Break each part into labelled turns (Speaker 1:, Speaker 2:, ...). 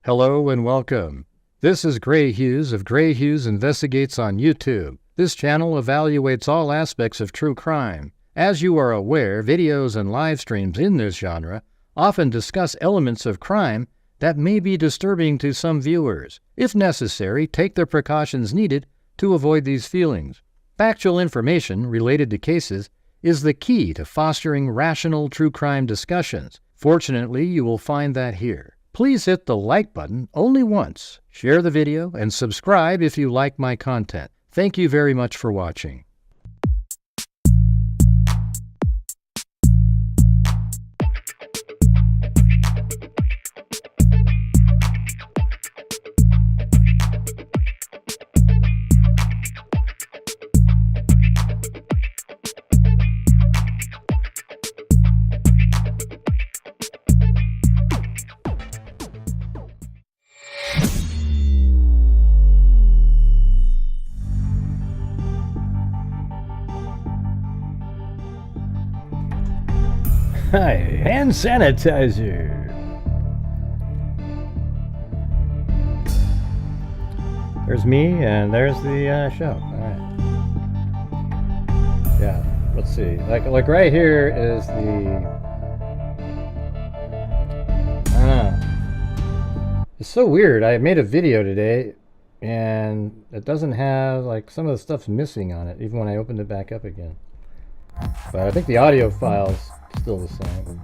Speaker 1: Hello and welcome. This is Grant Hughes of Grant Hughes Investigates on YouTube. This channel evaluates all aspects of true crime. As you are aware, videos and live streams in this genre often discuss elements of crime that may be disturbing to some viewers. If necessary, take the precautions needed to avoid these feelings. Factual information related to cases is the key to fostering rational true crime discussions. Fortunately, you will find that here. Please hit the like button only once, share the video, and subscribe if you like my content. Thank you very much for watching. Hi, hand sanitizer. There's me, and there's the show. All right. Yeah, let's see. Like right here is the. It's so weird. I made a video today, and it doesn't have some of the stuff's missing on it, even when I opened it back up again. But I think the audio file's still the same.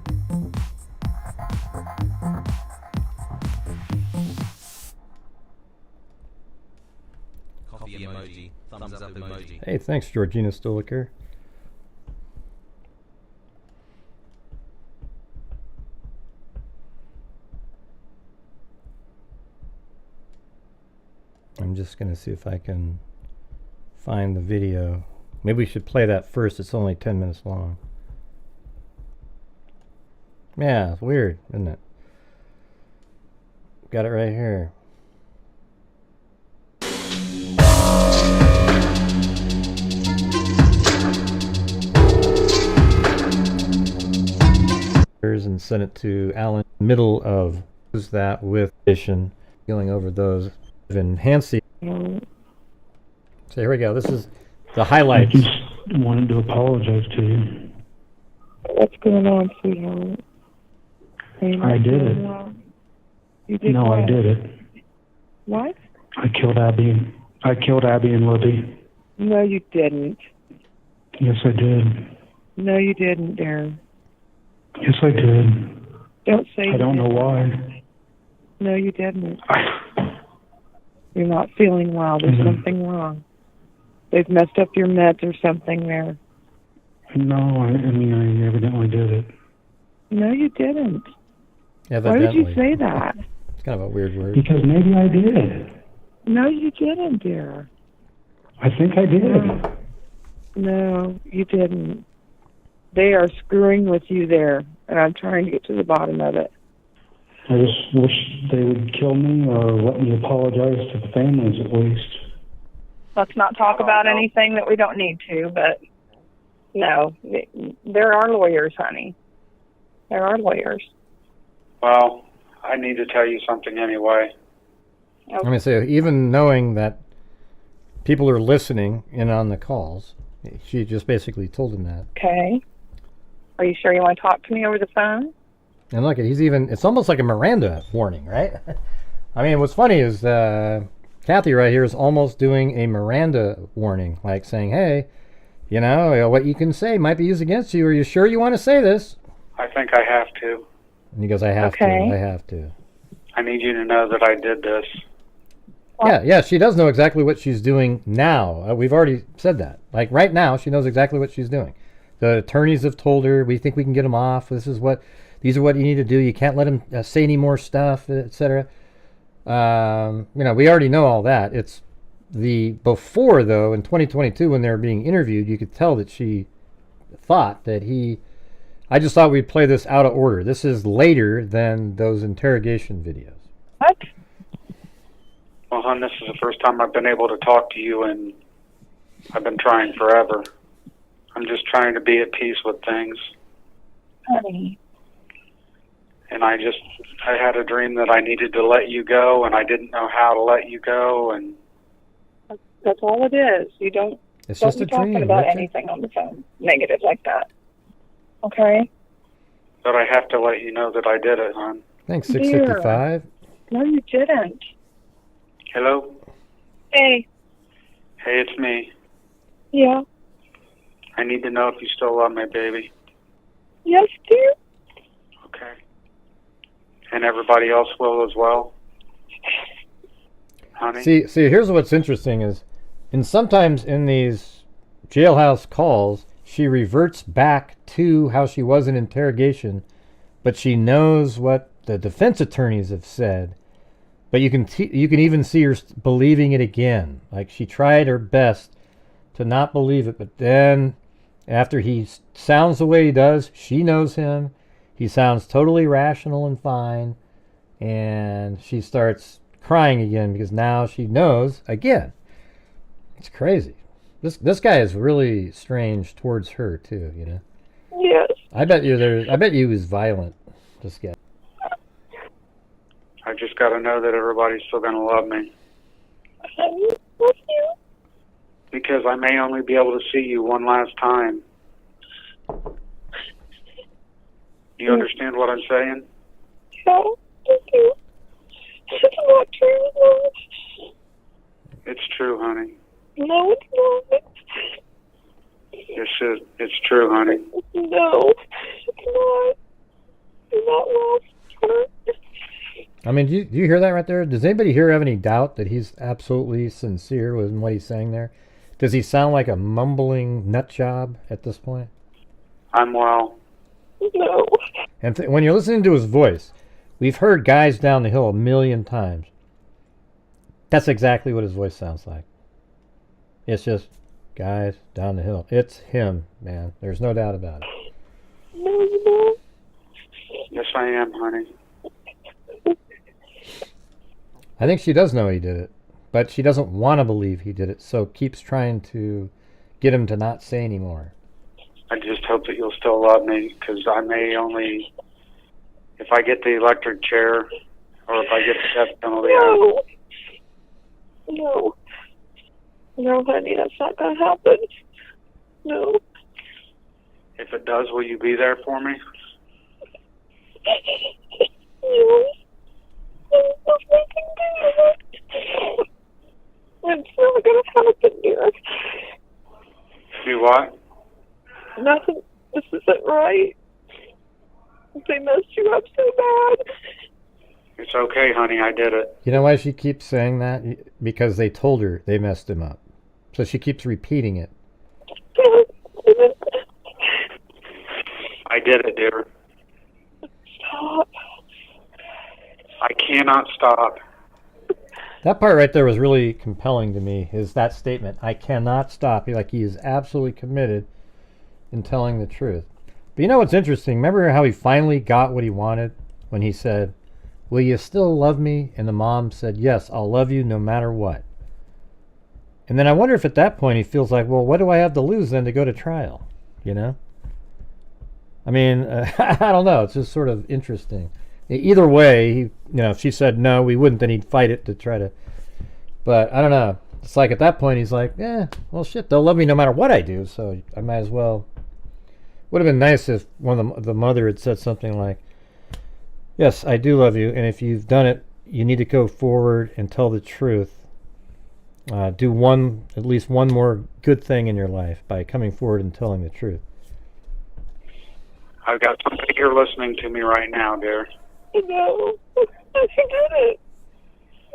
Speaker 2: Coffee emoji, thumbs up emoji.
Speaker 1: Hey, thanks, Georgina Stoliker. I'm just going to see if I can find the video. Maybe we should play that first. It's only 10 minutes long. Yeah, it's weird, isn't it? Got it right here. And sent it to Alan. Middle of that with edition, going over those in Hansi. So here we go. This is the highlights.
Speaker 3: I just wanted to apologize to you.
Speaker 4: What's going on, sweetheart?
Speaker 3: I did it.
Speaker 4: You did
Speaker 3: no,
Speaker 4: what?
Speaker 3: I did it.
Speaker 4: What?
Speaker 3: I killed Abby and Libby.
Speaker 4: No, you didn't.
Speaker 3: Yes, I did.
Speaker 4: No, you didn't, Darren.
Speaker 3: Yes, I did.
Speaker 4: Don't say
Speaker 3: I don't know why.
Speaker 4: No, you didn't. You're not feeling well. There's something wrong. They've messed up your meds or something there.
Speaker 3: No, I evidently did it.
Speaker 4: No, you didn't.
Speaker 1: Evidently.
Speaker 4: Why did you say that?
Speaker 1: It's kind of a weird word.
Speaker 3: Because maybe I did.
Speaker 4: No, you didn't, dear.
Speaker 3: I think I did.
Speaker 4: No, you didn't. They are screwing with you there, and I'm trying to get to the bottom of it.
Speaker 3: I just wish they would kill me or let me apologize to the families at least.
Speaker 5: Let's not talk about anything that we don't need to, but no, there are lawyers, honey. There are lawyers.
Speaker 6: Well, I need to tell you something anyway.
Speaker 1: Okay. I mean, so even knowing that people are listening in on the calls, she just basically told him that.
Speaker 5: Okay. Are you sure you want to talk to me over the phone?
Speaker 1: And look, it's almost like a Miranda warning, right? I mean, what's funny is Kathy right here is almost doing a Miranda warning, like saying, hey, what you can say might be used against you. Are you sure you want to say this?
Speaker 6: I think I have to.
Speaker 1: And he goes, I have to. I have to.
Speaker 6: I need you to know that I did this.
Speaker 1: Yeah, she does know exactly what she's doing now. We've already said that. Like right now, she knows exactly what she's doing. The attorneys have told her, we think we can get him off. These are what you need to do. You can't let him say any more stuff, etc. We already know all that. It's the before, though, in 2022 when they were being interviewed, you could tell that she thought that I just thought we'd play this out of order. This is later than those interrogation videos.
Speaker 5: What?
Speaker 6: Well, hon, this is the first time I've been able to talk to you, and I've been trying forever. I'm just trying to be at peace with things.
Speaker 5: Honey.
Speaker 6: And I had a dream that I needed to let you go, and I didn't know how to let you go, and
Speaker 5: That's all it is. You don't
Speaker 1: It's
Speaker 5: be
Speaker 1: just a
Speaker 5: talking
Speaker 1: dream.
Speaker 5: about
Speaker 1: That's it.
Speaker 5: anything on the phone negative like that. Okay?
Speaker 6: but I have to let you know that I did it, hon.
Speaker 1: Thanks, 655.
Speaker 5: No, you didn't.
Speaker 6: Hello?
Speaker 5: Hey.
Speaker 6: Hey, it's me.
Speaker 5: Yeah.
Speaker 6: I need to know if you still love me, baby.
Speaker 5: Yes, dear.
Speaker 6: Okay. And everybody else will as well? Honey?
Speaker 1: See, here's what's interesting is, sometimes in these jailhouse calls, she reverts back to how she was in interrogation, but she knows what the defense attorneys have said. But you can even see her believing it again. Like, she tried her best to not believe it, but then after he sounds the way he does, she knows him. He sounds totally rational and fine, and she starts crying again because now she knows again. It's crazy. This guy is really strange towards her too, you know.
Speaker 5: Yes.
Speaker 1: I bet you he's violent, this guy.
Speaker 6: I just got to know that everybody's still going to love me.
Speaker 5: I love you.
Speaker 6: Because I may only be able to see you one last time. You understand what I'm saying?
Speaker 5: Yeah, thank you. It's not true.
Speaker 6: It's true, honey.
Speaker 5: No, it's not.
Speaker 6: It's true, honey.
Speaker 5: No, it's not. You're not lost.
Speaker 1: I mean, do you hear that right there? Does anybody here have any doubt that he's absolutely sincere in what he's saying there? Does he sound like a mumbling nut job at this point?
Speaker 6: I'm well.
Speaker 5: No.
Speaker 1: And when you're listening to his voice, we've heard Guys Down the Hill a million times. That's exactly what his voice sounds like. It's just Guys Down the Hill. It's him, man. There's no doubt about it.
Speaker 5: No, you don't.
Speaker 6: Yes, I am, honey.
Speaker 1: I think she does know he did it, but she doesn't want to believe he did it, so keeps trying to get him to not say anymore.
Speaker 6: I just hope that you'll still love me, because I may only, if I get the electric chair, or if I get the death penalty,
Speaker 5: No. No, honey, that's not going to happen. No.
Speaker 6: if it does, will you be there for me?
Speaker 5: No. There's nothing there. It's not going to happen, dear.
Speaker 6: Do what?
Speaker 5: Nothing. This isn't right. They messed you up so bad.
Speaker 6: It's okay, honey, I did it.
Speaker 1: You know why she keeps saying that? Because they told her they messed him up. So she keeps repeating it.
Speaker 6: I did it, dear.
Speaker 5: Stop.
Speaker 6: I cannot stop.
Speaker 1: That part right there was really compelling to me, is that statement. I cannot stop. He is absolutely committed in telling the truth. But you know what's interesting? Remember how he finally got what he wanted when he said, "Will you still love me?" And the mom said, "Yes, I'll love you no matter what." And then I wonder if at that point he feels like, well, what do I have to lose then to go to trial? You know? I mean, I don't know. It's just sort of interesting. Either way, if she said no, we wouldn't, then he'd fight it to try to. But I don't know. It's like at that point he's like, well, shit, they'll love me no matter what I do, so I might as well. Would have been nice if one of the mother had said something like, "Yes, I do love you, and if you've done it, you need to go forward and tell the truth. Do at least one more good thing in your life by coming forward and telling the truth."
Speaker 6: I've got somebody here listening to me right now, dear.
Speaker 5: No. I did it.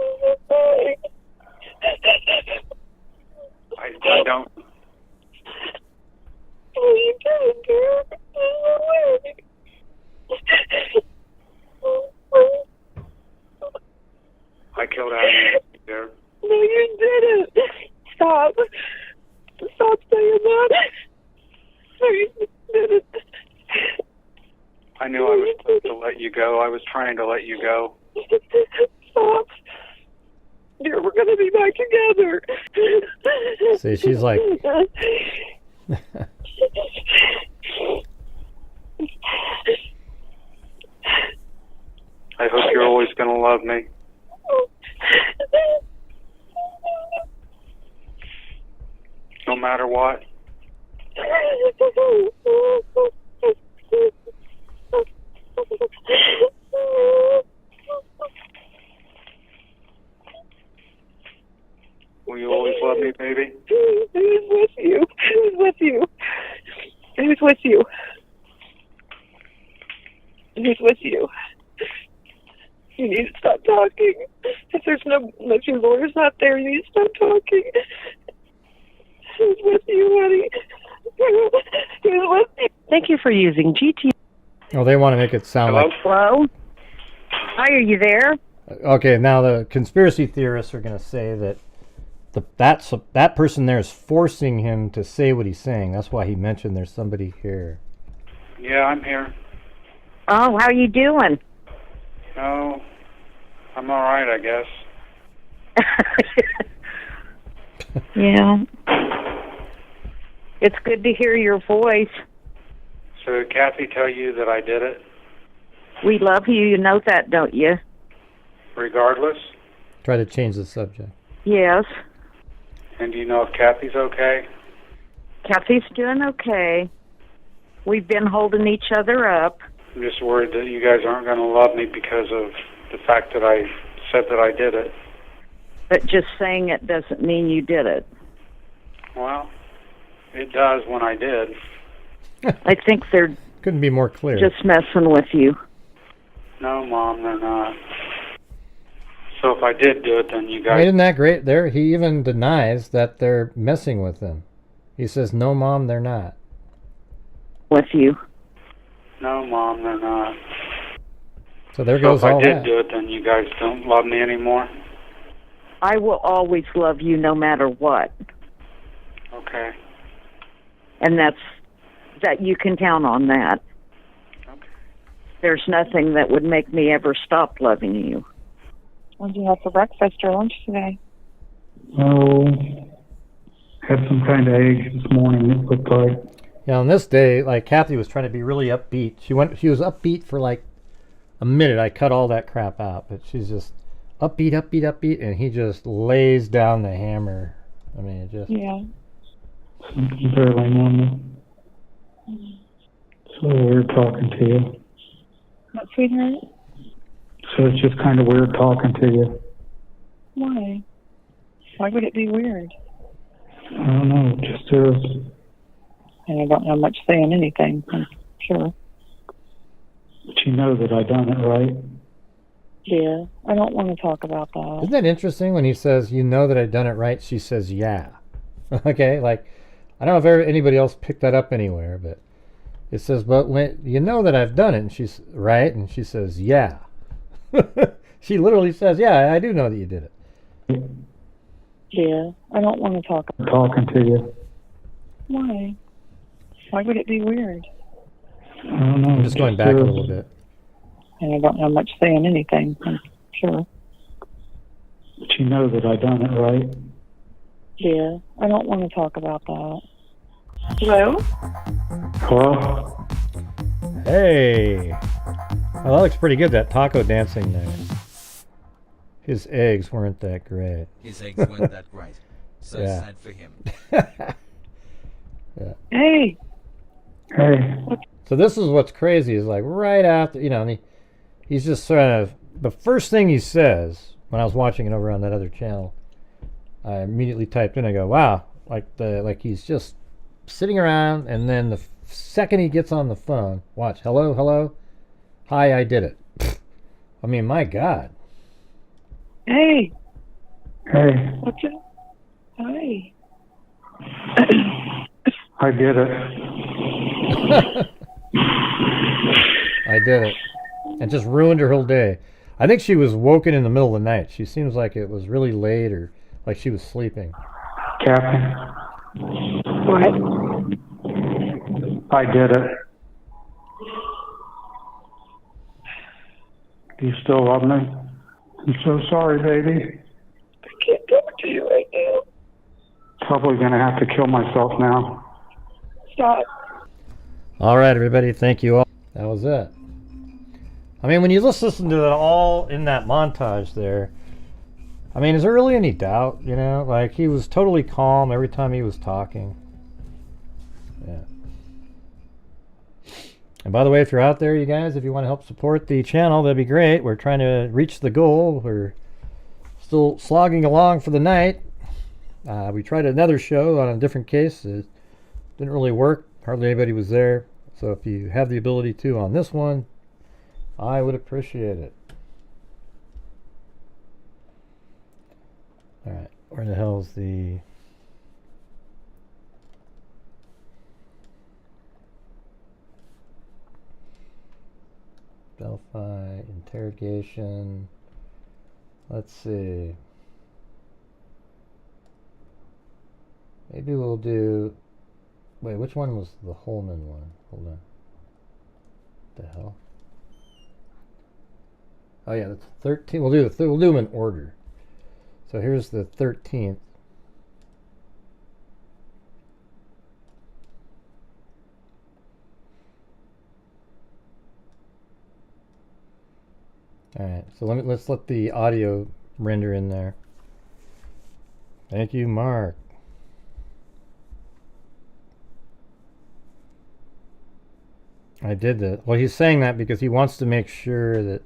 Speaker 5: I'm sorry.
Speaker 6: I don't.
Speaker 5: Oh, you did it, dear.
Speaker 6: I killed Adam, dear.
Speaker 5: No, you didn't. Stop. Stop saying that. No, you didn't.
Speaker 6: I knew I was supposed to let you go. I was trying to let you go.
Speaker 5: Stop. Dear, we're going to be back together.
Speaker 1: See, she's like...
Speaker 6: I hope you're always going to love me. No matter what. Will you always love me, baby?
Speaker 4: Who's with you? Who's with you? Who's with you? Who's with you? You need to stop talking. If your lawyer's not there, you need to stop talking. Who's with you, honey? Who's with you? Thank you for using GT.
Speaker 1: Oh, they want to make it sound
Speaker 6: Hello?
Speaker 1: like...
Speaker 4: Hello? Hi, are you there?
Speaker 1: Okay, now the conspiracy theorists are going to say that that person there is forcing him to say what he's saying. That's why he mentioned there's somebody here.
Speaker 6: Yeah, I'm here.
Speaker 4: Oh, how you doing?
Speaker 6: Oh, I'm all right, I guess.
Speaker 4: Yeah. It's good to hear your voice.
Speaker 6: So did Kathy tell you that I did it,
Speaker 4: We love you. You know that, don't you?
Speaker 6: regardless?
Speaker 1: Try to change the subject.
Speaker 4: Yes.
Speaker 6: And do you know if Kathy's okay?
Speaker 4: Kathy's doing okay. We've been holding each other up.
Speaker 6: I'm just worried that you guys aren't going to love me because of the fact that I said that I did it.
Speaker 4: But just saying it doesn't mean you did it.
Speaker 6: Well, it does when I did.
Speaker 4: I think they're
Speaker 1: Couldn't be more clear.
Speaker 4: just messing with you.
Speaker 6: No, Mom, they're not. So if I did do it, then you
Speaker 1: I
Speaker 6: guys...
Speaker 1: mean, isn't that great? There, he even denies that they're messing with him. He says, "No, Mom, they're not."
Speaker 4: With you.
Speaker 6: No, Mom, they're not.
Speaker 1: So there
Speaker 6: So
Speaker 1: goes
Speaker 6: if I
Speaker 1: all
Speaker 6: did
Speaker 1: that.
Speaker 6: do it, then you guys don't love me anymore?
Speaker 4: I will always love you no matter what.
Speaker 6: Okay.
Speaker 4: And that you can count on that.
Speaker 6: Okay.
Speaker 4: There's nothing that would make me ever stop loving you.
Speaker 5: What did you have for breakfast or lunch today?
Speaker 3: Oh, had some kind of eggs this morning, it looked like.
Speaker 1: Yeah, on this day, like Kathy was trying to be really upbeat. She was upbeat for like a minute. I cut all that crap out, but she's just upbeat, and he just lays down the hammer. I mean, it just...
Speaker 5: Yeah.
Speaker 3: Something fairly normal. So weird talking to you.
Speaker 5: What, sweetheart?
Speaker 3: So it's just kind of weird talking to you.
Speaker 5: Why? Why would it be weird?
Speaker 3: I don't know, it just is.
Speaker 5: And I don't know much saying anything, I'm sure.
Speaker 3: But you know that I done it, right?
Speaker 5: Yeah. I don't want to talk about that.
Speaker 1: Isn't that interesting when he says, "You know that I've done it right"? She says, "Yeah." Okay, like, I don't know if anybody else picked that up anywhere, but it says, "But when you know that I've done it," and she's right, and she says, "Yeah." She literally says, "Yeah, I do know that you did it."
Speaker 5: Yeah. I don't want to talk.
Speaker 3: Talking to you.
Speaker 5: Why? Why would it be weird?
Speaker 3: I don't know.
Speaker 1: I'm just going back a little bit.
Speaker 5: And I don't know much saying anything, I'm sure.
Speaker 3: But you know that I done it, right?
Speaker 5: Yeah. I don't want to talk about that. Hello?
Speaker 3: Hello?
Speaker 1: Hey! Well, that looks pretty good, that taco dancing there. His eggs weren't that great.
Speaker 2: His eggs weren't that great. So
Speaker 1: Yeah.
Speaker 2: sad for him.
Speaker 1: Yeah.
Speaker 5: Hey!
Speaker 3: Hey.
Speaker 1: So this is what's crazy, is like right after, and he's just sort of, the first thing he says, when I was watching it over on that other channel, I immediately typed in, I go, wow, like he's just sitting around, and then the second he gets on the phone, watch, hello, hi, I did it. I mean, my God.
Speaker 5: Hey!
Speaker 3: Hey.
Speaker 5: What's up? Hi.
Speaker 3: I did it.
Speaker 1: I did it. It just ruined her whole day. I think she was woken in the middle of the night. She seems like it was really late, or like she was sleeping.
Speaker 3: Captain,
Speaker 5: What?
Speaker 3: I did it. Do you still love me? I'm so sorry, baby.
Speaker 5: I can't talk to you right now.
Speaker 3: Probably gonna have to kill myself now.
Speaker 5: Stop.
Speaker 1: All right, everybody. Thank you all. That was it. I mean, when you just listen to it all in that montage there, I mean, is there really any doubt, you know? Like, he was totally calm every time he was talking. Yeah. And by the way, if you're out there, you guys, if you want to help support the channel, that'd be great. We're trying to reach the goal. We're still slogging along for the night. We tried another show on a different case. It didn't really work. Hardly anybody was there. So if you have the ability to on this one, I would appreciate it. All right, where the hell's the... Delphi, interrogation. Let's see. Maybe we'll do... Wait, which one was the Holman one? Hold on. What the hell? Oh yeah, that's 13. We'll do them in order. So here's the 13th. All right, so let's let the audio render in there. Thank you, Mark. I did that. Well, he's saying that because he wants to make sure that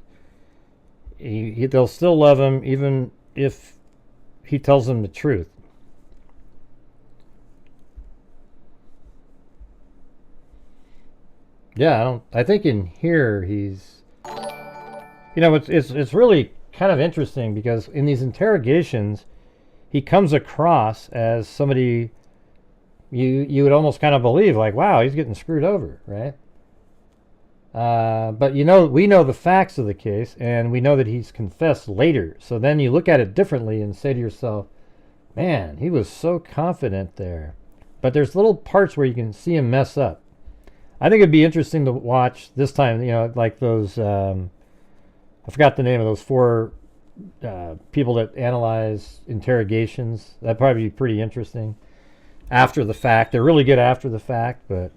Speaker 1: they'll still love him even if he tells them the truth. Yeah, I think in here he's, you know, it's really kind of interesting because in these interrogations he comes across as somebody you would almost kind of believe, like, wow, he's getting screwed over, right? But you know, we know the facts of the case, and we know that he's confessed later. So then you look at it differently and say to yourself, man, he was so confident there. But there's little parts where you can see him mess up. I think it'd be interesting to watch this time, you know, like those, I forgot the name of those 4 people that analyze interrogations. That'd probably be pretty interesting after the fact. They're really good after the fact, but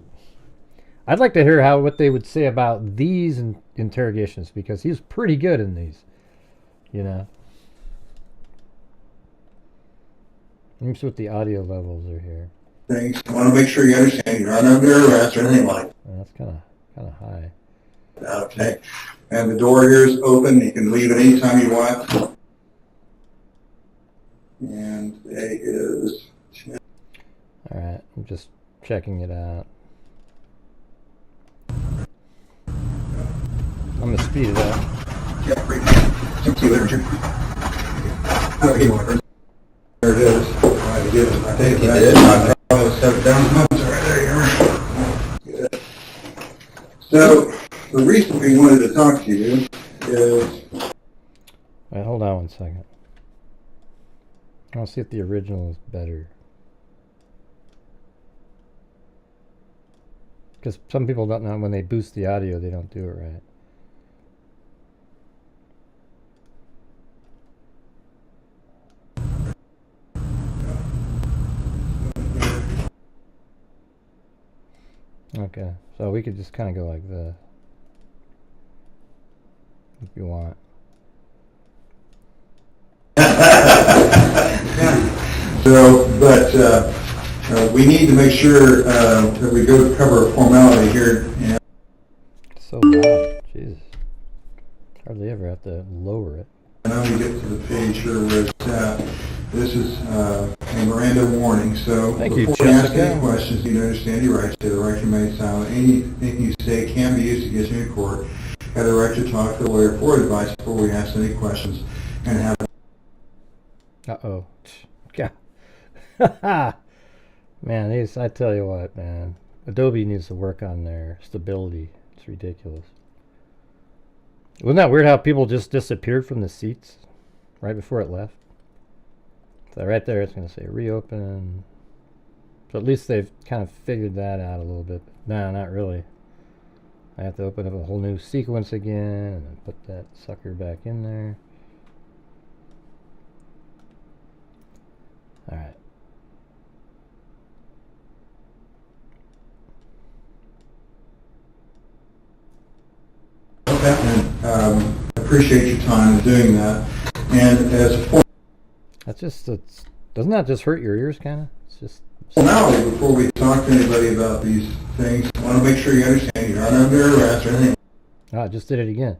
Speaker 1: I'd like to hear what they would say about these interrogations, because he's pretty good in these, you know. Let me see what the audio levels are here.
Speaker 7: Things. I want to make sure you understand you're not under arrest or anything like that.
Speaker 1: That's kind of high.
Speaker 7: Okay. And the door here is open. You can leave at any time you want. And it is...
Speaker 1: All right. I'm just checking it out. I'm going to speed it up.
Speaker 7: Yeah, great. See you later, Jim. There it is. I think he did. I probably set it down. Right there. Good. So, the reason we wanted to talk to you is...
Speaker 1: Wait, hold on one second. I want to see if the original is better. Because some people don't know, when they boost the audio, they don't do it right. Okay, so we could just kind of go like this, if you want.
Speaker 7: So, but we need to make sure that we go cover a formality here. You know.
Speaker 1: It's so loud, Jesus. Hardly ever have to lower it.
Speaker 7: And now we get to the page here where it's at. This is a Miranda warning, so
Speaker 1: Thank you,
Speaker 7: before you ask
Speaker 1: Jessica.
Speaker 7: any questions, you need to understand your rights to the right to remain silent. Anything you say can be used against you in court. You have the right to talk to a lawyer for advice before we ask any questions and have...
Speaker 1: Uh-oh. God. Man, these, I tell you what, man. Adobe needs to work on their stability. It's ridiculous. Wasn't that weird how people just disappeared from the seats right before it left? So right there, it's going to say reopen. So at least they've kind of figured that out a little bit. No, not really. I have to open up a whole new sequence again and then put that sucker back in there. All right.
Speaker 7: And, Appreciate your time in doing that. And as a
Speaker 1: doesn't that just hurt your ears, kind of? It's just
Speaker 7: formality, before we talk to anybody about these things, I want to make sure you understand you're not under arrest or anything.
Speaker 1: I just did it again.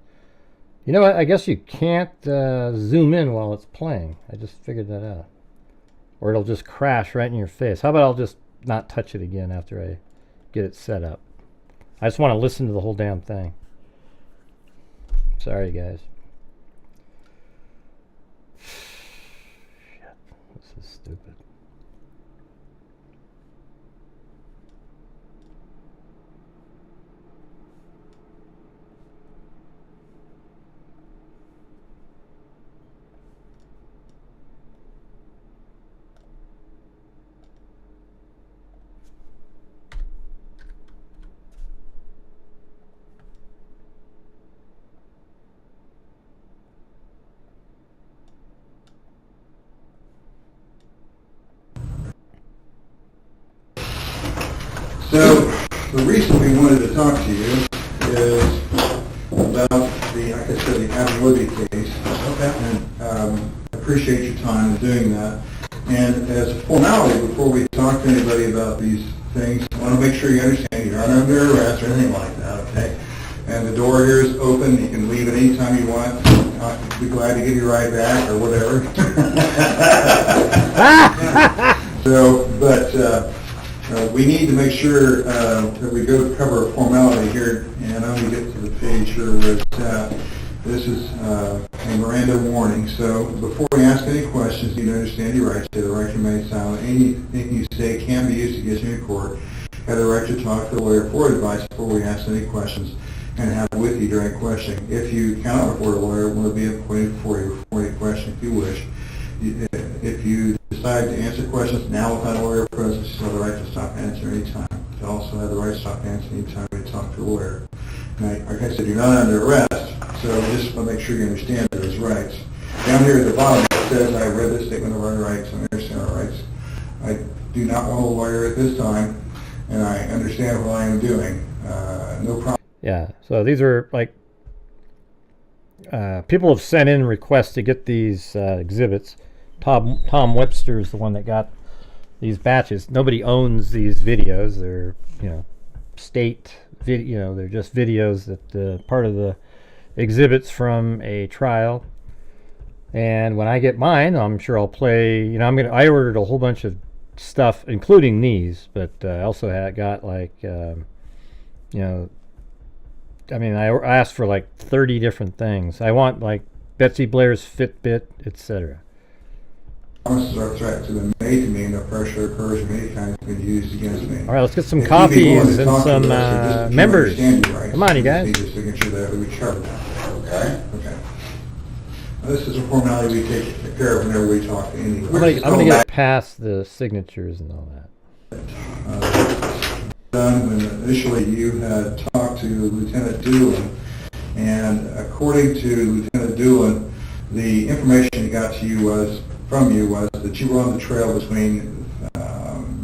Speaker 1: You know what? I guess you can't zoom in while it's playing. I just figured that out. Or it'll just crash right in your face. How about I'll just not touch it again after I get it set up? I just want to listen to the whole damn thing. Sorry, guys. Shit, this is stupid.
Speaker 7: So, the reason we wanted to talk to you is about the, like I said, the Cardioid case. Okay. And appreciate your time in doing that. And as a formality, before we talk to anybody about these things, I want to make sure you understand you're not under arrest or anything like that, okay? And the door here is open. You can leave at any time you want. I'll be glad to give you a ride back or whatever. So, but we need to make sure that we go cover a formality here, and I'm going to get to the page here where it's at. This is a Miranda warning. So before we ask any questions, you need to understand your rights. You have the right to remain silent. Anything you say can be used against you in court. You have the right to talk to a lawyer for advice before we ask any questions and have it with you during questioning. If you cannot afford a lawyer, we'll be appointed for you before any question if you wish. If you decide to answer questions now without a lawyer present, you have the right to stop answering any time. You also have the right to stop answering any time you talk to a lawyer. Now, like I said, you're not under arrest, so I just want to make sure you understand those rights. Down here at the bottom it says, I read this statement of our rights and understand our rights. I do not want a lawyer at this time, and I understand what I am doing. No problem.
Speaker 1: Yeah, so these are like people have sent in requests to get these exhibits. Tom Webster is the one that got these batches. Nobody owns these videos. They're, state video. They're just videos that part of the exhibits from a trial. And when I get mine, I'm sure I'll play. I ordered a whole bunch of stuff, including these, but I also got like, I asked for like 30 different things. I want like Betsy Blair's Fitbit, etc.
Speaker 7: Promises are threats have been made to me, and no pressure or coercion of any kind has been used against me.
Speaker 1: All right, let's get some coffees and some members. Come on, you guys.
Speaker 7: Need a signature that we charge. Okay. Okay. Now, this is a formality we take care of whenever we talk to anybody.
Speaker 1: I'm going to get past the signatures and all
Speaker 7: that. Done when initially you had talked to Lieutenant Doolin, and according to Lieutenant Doolin, the information he got to you from you was that you were on the trail between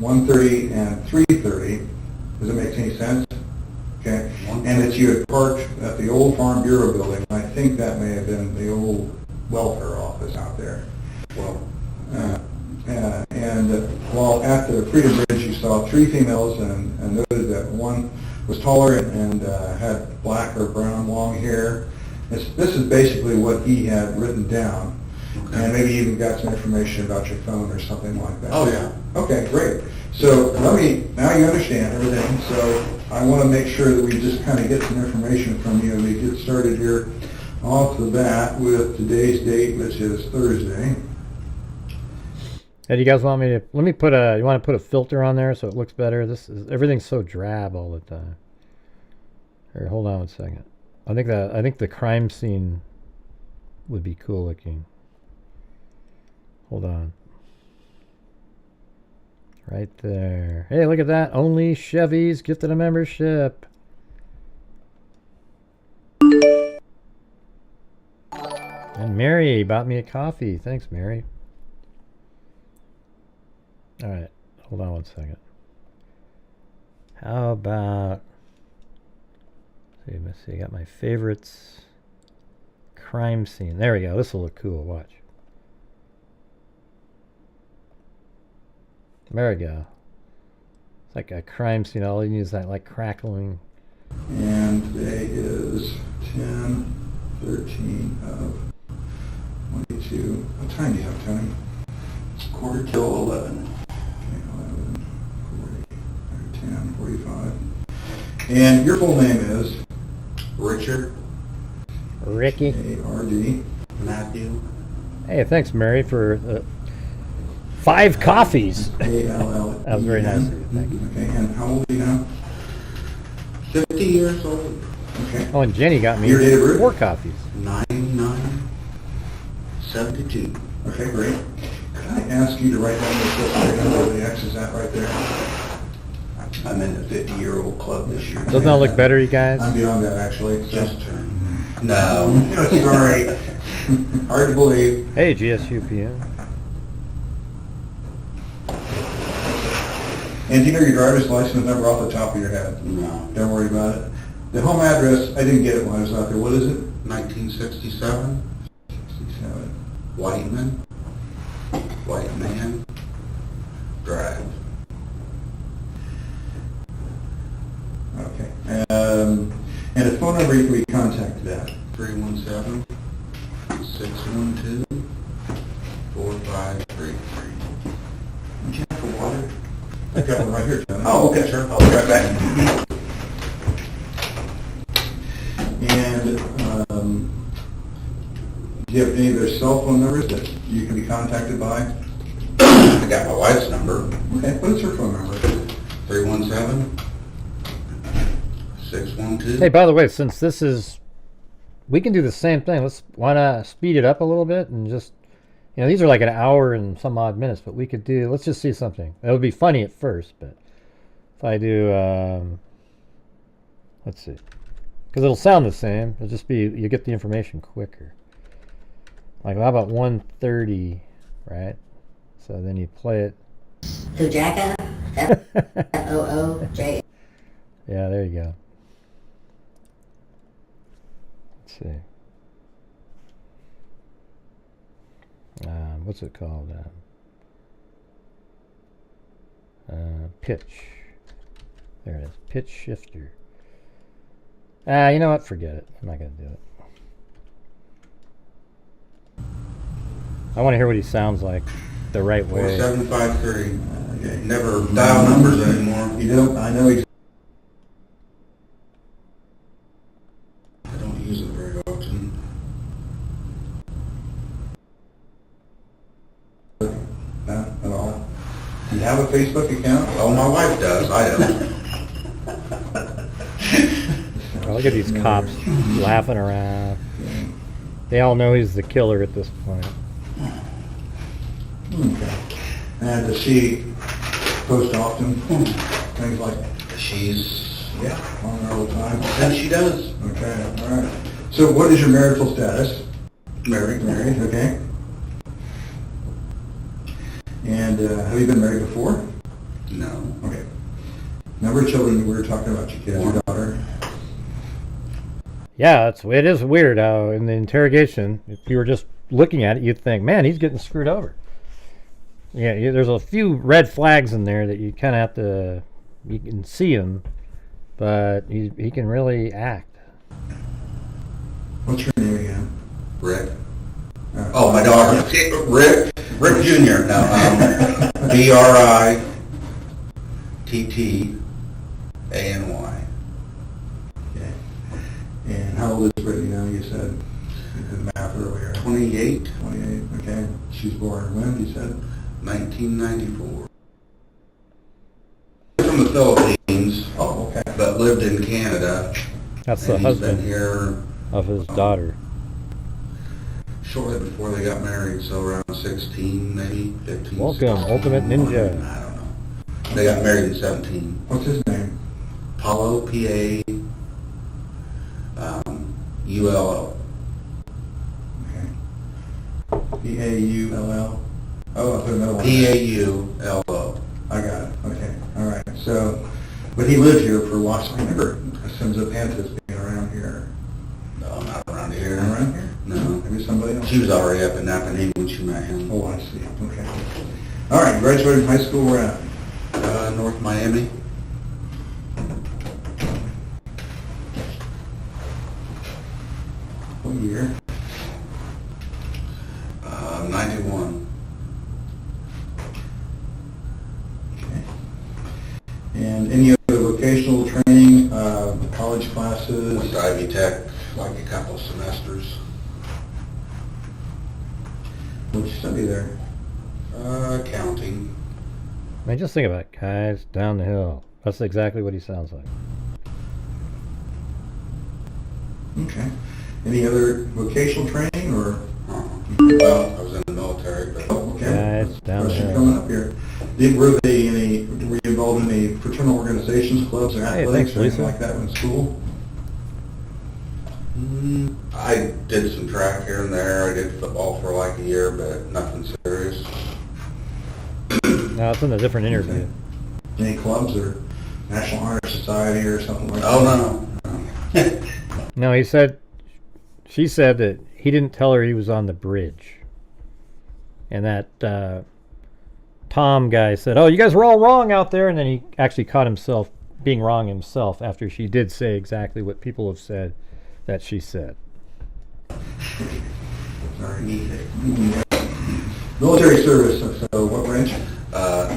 Speaker 7: 1:30 and 3:30. Does it make any sense? Okay. And that you had parked at the old Farm Bureau building. I think that may have been the old welfare office out there. Well, while at the Freedom Bridge, you saw three females and noted that one was taller and had black or brown long hair. This is basically what he had written down. Okay. And maybe you even got some information about your phone or something like that.
Speaker 2: Oh, yeah.
Speaker 7: Okay, great. So now you understand everything, so I want to make sure that we just kind of get some information from you, and we get started here off the bat with today's date, which is Thursday.
Speaker 1: Hey, do you guys want me to, you want to put a filter on there so it looks better? Everything's so drab all the time. Here, hold on one second. I think the crime scene would be cool looking. Hold on. Right there. Hey, look at that. Only Chevys gifted a membership. And Mary bought me a coffee. Thanks, Mary. All right. Hold on one second. How about... Let's see. I got my favorites. crime scene. There we go. This will look cool. Watch. There we go. It's like a crime scene. All you need is that like crackling.
Speaker 7: And today is 10/13 of 22. What time do you have, Tony? It's 11:15. Okay, 10:45. And your full name is? Richard.
Speaker 1: Ricky.
Speaker 7: A-R-D.
Speaker 8: Matthew.
Speaker 1: Hey, thanks, Mary, for 5 coffees.
Speaker 7: A-L-L-E-N.
Speaker 1: That was very nice of you. Thank you.
Speaker 7: Okay, and how old are you now?
Speaker 8: 50 years old.
Speaker 7: Okay.
Speaker 1: Oh, and Jenny got me
Speaker 7: Your date of birth?
Speaker 1: 4 coffees.
Speaker 8: 9972.
Speaker 7: Okay, great. Could I ask you to write down this list right now where the X is at right there?
Speaker 8: I'm in the 50-year-old club this year.
Speaker 1: Doesn't that look better, you guys?
Speaker 7: I'm beyond that, actually.
Speaker 8: Just turned. No.
Speaker 7: Sorry. Hard to believe.
Speaker 1: Hey, GSUPN.
Speaker 7: And do you know your driver's license number off the top of your head?
Speaker 8: No.
Speaker 7: Don't worry about it. The home address, I didn't get it when I was out there. What is it?
Speaker 8: 1967.
Speaker 7: 67.
Speaker 8: White Man Drive.
Speaker 7: Okay. And a phone number you can be contacted at?
Speaker 8: 317-612-4533.
Speaker 7: Would you have for water? I got one right here, John. Oh, okay, sure. I'll be right back. And do you have any of their cell phone numbers that you can be contacted by?
Speaker 8: I got my wife's number.
Speaker 7: Okay, what is her phone number?
Speaker 8: 317-612.
Speaker 1: Hey, by the way, since this is, we can do the same thing. Why not speed it up a little bit and just, these are like an hour and some odd minutes, but we could do, let's just see something. It'll be funny at first, but if I do, let's see, because it'll sound the same. It'll just be, you get the information quicker. Like, how about 1:30, right? So then you play it.
Speaker 9: Hujaka, F-O-O-J.
Speaker 1: Yeah, there you go. Let's see. What's it called? Pitch. There it is. Pitch shifter. You know what? Forget it. I'm not going to do it. I want to hear what he sounds like the right way.
Speaker 8: 4753. Okay. Never dial numbers anymore.
Speaker 7: You don't, I know
Speaker 8: I don't use it very often.
Speaker 7: not at all. Do you have a Facebook account?
Speaker 8: Oh, my wife does. I don't.
Speaker 1: Oh, look at these cops laughing around. They all know he's the killer at this point.
Speaker 7: Okay. And does she post often? Things like,
Speaker 8: She's
Speaker 7: on there all the time?
Speaker 8: and she does.
Speaker 7: Okay, all right. So what is your marital status?
Speaker 8: Married.
Speaker 7: Married, okay. And have you been married before?
Speaker 8: No.
Speaker 7: Okay. Number of children, we were talking about your kids, your daughter.
Speaker 1: Yeah, it is weird how in the interrogation, if you were just looking at it, you'd think, man, he's getting screwed over. Yeah, there's a few red flags in there that you kind of have to, you can see him, but he can really act.
Speaker 7: What's your name again?
Speaker 8: Reck. Oh, my daughter. Rick Jr. No, B-R-I-T-T-A-N-Y.
Speaker 7: Okay. And how old is Brittany now, you said? You did math earlier.
Speaker 8: 28.
Speaker 7: 28, okay. She's born when, you said?
Speaker 8: 1994. From the Philippines.
Speaker 7: Oh, okay.
Speaker 8: But lived in Canada.
Speaker 1: That's
Speaker 8: and
Speaker 1: the
Speaker 8: he's been
Speaker 1: husband
Speaker 8: here
Speaker 1: of his daughter.
Speaker 8: shortly before they got married, so around 16, maybe 15.
Speaker 1: Welcome, Ultimate Ninja.
Speaker 8: I don't know. They got married in 17.
Speaker 7: What's his name?
Speaker 8: Paulo, P-A-U-L-O.
Speaker 7: Okay. P-A-U-L-L? Oh, I put another one.
Speaker 8: P-A-U-L-O.
Speaker 7: I got it. Okay. All right. So, but he lived here for a while. So I never sons of Panthers being around here.
Speaker 8: No, not around here.
Speaker 7: Around here?
Speaker 8: No.
Speaker 7: who's somebody else?
Speaker 8: She was already up in Napanee when she met him.
Speaker 7: Oh, I see. Okay. All right, graduated from high school where at?
Speaker 8: North Miami.
Speaker 7: What year?
Speaker 8: 91.
Speaker 7: Okay. And any other vocational training, college classes?
Speaker 8: Went to Ivy Tech like a couple semesters.
Speaker 7: What did you study there?
Speaker 8: Accounting.
Speaker 1: I mean, just think about it, guys, down the hill. That's exactly what he sounds like.
Speaker 7: Okay. Any other vocational training or?
Speaker 8: Well, I was in the military, but
Speaker 7: Okay.
Speaker 1: Guys, down the
Speaker 7: Question
Speaker 1: hill.
Speaker 7: coming up here. Were you involved in any fraternal organizations, clubs, or
Speaker 1: Hey,
Speaker 7: athletics,
Speaker 1: thanks,
Speaker 7: or anything
Speaker 1: Lisa.
Speaker 7: like that in school?
Speaker 8: I did some track here and there. I did football for like a year, but nothing serious.
Speaker 1: No, it's in a different interview.
Speaker 7: Any clubs or National Honor Society or something like that?
Speaker 8: Oh, no.
Speaker 1: No, she said that he didn't tell her he was on the bridge. And that Tom guy said, oh, you guys were all wrong out there. And then he actually caught himself being wrong himself after she did say exactly what people have said that she said.
Speaker 7: Sorry. Military service, so what branch?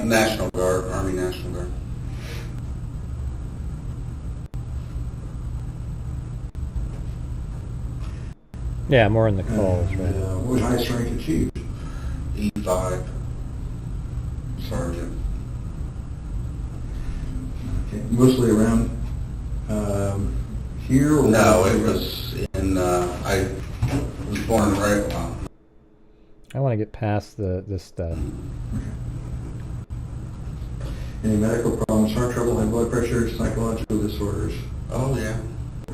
Speaker 8: National Guard, Army National Guard.
Speaker 1: Yeah, more in the calls,
Speaker 7: And,
Speaker 1: right?
Speaker 7: what was highest rank achieved?
Speaker 8: E5 Sergeant.
Speaker 7: Okay. Mostly around here? Or
Speaker 8: No, it was in, I was born right,
Speaker 1: I want to get past this stuff.
Speaker 7: Any medical problems, heart trouble, high blood pressure, psychological disorders?
Speaker 8: oh yeah,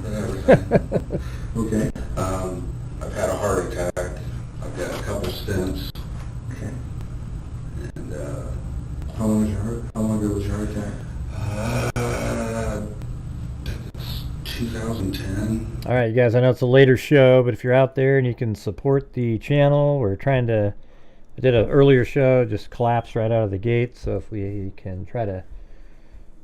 Speaker 8: did everything.
Speaker 7: Okay.
Speaker 8: I've had a heart attack. I've got a couple stents,
Speaker 7: Okay.
Speaker 8: and
Speaker 7: How long ago was your heart attack?
Speaker 8: I think it's 2010.
Speaker 1: All right, you guys, I know it's a later show, but if you're out there and you can support the channel, we're trying to, I did an earlier show, just collapsed right out of the gate, so if we can try to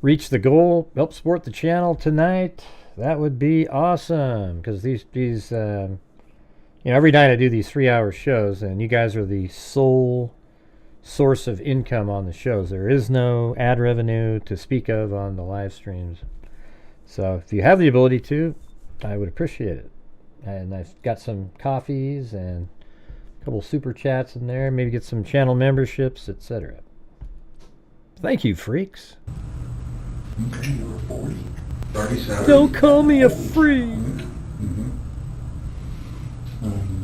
Speaker 1: reach the goal, help support the channel tonight, that would be awesome, because these you know, every night I do these 3-hour shows, and you guys are the sole source of income on the shows. There is no ad revenue to speak of on the live streams. So if you have the ability to, I would appreciate it. And I've got some coffees and a couple super chats in there, maybe get some channel memberships, etc. Thank you, freaks.
Speaker 7: Okay, you were 40.
Speaker 8: 37.
Speaker 1: Don't call me a freak.
Speaker 7: Mm-hmm. And,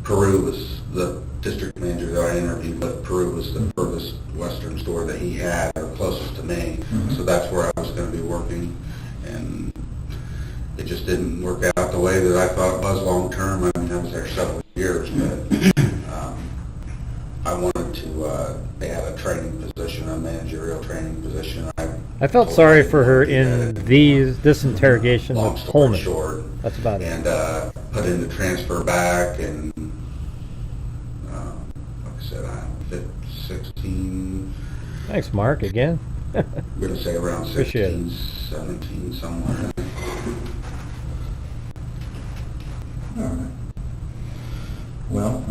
Speaker 8: Peru was the district manager that I interviewed, but Peru was the furthest western store that he had, or closest to me. So that's where I was going to be working, and it just didn't work out the way that I thought it was long term. I mean, I was there several years, but I wanted to, they had a training position, a managerial training position.
Speaker 1: I felt sorry for her in this interrogation
Speaker 8: long
Speaker 1: with
Speaker 8: story
Speaker 1: Holman.
Speaker 8: short,
Speaker 1: That's about it.
Speaker 8: and put in the transfer back, and like I said, I'm 16,
Speaker 1: Thanks, Mark, again.
Speaker 8: I'm going to say around
Speaker 1: Appreciate
Speaker 8: 16, 17, somewhere.
Speaker 7: all right. Well,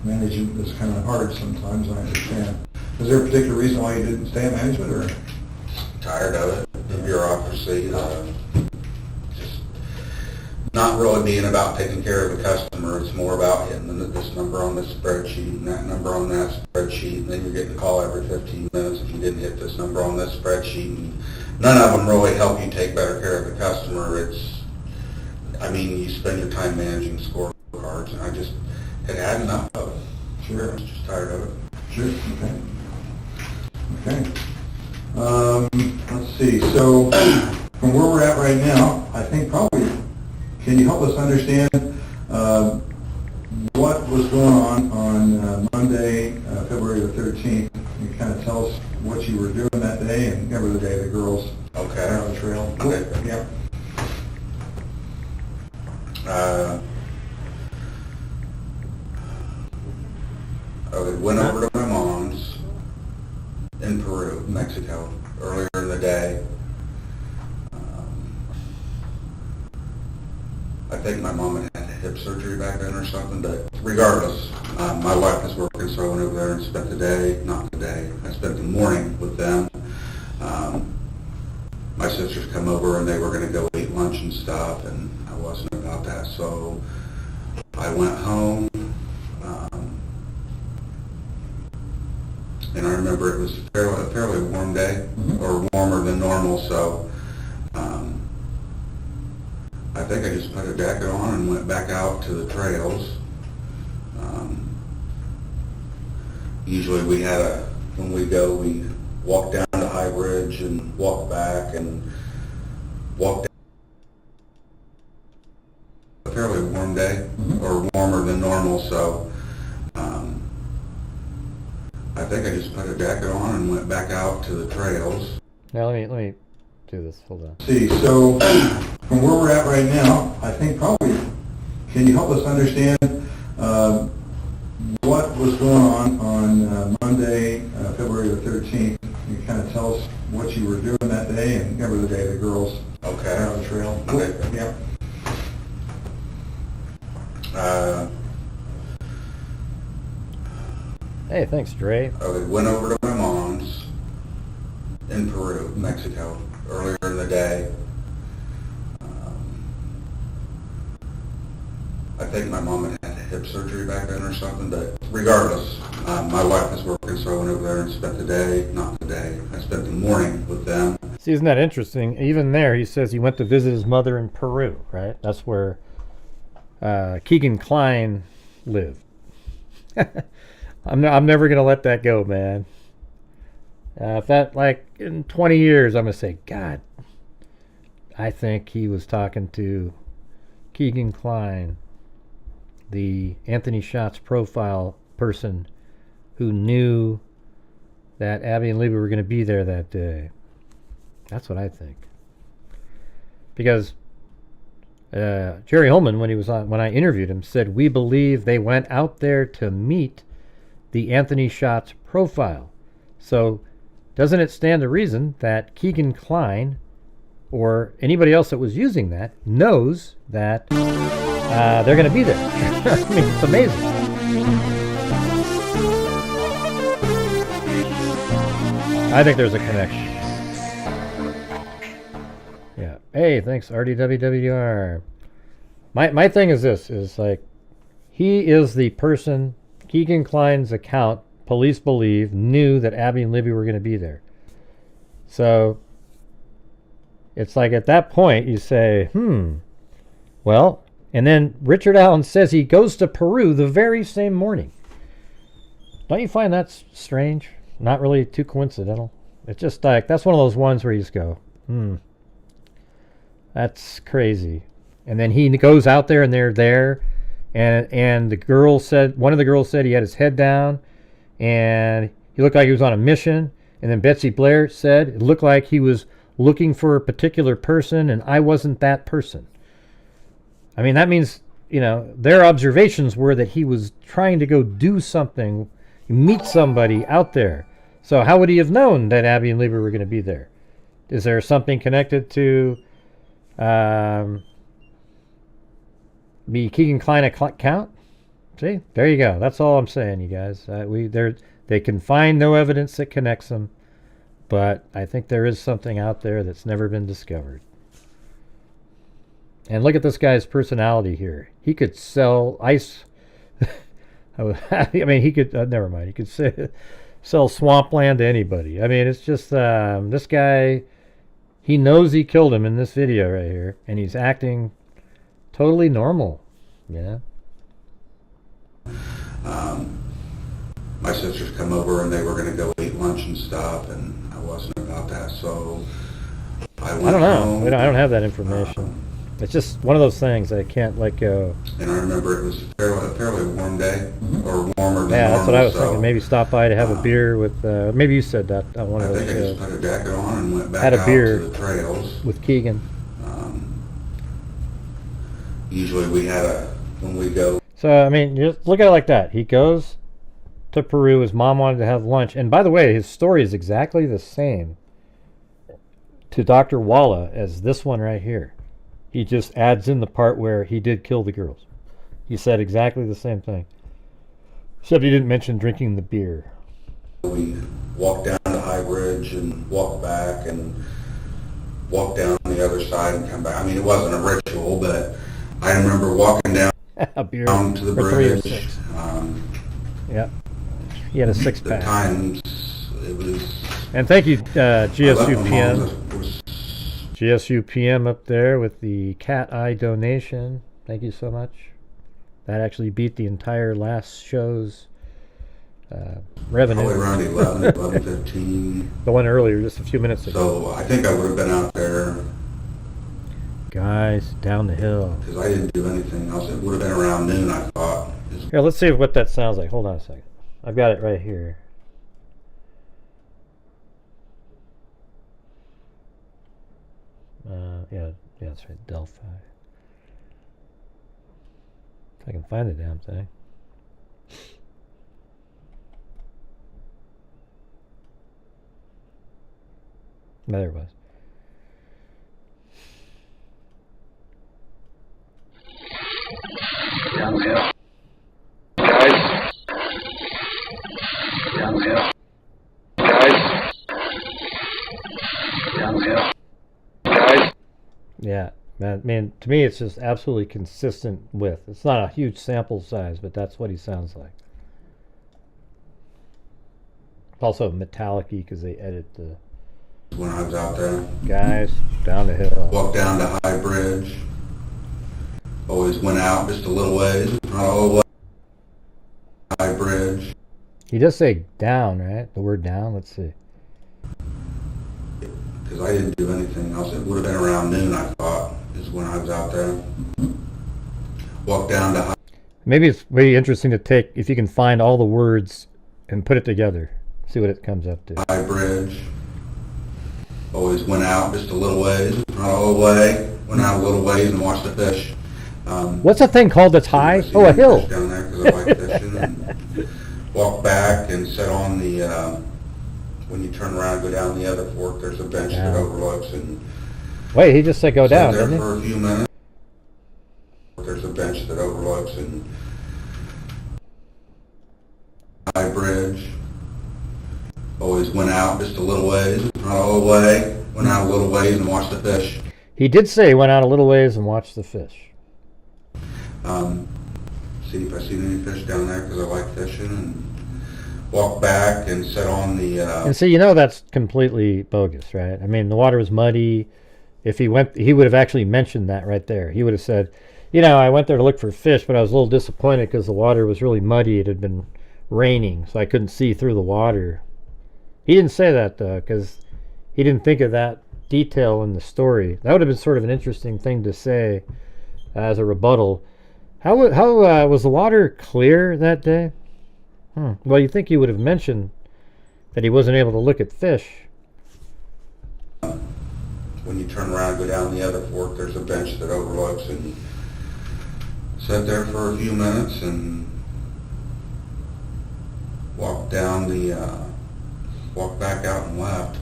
Speaker 7: management is kind of hard sometimes, I understand. Is there a particular reason why you didn't stay in management, or?
Speaker 8: Tired of it, the bureaucracy, just not really being about taking care of the customer. It's more about hitting this number on this spreadsheet and that number on that spreadsheet, and then you're getting a call every 15 minutes if you didn't hit this number on this spreadsheet. And none of them really help you take better care of the customer. I mean, you spend your time managing scorecards, and I just had enough of it. Sure. I was just tired of it.
Speaker 7: Sure, okay. Okay. Let's see, so from where we're at right now, I think probably, can you help us understand what was going on Monday, February the 13th? You kind of tell us what you were doing that day and every day the girls
Speaker 8: Okay.
Speaker 7: were on the trail.
Speaker 8: Okay.
Speaker 7: Yep.
Speaker 8: went over to my mom's in Peru, Mexico, earlier in the day. I think my mom had hip surgery back then or something, but regardless, my wife was working, so I went over there and spent the day, not the day, I spent the morning with them. My sisters come over and they were going to go eat lunch and stuff, and I wasn't about that, so I went home, and I remember it was a fairly warm day, or warmer than normal, so I think I just put a jacket on and went back out to the trails. Usually when we go, we walk down to High Bridge and walk back and walk down. A fairly warm day, or warmer than normal, so I think I just put a jacket on and went back out to the trails.
Speaker 1: Now let me do this. Hold on.
Speaker 7: See, so from where we're at right now, I think probably, can you help us understand what was going on Monday, February the 13th? You kind of tell us what you were doing that day, and remember the day the girls
Speaker 8: Okay.
Speaker 7: were on the trail.
Speaker 8: Okay.
Speaker 7: Yeah.
Speaker 1: Hey, thanks, Dre.
Speaker 8: I went over to my mom's in Peru, Mexico, earlier in the day. I think my mom had hip surgery back then or something, but regardless, my wife was working, so I went over there and spent the day, not the day, I spent the morning with them.
Speaker 1: See, isn't that interesting? Even there, he says he went to visit his mother in Peru, right? That's where Keegan Kline lived. I'm never going to let that go, man. If that, like, in 20 years, I'm going to say, God, I think he was talking to Keegan Kline, the Anthony Shots profile person who knew that Abby and Libby were going to be there that day. That's what I think. Because Jerry Holman, when I interviewed him, said we believe they went out there to meet the Anthony Shots profile. So doesn't it stand to reason that Keegan Kline or anybody else that was using that knows that they're going to be there? I mean, it's amazing. I think there's a connection. Yeah. Hey, thanks, RDWWR. My thing is this, is like, he is the person, Keegan Kline's account, police believe, knew that Abby and Libby were going to be there. So, it's like at that point, you say, well, and then Richard Allen says he goes to Peru the very same morning. Don't you find that strange? Not really too coincidental. It's just like, that's one of those ones where you just go, that's crazy. And then he goes out there and they're there, and one of the girls said he had his head down and he looked like he was on a mission. And then Betsy Blair said it looked like he was looking for a particular person and I wasn't that person. I mean, that means, their observations were that he was trying to go do something, meet somebody out there. So how would he have known that Abby and Libby were going to be there? Is there something connected to the Keegan Kline account? See, there you go. That's all I'm saying, you guys. They can find no evidence that connects them, but I think there is something out there that's never been discovered. And look at this guy's personality here. He could sell ice. I mean, he could, never mind. He could sell swampland to anybody. I mean, it's just, this guy, he knows he killed him in this video right here, and he's acting totally normal,
Speaker 8: My sisters come over and they were going to go eat lunch and stuff, and I wasn't about that, so I went
Speaker 1: don't know.
Speaker 8: home.
Speaker 1: I don't have that information. It's just one of those things I can't let go.
Speaker 8: And I remember it was a fairly warm day, or warmer than normal.
Speaker 1: Yeah, that's what I was thinking. Maybe stop by to have a beer with, maybe you said that on one of those
Speaker 8: I think I just put a jacket on and went back
Speaker 1: had a
Speaker 8: out
Speaker 1: beer
Speaker 8: to the trails.
Speaker 1: with Keegan.
Speaker 8: Usually when we go.
Speaker 1: So, I mean, just look at it like that. He goes to Peru. His mom wanted to have lunch. And by the way, his story is exactly the same to Dr. Walla as this one right here. He just adds in the part where he did kill the girls. He said exactly the same thing. Except he didn't mention drinking the beer.
Speaker 8: We walked down to High Bridge and walked back and walked down the other side and come back. I mean, it wasn't a ritual, but I remember walking down,
Speaker 1: A beer
Speaker 8: down to the
Speaker 1: for 3 or
Speaker 8: bridge.
Speaker 1: 6. Yep. He had a 6-pack.
Speaker 8: The times, it was...
Speaker 1: And thank you,
Speaker 8: I left
Speaker 1: GSU
Speaker 8: my
Speaker 1: PM.
Speaker 8: mom's, it was
Speaker 1: GSU PM up there with the cat eye donation. Thank you so much. That actually beat the entire last show's revenue.
Speaker 8: probably around 11:15.
Speaker 1: The one earlier, just a few minutes ago.
Speaker 8: So I think I would have been out there
Speaker 1: Guys, down the hill.
Speaker 8: because I didn't do anything else. It would have been around noon, I thought.
Speaker 1: Here, let's see what that sounds like. Hold on a second. I've got it right here. Yeah, that's right, Delphi. If I can find the damn thing. There it was.
Speaker 6: Guys. Guys.
Speaker 1: Yeah, man, to me it's just absolutely consistent with. It's not a huge sample size, but that's what he sounds like. It's also metallic-y because they edit the...
Speaker 8: When I was out there.
Speaker 1: Guys, down the hill.
Speaker 8: Walked down to High Bridge. Always went out just a little ways. Not all the way. High Bridge.
Speaker 1: He does say down, right? The word down, let's see.
Speaker 8: Because I didn't do anything else. It would have been around noon, I thought, is when I was out there. Walked down to High...
Speaker 1: Maybe it's very interesting to take, if you can find all the words and put it together. See what it comes up to.
Speaker 8: High Bridge. Always went out just a little ways. Not all the way. Went out a little ways and watched the fish.
Speaker 1: What's that thing called that's high?
Speaker 8: See
Speaker 1: Oh, a
Speaker 8: any
Speaker 1: hill.
Speaker 8: fish down there because I like fishing. And walked back and sat on the... when you turn around and go down the other fork, there's a bench that overlooks and...
Speaker 1: Wait, he just said go down,
Speaker 8: sat there
Speaker 1: didn't
Speaker 8: for a few minutes. There's a bench that overlooks and... High Bridge. Always went out just a little ways, not all the way. Went out a little ways and watched the fish.
Speaker 1: He did say he went out a little ways and watched the fish.
Speaker 8: See if I seen any fish down there because I like fishing, and walked back and sat on the...
Speaker 1: And see, you know that's completely bogus, right? I mean, the water was muddy. If he went, he would have actually mentioned that right there. He would have said, you know, I went there to look for fish, but I was a little disappointed because the water was really muddy. It had been raining, so I couldn't see through the water. He didn't say that, though, because he didn't think of that detail in the story. That would have been sort of an interesting thing to say as a rebuttal. How was the water clear that day? Well, you'd think he would have mentioned that he wasn't able to look at fish.
Speaker 8: When you turn around and go down the other fork, there's a bench that overlooks, and sat there for a few minutes and walked down the... walked back out and left.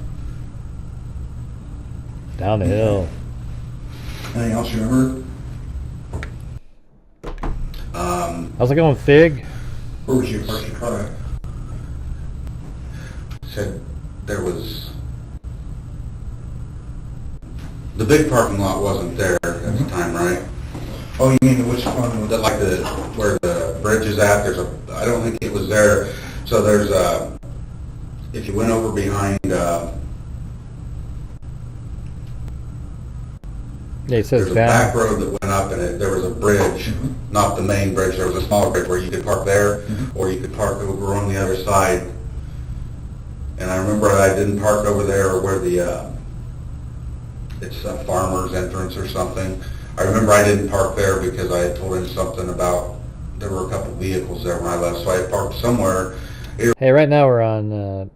Speaker 1: Down the hill.
Speaker 7: Anything else you remember?
Speaker 1: How's it going, Fig?
Speaker 7: Where was you parked your car at?
Speaker 8: Said there was... The big parking lot wasn't there at the time, right?
Speaker 7: Oh, you mean which one?
Speaker 8: Like where the bridge is at, there's a... I don't think it was there. So there's a... If you went over behind...
Speaker 1: Yeah, it says
Speaker 8: there's a
Speaker 1: down.
Speaker 8: back road that went up, and there was a bridge, not the main bridge. There was a smaller bridge where you could park there, or you could park over on the other side. And I remember I didn't park over there where the it's a farmer's entrance or something. I remember I didn't park there because I had told him something about there were a couple vehicles there when I left, so I had parked somewhere.
Speaker 1: Hey, right now we're on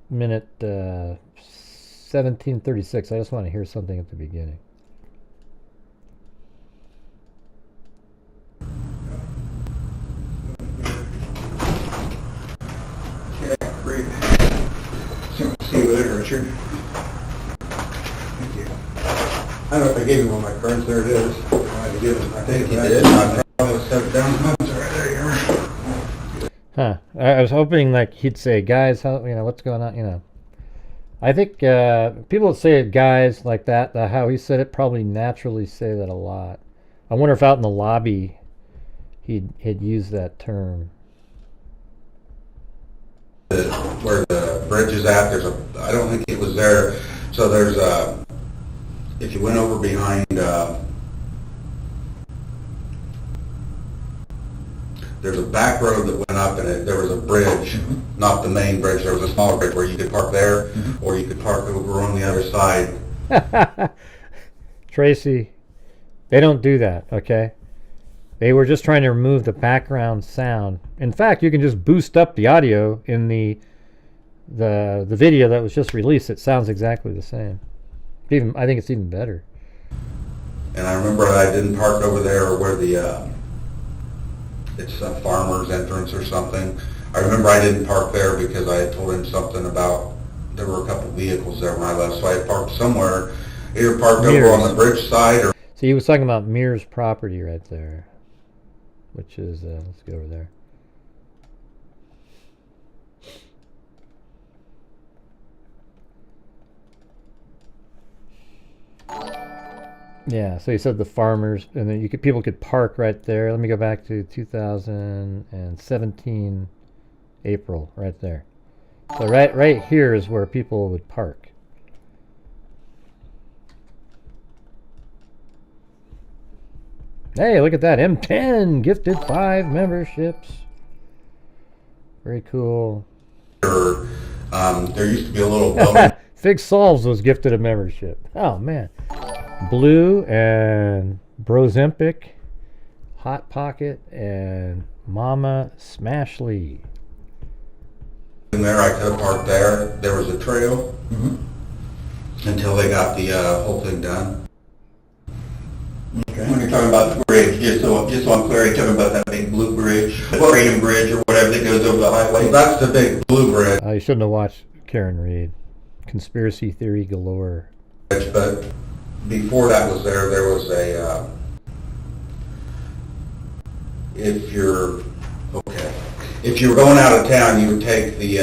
Speaker 1: minute 17:36. I just want to hear something at the beginning.
Speaker 7: Richard. Thank you. I don't know if I gave you one of my cards. There it is. I think you did. I probably set it down. It's right there.
Speaker 1: Huh. I was hoping like he'd say, guys, how what's going on? I think people that say it, guys, like that, how he said it, probably naturally say that a lot. I wonder if out in the lobby he'd use that term.
Speaker 8: Where the bridge is at, I don't think it was there. So there's if you went over behind, there's a back road that went up, and there was a bridge, not the main bridge. There was a smaller bridge where you could park there, or you could park over on the other side.
Speaker 1: Tracy, they don't do that, okay? They were just trying to remove the background sound. In fact, you can just boost up the audio in the video that was just released. It sounds exactly the same. I think it's even better.
Speaker 8: And I remember I didn't park over there where it's a farmer's entrance or something. I remember I didn't park there because I had told him something about there were a couple vehicles there when I left, so I parked somewhere, either parked over on the bridge side or...
Speaker 1: See, he was talking about Mears property right there, which is, let's go over there. Yeah, so he said the farmers, and then people could park right there. Let me go back to 2017 April, right there. So right here is where people would park. Hey, look at that, M10 gifted 5 memberships. Very cool.
Speaker 8: There used to be a little building.
Speaker 1: Fig Solves was gifted a membership. Oh man. Blue and Brozempic, Hot Pocket, and Mama Smashley.
Speaker 8: In there, I could have parked there. There was a trail until they got the whole thing done.
Speaker 7: Okay. When you're talking about the bridge, just so I'm clear, you're talking about that big blue bridge, the Freedom Bridge or whatever that goes over the highway?
Speaker 8: Well, that's the big blue bridge.
Speaker 1: You shouldn't have watched Karen Reed. Conspiracy theory galore.
Speaker 8: But before that was there was a, if you're going out of town, you would take the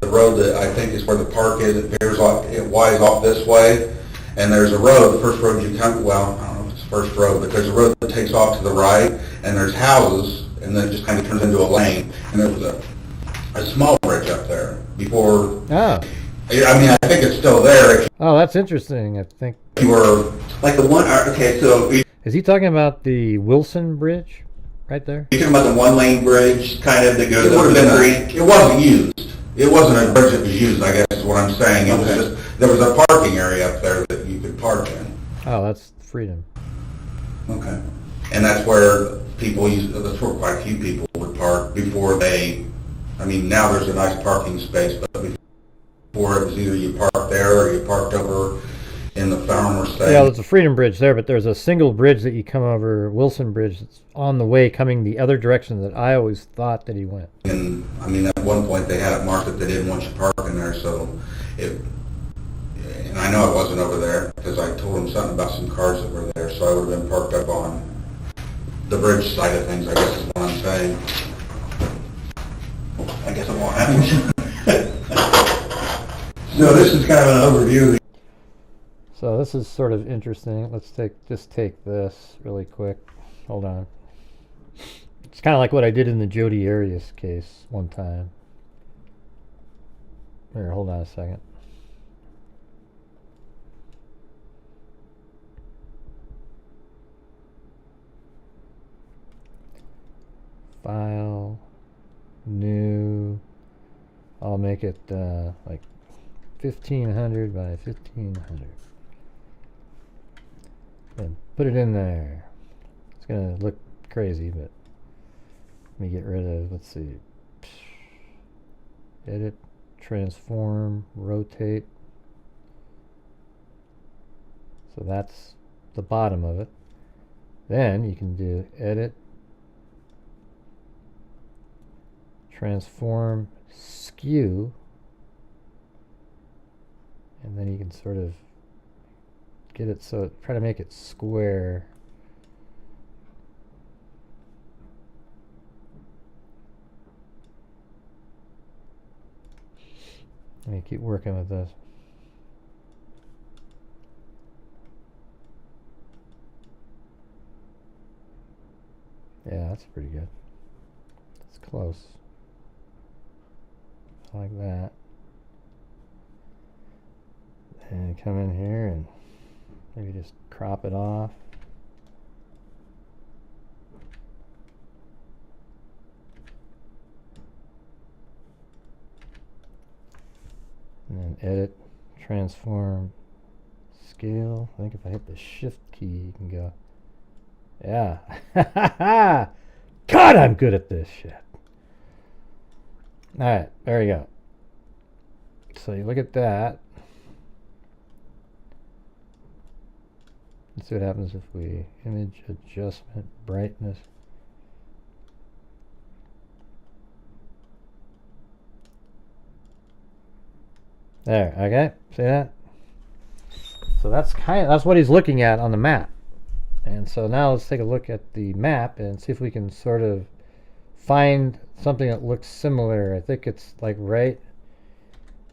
Speaker 8: road that I think is where the park is. It veers off, it winds off this way, and there's a road, the first road you come, well, I don't know if it's the first road, but there's a road that takes off to the right, and there's houses, and then it just kind of turns into a lane, and there was a small bridge up there before.
Speaker 1: Oh.
Speaker 8: I mean, I think it's still there.
Speaker 1: Oh, that's interesting. I think
Speaker 8: you were
Speaker 7: like the one. Okay, so
Speaker 1: is he talking about the Wilson Bridge, right there?
Speaker 7: You're talking about the one-lane bridge, kind of that goes over the street.
Speaker 8: It wasn't used. It wasn't a bridge that was used. I guess is what I'm saying. It was just there was a parking area up there that you could park in.
Speaker 1: Oh, that's Freedom.
Speaker 8: Okay. And that's where people used. That's where quite a few people would park before they. I mean, now there's a nice parking space, but before it was either you parked there or you parked over in the farmer's thing.
Speaker 1: Yeah, there's a Freedom Bridge there, but there's a single bridge that you come over, Wilson Bridge, that's on the way coming the other direction that I always thought that he went.
Speaker 8: And I mean, at one point they had it marked that they didn't want you parking there, so and I know it wasn't over there because I told them something about some cars that were there, so I would have been parked up on the bridge side of things, I guess is what I'm saying.
Speaker 7: I guess it won't happen. So this is kind of an overview.
Speaker 1: So this is sort of interesting. Let's just take this really quick. Hold on. It's kind of like what I did in the Jody Arias case one time. Here, hold on a second. File, new. I'll make it like 1500 by 1500. And put it in there. It's gonna look crazy, but let me get rid of, let's see, edit, transform, rotate. So that's the bottom of it. Then you can do edit, transform, skew, then you can sort of get it so, try to make it square. Let me keep working with this. Yeah, that's pretty good. That's close. Like that. And come in here and maybe just crop it off. And then edit, transform, scale. I think if I hit the shift key, you can go. Yeah. God, I'm good at this shit. Alright, there we go. So you look at that. Let's see what happens if we image adjustment, brightness. There, okay, see that? So that's that's what he's looking at on the map. And so now let's take a look at the map and see if we can sort of find something that looks similar. I think it's like right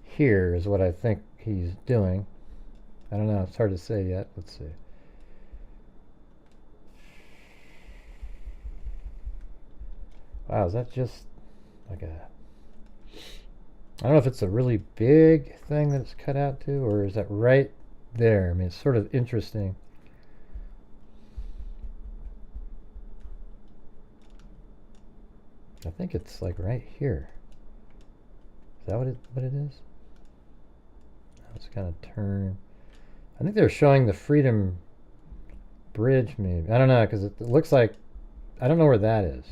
Speaker 1: here is what I think he's doing. I don't know, it's hard to say yet. Let's see. Wow, is that just like a... I don't know if it's a really big thing that it's cut out to, or is that right there? I mean, it's sort of interesting. I think it's like right here. Is that what it is? Let's kind of turn. I think they're showing the Freedom Bridge, maybe. I don't know, because it looks like, I don't know where that is.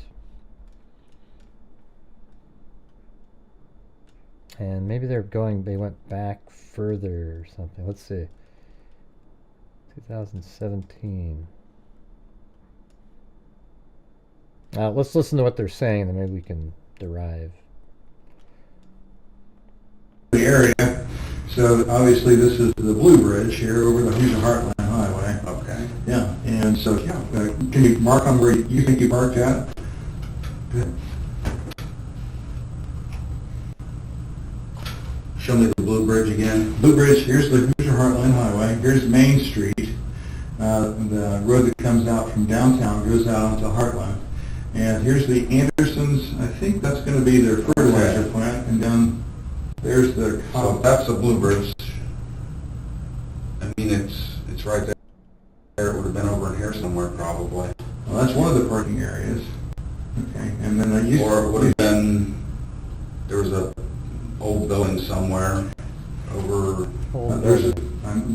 Speaker 1: And maybe they went back further or something. Let's see. 2017. Let's listen to what they're saying, and then maybe we can derive.
Speaker 7: The area. So obviously this is the Blue Bridge here over the Houston Heartland Highway.
Speaker 8: Okay.
Speaker 7: Yeah, and so yeah, can you mark on where you think you parked at? Good.
Speaker 8: Show me the Blue Bridge again.
Speaker 7: Blue Bridge, here's the Houston Heartland Highway. Here's Main Street. The road that comes out from downtown goes out onto Heartland. And here's the Andersons. I think that's going to be their fertilizer plant. And down there's the...
Speaker 8: So that's the Blue Bridge. I mean, it's right there. It would have been over in here somewhere probably.
Speaker 7: Well, that's one of the parking areas. Okay, and then I used
Speaker 8: Or it would have been, there was a old building somewhere over...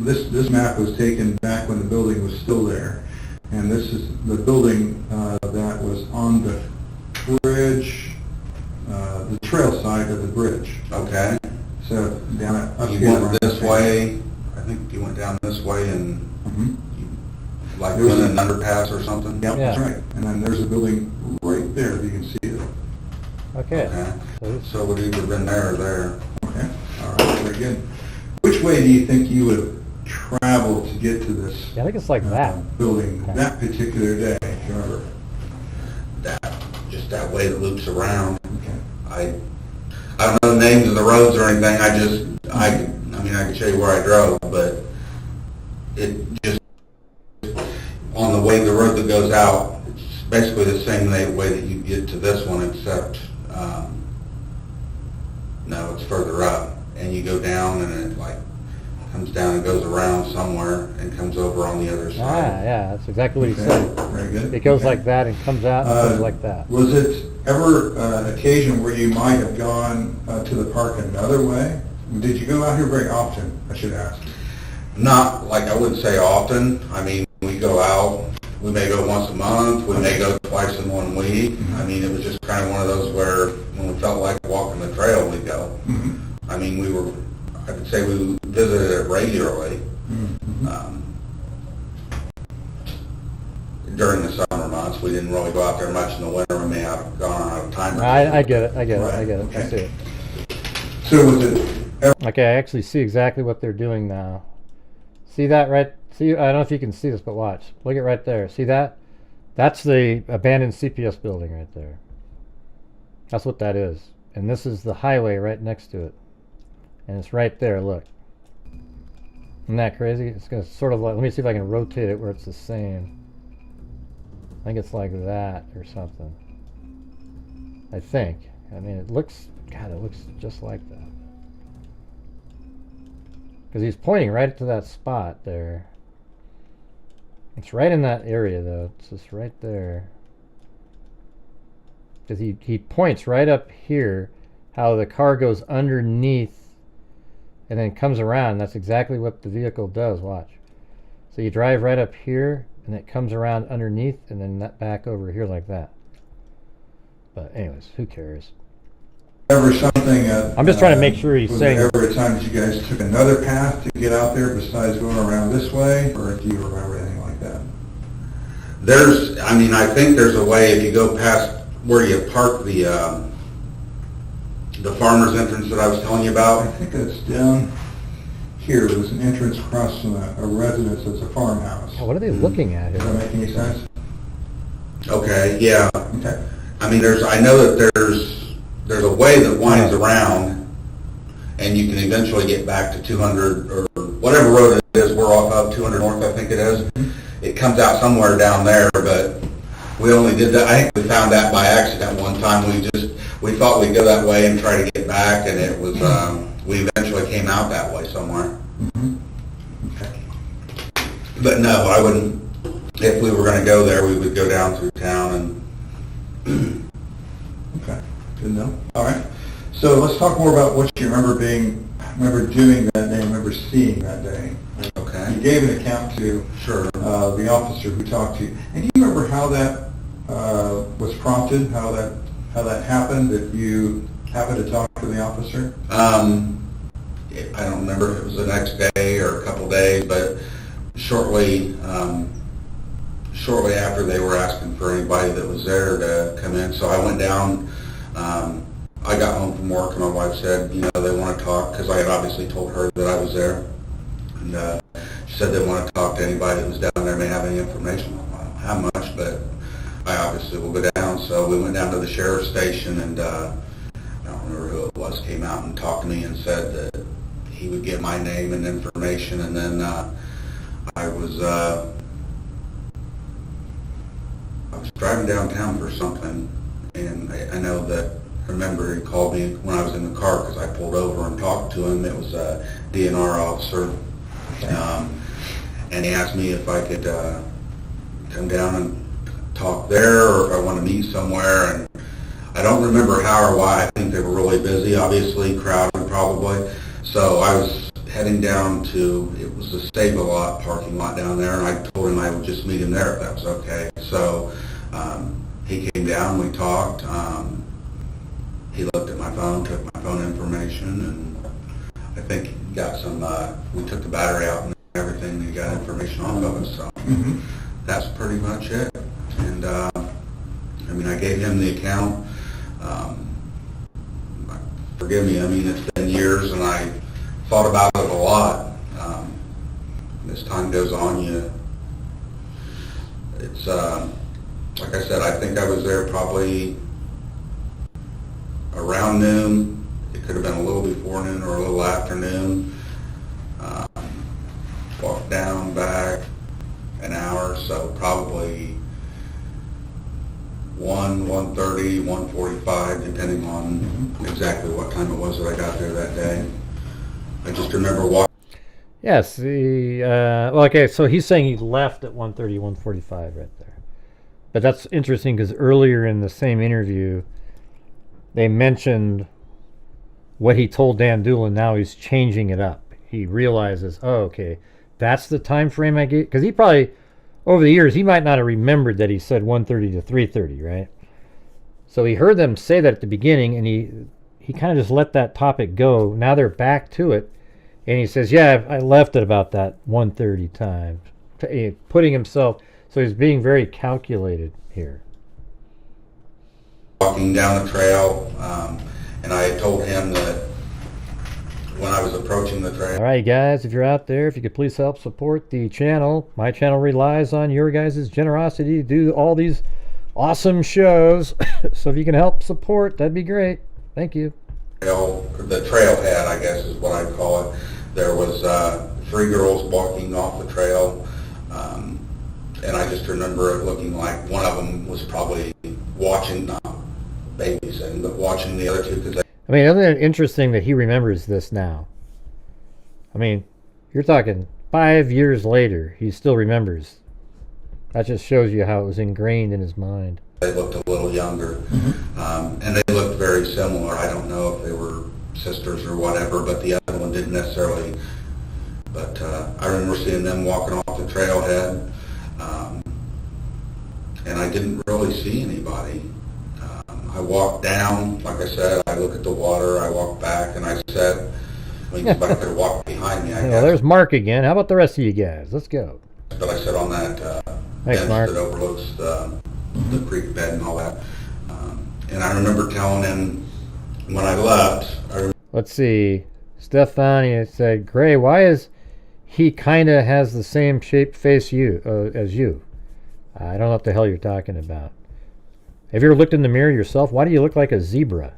Speaker 7: this map was taken back when the building was still there. And this is the building that was on the bridge, the trail side of the bridge.
Speaker 8: Okay.
Speaker 7: So down up
Speaker 8: You
Speaker 7: here.
Speaker 8: went this way, I think you went down this way and like
Speaker 7: There's
Speaker 8: went an underpass or something?
Speaker 7: Yep,
Speaker 1: Yeah.
Speaker 7: that's right. And then there's a building right there, if you can see it.
Speaker 1: Okay.
Speaker 8: Okay. So it would either been there or there.
Speaker 7: Okay, all right, very good. Which way do you think you would have traveled to get to this
Speaker 1: Yeah, I think it's like that.
Speaker 7: building
Speaker 1: Okay.
Speaker 7: that particular day, if you remember?
Speaker 8: Just that way it loops around.
Speaker 7: Okay.
Speaker 8: I don't know the names of the roads or anything, I mean, I can show you where I drove, but it just, on the way, the road that goes out, it's basically the same way that you get to this one, except, no, it's further up, and you go down and it like comes down and goes around somewhere and comes over on the other side.
Speaker 1: Yeah, that's exactly what he
Speaker 7: Okay,
Speaker 1: said.
Speaker 7: very good.
Speaker 1: It goes
Speaker 7: Okay.
Speaker 1: like that and comes out and goes like that.
Speaker 7: Was it ever an occasion where you might have gone to the park another way? Did you go out here very often, I should ask?
Speaker 8: Not, like, I wouldn't say often. I mean, we go out, we may go once a month, we may go twice in 1 week. I mean, it was just kind of one of those where when we felt like walking the trail, we'd go. I mean, I could say we visited it regularly. During the summer months, we didn't really go out there much in the winter. We may have gone out of time.
Speaker 1: I get it. I
Speaker 7: Right,
Speaker 1: get it. I
Speaker 7: okay.
Speaker 1: see it.
Speaker 7: So was it
Speaker 1: Okay, I actually see exactly what they're doing now. See that right? See, I don't know if you can see this, but watch. Look at right there. See that? That's the abandoned CPS building right there. That's what that is. And this is the highway right next to it. And it's right there, look. Isn't that crazy? It's going to sort of like, let me see if I can rotate it where it's the same. I think it's like that or something. I think. I mean, it looks, God, it looks just like that. Because he's pointing right to that spot there. It's right in that area, though. It's just right there. Because he points right up here, how the car goes underneath and then comes around. That's exactly what the vehicle does. Watch. So you drive right up here, and it comes around underneath, and then that back over here like that. But anyways, who cares?
Speaker 7: Ever something
Speaker 1: I'm just trying to make sure he's
Speaker 7: was
Speaker 1: saying...
Speaker 7: there ever a time that you guys took another path to get out there besides going around this way, or do you remember anything like that?
Speaker 8: I think there's a way if you go past where you park the farmer's entrance that I was telling you
Speaker 7: I
Speaker 8: about.
Speaker 7: think it's down here. There's an entrance across from a residence that's a farmhouse.
Speaker 1: Oh, what are they looking at
Speaker 7: Does
Speaker 1: here?
Speaker 7: that make any sense?
Speaker 8: Okay, yeah.
Speaker 7: Okay.
Speaker 8: I know that there's a way that winds around, and you can eventually get back to 200 or whatever road it is. We're off of 200 North, I think it is. It comes out somewhere down there, but we only did that. I think we found that by accident one time. We thought we'd go that way and try to get back, and it was we eventually came out that way somewhere.
Speaker 7: Okay.
Speaker 8: But no, I wouldn't. If we were going to go there, we would go down through town and.
Speaker 7: Okay. Good to know. All right. So let's talk more about what you remember doing that day, remember seeing that day.
Speaker 8: Okay.
Speaker 7: You gave an account to the officer who talked to you. And do you remember how that was prompted, how that happened, that you happened to talk to the officer?
Speaker 8: I don't remember if it was the next day or a couple days, but shortly after they were asking for anybody that was there to come in. So I went down. I got home from work and my wife said, they want to talk, because I had obviously told her that I was there. And she said they want to talk to anybody that was down there, may have any information. I don't have much, but I obviously will go down. So we went down to the sheriff's station, and I don't remember who it was, came out and talked to me and said that he would get my name and information. And then I was driving downtown for something, and I know that, remember he called me when I was in the car because I pulled over and talked to him. It was a DNR officer. And he asked me if I could come down and talk there, or if I want to meet somewhere. And I don't remember how or why. I think they were really busy, obviously, crowded probably. So I was heading down to, it was the Save-A-Lot parking lot down there, and I told him I would just meet him there if that was okay. So he came down, we talked. He looked at my phone, took my phone information, and I think he got some, we took the battery out and everything, and he got information off of us. So that's pretty much it. And I gave him the account. Forgive me, it's been years, and I thought about it a lot. As time goes on, it's, like I said, I think I was there probably around noon. It could have been a little before noon or a little after noon. Walked down, back an hour, so probably 1:30, 1:45, depending on exactly what time it was that I got there that day. I just remember walking.
Speaker 1: Yes, okay, so he's saying he left at 1:30, 1:45 right there. But that's interesting because earlier in the same interview, they mentioned what he told Dan Doolin. Now he's changing it up. He realizes, oh, okay, that's the time frame I gave. Because he probably, over the years, he might not have remembered that he said 1:30 to 3:30, right? So he heard them say that at the beginning, and he kind of just let that topic go. Now they're back to it, and he says, yeah, I left at about that 1:30 time, putting himself. So he's being very calculated here.
Speaker 8: Walking down the trail, and I had told him that when I was approaching the trail.
Speaker 1: All right, guys, if you're out there, if you could please help support the channel. My channel relies on your guys' generosity to do all these awesome shows. So if you can help support, that'd be great. Thank you.
Speaker 8: The trailhead, I guess is what I'd call it. There was 3 girls walking off the trail, and I just remember it looking like one of them was probably watching, not babysitting, but watching the other 2 because
Speaker 1: I mean, isn't it interesting that he remembers this now? I mean, you're talking 5 years later, he still remembers. That just shows you how it was ingrained in his mind.
Speaker 8: they looked a little younger, and they looked very similar. I don't know if they were sisters or whatever, but the other one didn't necessarily. But I remember seeing them walking off the trailhead, and I didn't really see anybody. I walked down, like I said, I look at the water, I walked back, and I said, I mean, somebody could have walked behind me, I guess.
Speaker 1: Well, there's Mark again. How about the rest of you guys? Let's go.
Speaker 8: But I sat on that
Speaker 1: Thanks,
Speaker 8: bench
Speaker 1: Mark.
Speaker 8: that overlooks the creek bed and all that. And I remember telling him when I left,
Speaker 1: Let's see. Stefani said, Gray, why is he kind of has the same shaped face as you? I don't know what the hell you're talking about. Have you ever looked in the mirror yourself? Why do you look like a zebra?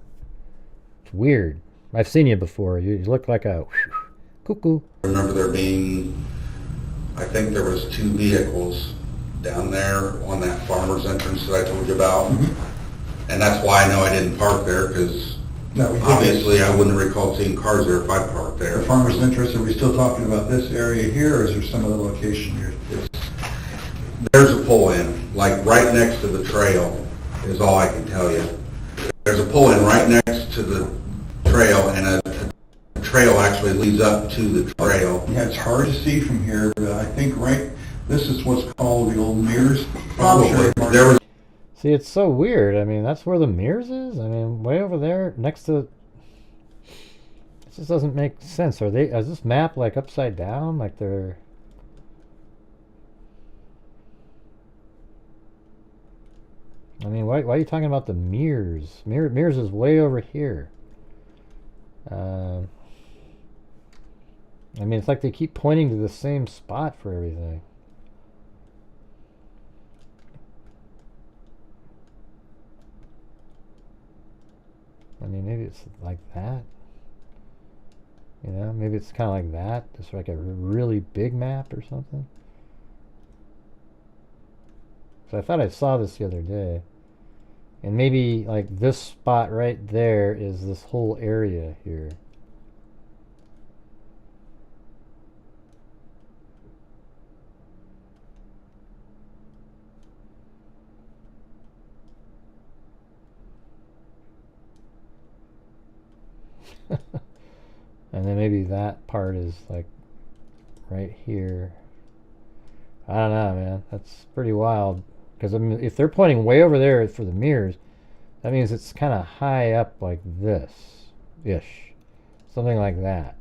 Speaker 1: It's weird. I've seen you before. You look like a cuckoo.
Speaker 8: I remember there being, I think there was 2 vehicles down there on that farmer's entrance that I told you about.
Speaker 7: Mm-hmm.
Speaker 8: And that's why I know I didn't park there, because obviously I wouldn't recall seeing cars there if I parked there.
Speaker 7: The farmer's interest, are we still talking about this area here, or is there some other location here?
Speaker 8: There's a pull-in, like right next to the trail is all I can tell you. There's a pull-in right next to the trail, and a trail actually leads up to the trail.
Speaker 7: Yeah, it's hard to see from here, but I think this is what's called the old Mears.
Speaker 8: Probably. There was.
Speaker 1: See, it's so weird. I mean, that's where the Mears is? I mean, way over there next to... It just doesn't make sense. Is this map like upside down? Like they're... I mean, why are you talking about the Mears? Mears is way over here. I mean, it's like they keep pointing to the same spot for everything. I mean, maybe it's like that. You know, maybe it's kind of like that. It's like a really big map or something. So I thought I saw this the other day. And maybe like this spot right there is this whole area here. And then maybe that part is like right here. I don't know, man. That's pretty wild. Because I mean, if they're pointing way over there for the mirrors, that means it's kind of high up like this-ish. Something like that.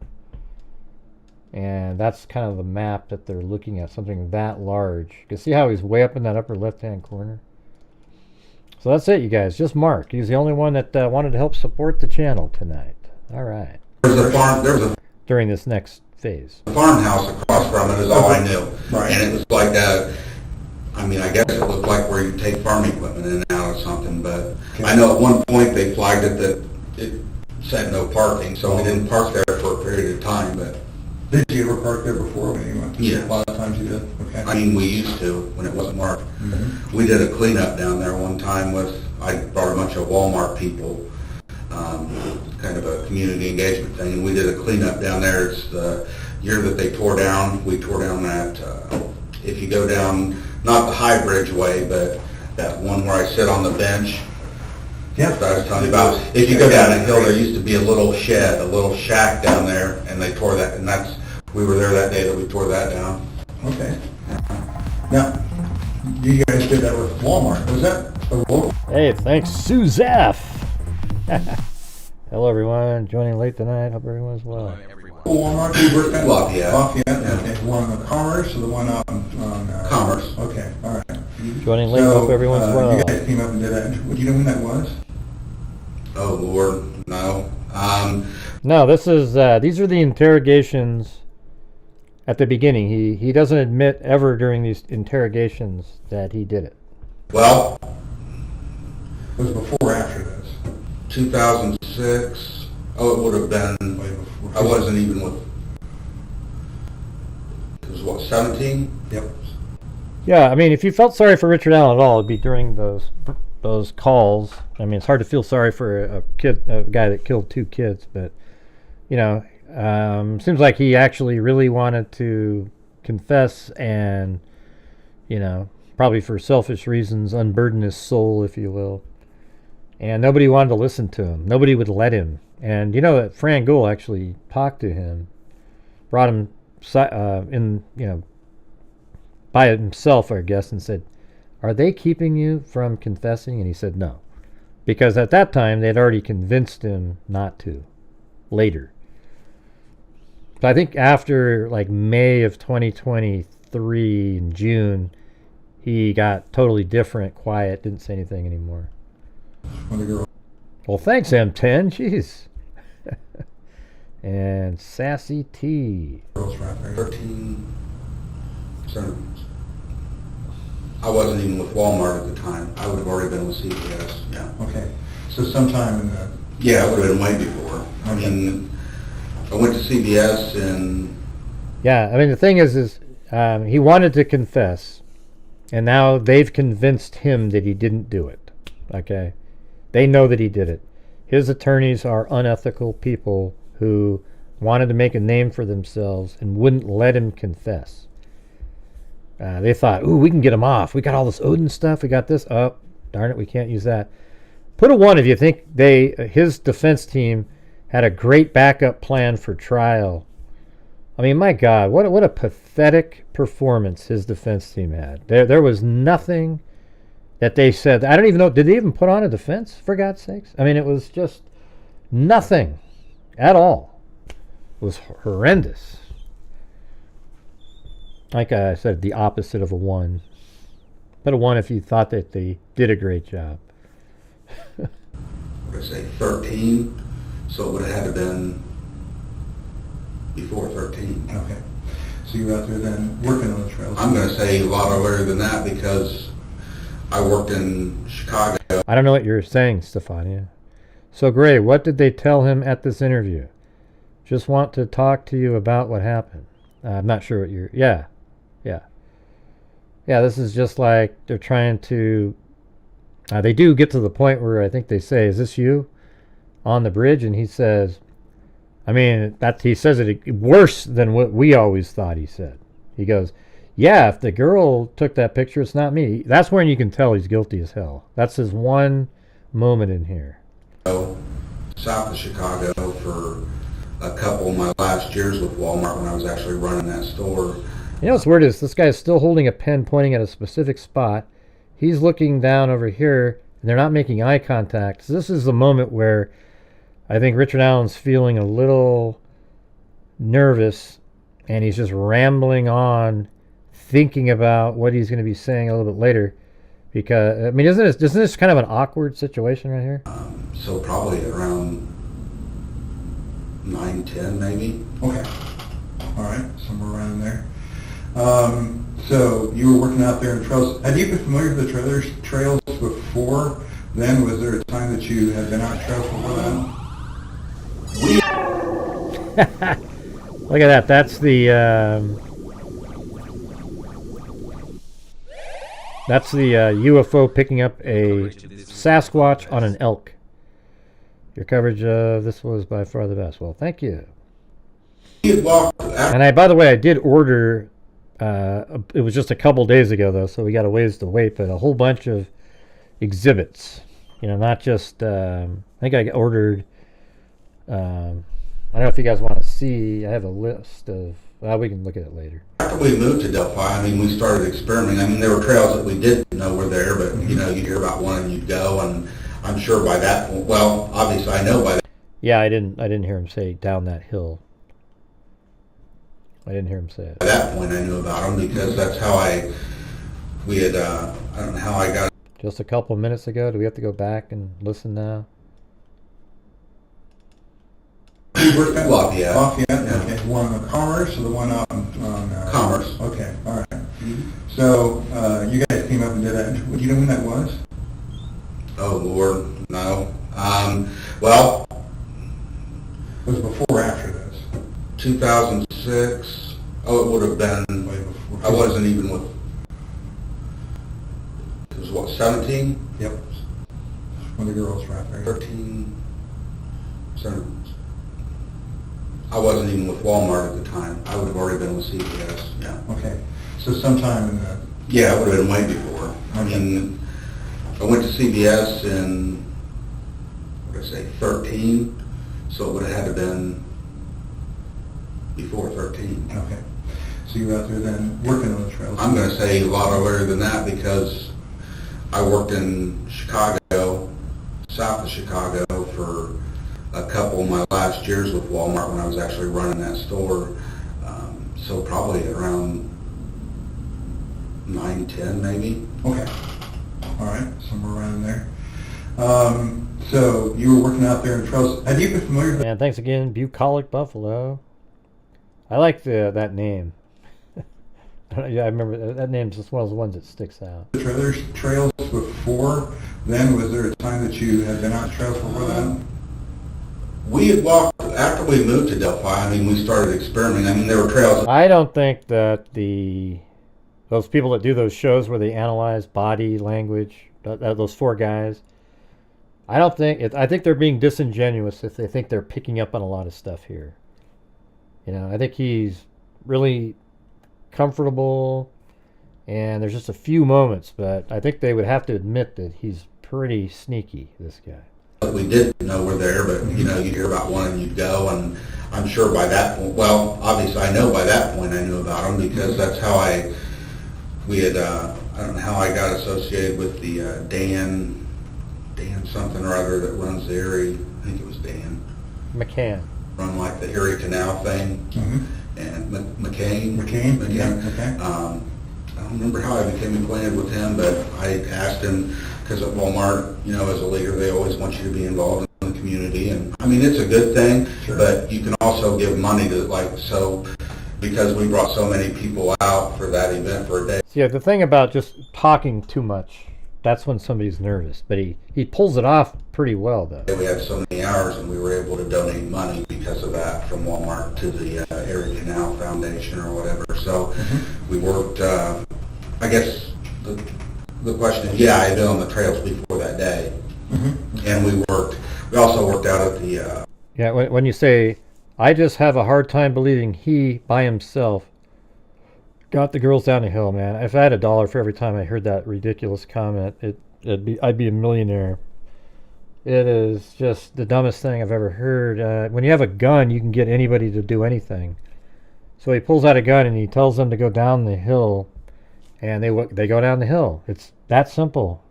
Speaker 1: And that's kind of the map that they're looking at, something that large. You can see how he's way up in that upper left-hand corner. So that's it, you guys. Just Mark. He's the only one that wanted to help support the channel tonight. All right.
Speaker 8: There was a
Speaker 1: during this next phase.
Speaker 8: farmhouse across from it is all I knew.
Speaker 7: Right.
Speaker 8: And it was like I mean, I guess it looked like where you take farm equipment in and out or something, but I know at one point they flagged it that it said no parking, so we didn't park there for a period of time, but...
Speaker 7: Did you ever park there before when you went?
Speaker 8: Yeah.
Speaker 7: A lot of times you did? Okay.
Speaker 8: I mean, we used to when it wasn't marked. Mm-hmm. We did a cleanup down there one time I brought a bunch of Walmart people, kind of a community engagement thing, and we did a cleanup down there. It's the year that they tore down. We tore down that, if you go down, not the High Bridge way, but that one where I sit on the bench.
Speaker 7: Yeah.
Speaker 8: That I was telling you about. If you go down a hill, there used to be a little shed, a little shack down there, and they tore that, and we were there that day that we tore that down.
Speaker 7: Okay. Now, you guys did that with Walmart. Was that a local?
Speaker 1: Hey, thanks, Suzette. Hello, everyone. Joining late tonight. Hope everyone's well.
Speaker 7: Walmart you worked at?
Speaker 8: Lafayette.
Speaker 7: Lafayette.
Speaker 8: Yeah.
Speaker 7: Okay. The one on Commerce or the one on
Speaker 8: Commerce.
Speaker 7: Okay. All right.
Speaker 1: Joining late. Hope everyone's well.
Speaker 7: You guys came up and did that. Do you know when that was?
Speaker 8: Oh, Lord, no.
Speaker 1: No, this is these are the interrogations at the beginning. He doesn't admit ever during these interrogations that he did it.
Speaker 8: Well,
Speaker 7: Was it before or after this?
Speaker 8: 2006. Oh, it would have been.
Speaker 7: Way before.
Speaker 8: I wasn't even with. It was what, 17?
Speaker 7: Yep.
Speaker 1: Yeah, I mean, if you felt sorry for Richard Allen at all, it'd be during those calls. I mean, it's hard to feel sorry for a guy that killed 2 kids, but you know, seems like he actually really wanted to confess and, you know, probably for selfish reasons, unburden his soul, if you will. And nobody wanted to listen to him. Nobody would let him. And you know that Fran Gould actually talked to him, brought him in, you know, by himself, I guess, and said, "Are they keeping you from confessing?" And he said no, because at that time they'd already convinced him not to. Later, so I think after like May of 2023 in June, he got totally different, quiet, didn't say anything anymore. Well, thanks, M10. Jeez. And Sassy T.
Speaker 8: 13. So I wasn't even with Walmart at the time. I would have already been with CVS. Yeah.
Speaker 7: Okay. So sometime in the...
Speaker 8: Yeah, it would have been way before. I mean, I went to CVS and...
Speaker 1: Yeah, I mean, the thing is he wanted to confess, and now they've convinced him that he didn't do it. Okay? They know that he did it. His attorneys are unethical people who wanted to make a name for themselves and wouldn't let him confess. They thought, ooh, we can get him off. We got all this Odin stuff. We got this. Oh, darn it, we can't use that. Put a 1 if you think his defense team had a great backup plan for trial. I mean, my God, what a pathetic performance his defense team had. There was nothing that they said. I don't even know, did they even put on a defense, for God's sakes? I mean, it was just nothing at all. It was horrendous. Like I said, the opposite of a 1. But a 1 if you thought that they did a great job.
Speaker 8: What did I say, 13? So it would have had to been before 13.
Speaker 7: Okay. So you were out there then working on the trails?
Speaker 8: I'm going to say a lot earlier than that because I worked in Chicago.
Speaker 1: I don't know what you're saying, Stefania. So, Gray, what did they tell him at this interview? Just want to talk to you about what happened. I'm not sure what you're... Yeah. Yeah, this is just like they're trying to... they do get to the point where I think they say, is this you on the bridge? And he says... I mean, he says it worse than what we always thought he said. He goes, yeah, if the girl took that picture, it's not me. That's when you can tell he's guilty as hell. That's his one moment in here.
Speaker 8: South of Chicago for a couple of my last years with Walmart when I was actually running that store.
Speaker 1: You know what's weird is this guy is still holding a pen pointing at a specific spot. He's looking down over here, and they're not making eye contact. So this is the moment where I think Richard Allen's feeling a little nervous, and he's just rambling on, thinking about what he's going to be saying a little bit later. Because, I mean, isn't this kind of an awkward situation right here?
Speaker 8: So probably around 9-10 maybe.
Speaker 7: Okay. All right, somewhere around there. So you were working out there in trails. Had you been familiar with the trails before then? Was there a time that you had been out trails before that?
Speaker 1: Look at that. That's the UFO picking up a Sasquatch on an elk. Your coverage of this was by far the best. Well, thank you. And by the way, I did order, it was just a couple days ago though, so we got a ways to wait, but a whole bunch of exhibits. You know, not just, I think I ordered, I don't know if you guys want to see, I have a list of, we can look at it later.
Speaker 8: After we moved to Delphi, I mean, we started experimenting. I mean, there were trails that we didn't know were there, but, you know, you'd hear about one and you'd go, and I'm sure by that point, well, obviously I know by that.
Speaker 1: Yeah, I didn't hear him say down that hill. I didn't hear him say it.
Speaker 8: By that point I knew about them because that's how I don't know how I got.
Speaker 1: Just a couple of minutes ago, do we have to go back and listen now?
Speaker 8: We Lafayette.
Speaker 7: Lafayette,
Speaker 8: Yeah.
Speaker 7: okay. One on Commerce or the one on
Speaker 8: Commerce.
Speaker 7: Okay, all right. So you guys came up and did that. Do you know when that was?
Speaker 8: Oh, Lord, no. Well,
Speaker 7: Was it before or after this?
Speaker 8: 2006. Oh, it would have been.
Speaker 7: Way before.
Speaker 8: I wasn't even with. It was what, 17?
Speaker 7: Yep. When the girls were out there.
Speaker 8: 13. 17. I wasn't even with Walmart at the time. I would have already been with CVS. Yeah.
Speaker 7: Okay. So sometime in the...
Speaker 8: Yeah, it would have been way before. I mean, I went to CVS in, what did I say, 13, so it would have had to been before 13.
Speaker 7: Okay. So you were out there then working on the trails?
Speaker 8: I'm going to say a lot earlier than that because I worked in Chicago, south of Chicago, for a couple of my last years with Walmart when I was actually running that store. So probably around 9, 10 maybe.
Speaker 7: Okay. All right. Somewhere around there. So you were working out there in trails. Have you been familiar with
Speaker 1: And thanks again, Bucolic Buffalo. I like that name. Yeah, I remember that name's just one of the ones that sticks out.
Speaker 7: the trails before then? Was there a time that you had been out trails before that?
Speaker 8: We had walked, after we moved to Delphi, I mean, we started experimenting. I mean, there were trails.
Speaker 1: I don't think that those people that do those shows where they analyze body language, those four guys, I think they're being disingenuous if they think they're picking up on a lot of stuff here. You know, I think he's really comfortable, and there's just a few moments, but I think they would have to admit that he's pretty sneaky, this guy.
Speaker 8: We did know we're there, but, you know, you'd hear about one and you'd go, and I'm sure by that point, well, obviously I know by that point I knew about him because that's how I don't know how I got associated with the Dan something or other that runs the Erie, I think it was Dan.
Speaker 1: McCann.
Speaker 8: Run like the Erie Canal thing, and McCain.
Speaker 7: Yeah, okay.
Speaker 8: I don't remember how I became acquainted with him, but I asked him, because at Walmart, you know, as a leader, they always want you to be involved in the community, and I mean, it's a good thing,
Speaker 7: Sure.
Speaker 8: but you can also give money to, like, so, because we brought so many people out for that event for a day.
Speaker 1: Yeah, the thing about just talking too much, that's when somebody's nervous, but he pulls it off pretty well, though.
Speaker 8: We had so many hours, and we were able to donate money because of that from Walmart to the Erie Canal Foundation or whatever. So we worked. I guess the question is, yeah, I had been on the trails before that day, and we worked. We also worked out at the.
Speaker 1: Yeah, when you say, I just have a hard time believing he by himself got the girls down the hill, man. If I had $1 for every time I heard that ridiculous comment, I'd be a millionaire. It is just the dumbest thing I've ever heard. When you have a gun, you can get anybody to do anything. So he pulls out a gun and he tells them to go down the hill, and they go down the hill. It's that simple.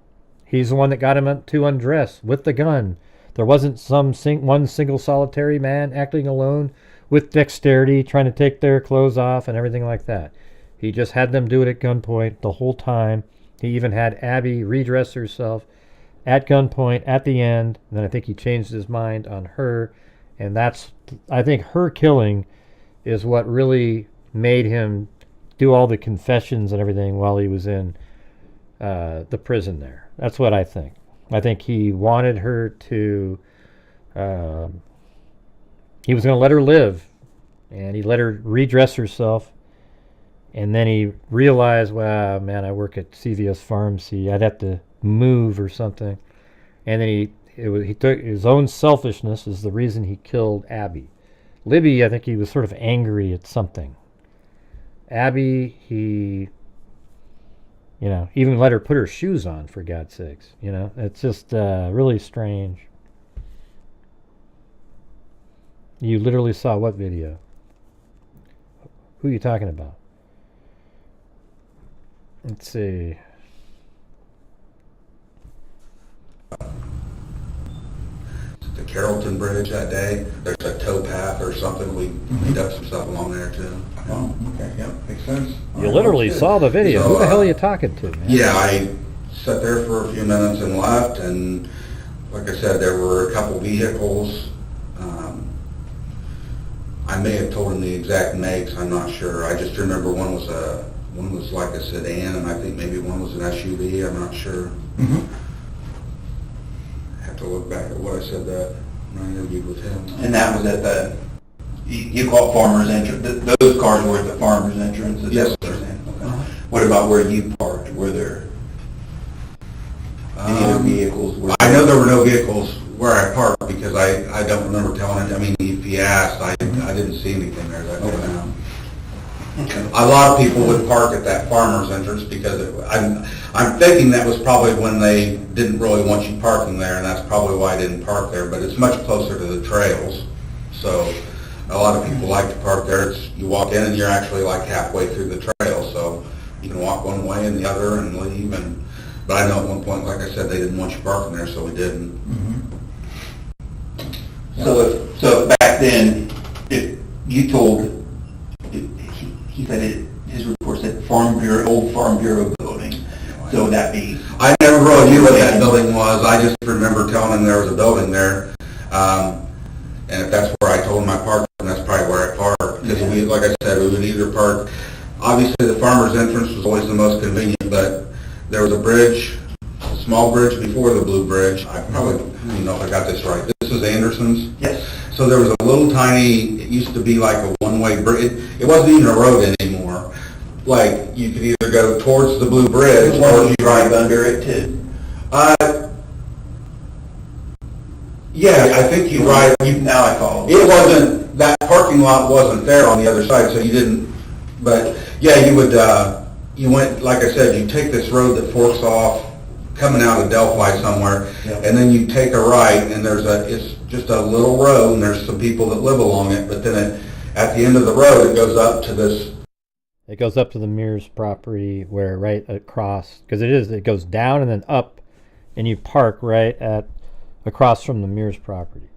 Speaker 1: He's the one that got him to undress with the gun. There wasn't one single solitary man acting alone with dexterity, trying to take their clothes off and everything like that. He just had them do it at gunpoint the whole time. He even had Abby redress herself at gunpoint at the end. And then I think he changed his mind on her. And I think her killing is what really made him do all the confessions and everything while he was in the prison there. That's what I think. I think he wanted her to, he was going to let her live. And he let her redress herself. And then he realized, well, man, I work at CVS Pharmacy. I'd have to move or something. And then he took his own selfishness is the reason he killed Abby. Libby, I think he was sort of angry at something. Abby, he, you know, even let her put her shoes on, for God's sakes. You know, it's just really strange. You literally saw what video? Who are you talking about? Let's see.
Speaker 8: The Carrollton Bridge that day. There's a tow path or something. We cleaned up some stuff along there too.
Speaker 7: Oh, okay, yep, makes sense.
Speaker 1: You literally saw the video.
Speaker 8: So,
Speaker 1: Who the hell are you talking to, man?
Speaker 8: Yeah, I sat there for a few minutes and left, and like I said, there were a couple vehicles. may have told him the exact makes, I'm not sure. I just remember one was like a sedan, and I think maybe one was an SUV, I'm not sure.
Speaker 7: Mhm.
Speaker 8: I have to look back at what I said that when I interviewed with him.
Speaker 9: And that was at the, you call it farmer's entrance, those cars were at the farmer's entrance? Is that
Speaker 8: Yes,
Speaker 9: what you're
Speaker 8: sir.
Speaker 9: saying? Okay. What about where you parked? Were there any other vehicles?
Speaker 8: I know there were no vehicles where I parked because I don't remember telling him. I mean, if he asked, I didn't see anything there that day.
Speaker 9: Okay.
Speaker 8: A lot of people would park at that farmer's entrance because I'm thinking that was probably when they didn't really want you parking there, and that's probably why I didn't park there. But it's much closer to the trails, so a lot of people like to park there. You walk in and you're actually like halfway through the trail, so you can walk one way and the other and leave. But I know at one point, like I said, they didn't want you parking there, so we didn't.
Speaker 9: So back then, if you told, he said his report said old Farm Bureau building, so would that be?
Speaker 8: I never really knew what that building was. I just remember telling him there was a building there. And if that's where I told him I parked, then that's probably where I parked. Because we, like I said, we would either park, obviously the farmer's entrance was always the most convenient, but there was a bridge, a small bridge before the blue bridge. I probably, I don't even know if I got this right. This is Anderson's?
Speaker 9: Yes.
Speaker 8: So there was a little tiny, it used to be like a one-way bridge. It wasn't even a road anymore. Like, you could either go towards the blue bridge or
Speaker 9: you drive under it too?
Speaker 8: Yeah, I think you ride.
Speaker 9: Now I follow.
Speaker 8: It wasn't, that parking lot wasn't there on the other side, so you didn't, but yeah, you would, you went, like I said, you take this road that forks off coming out of Delphi somewhere,
Speaker 9: Yep.
Speaker 8: and then you take a right, and it's just a little road, and there's some people that live along it, but then at the end of the road, it goes up to this.
Speaker 1: It goes up to the Mears property where right across, because it goes down and then up, and you park right across from the Mears property.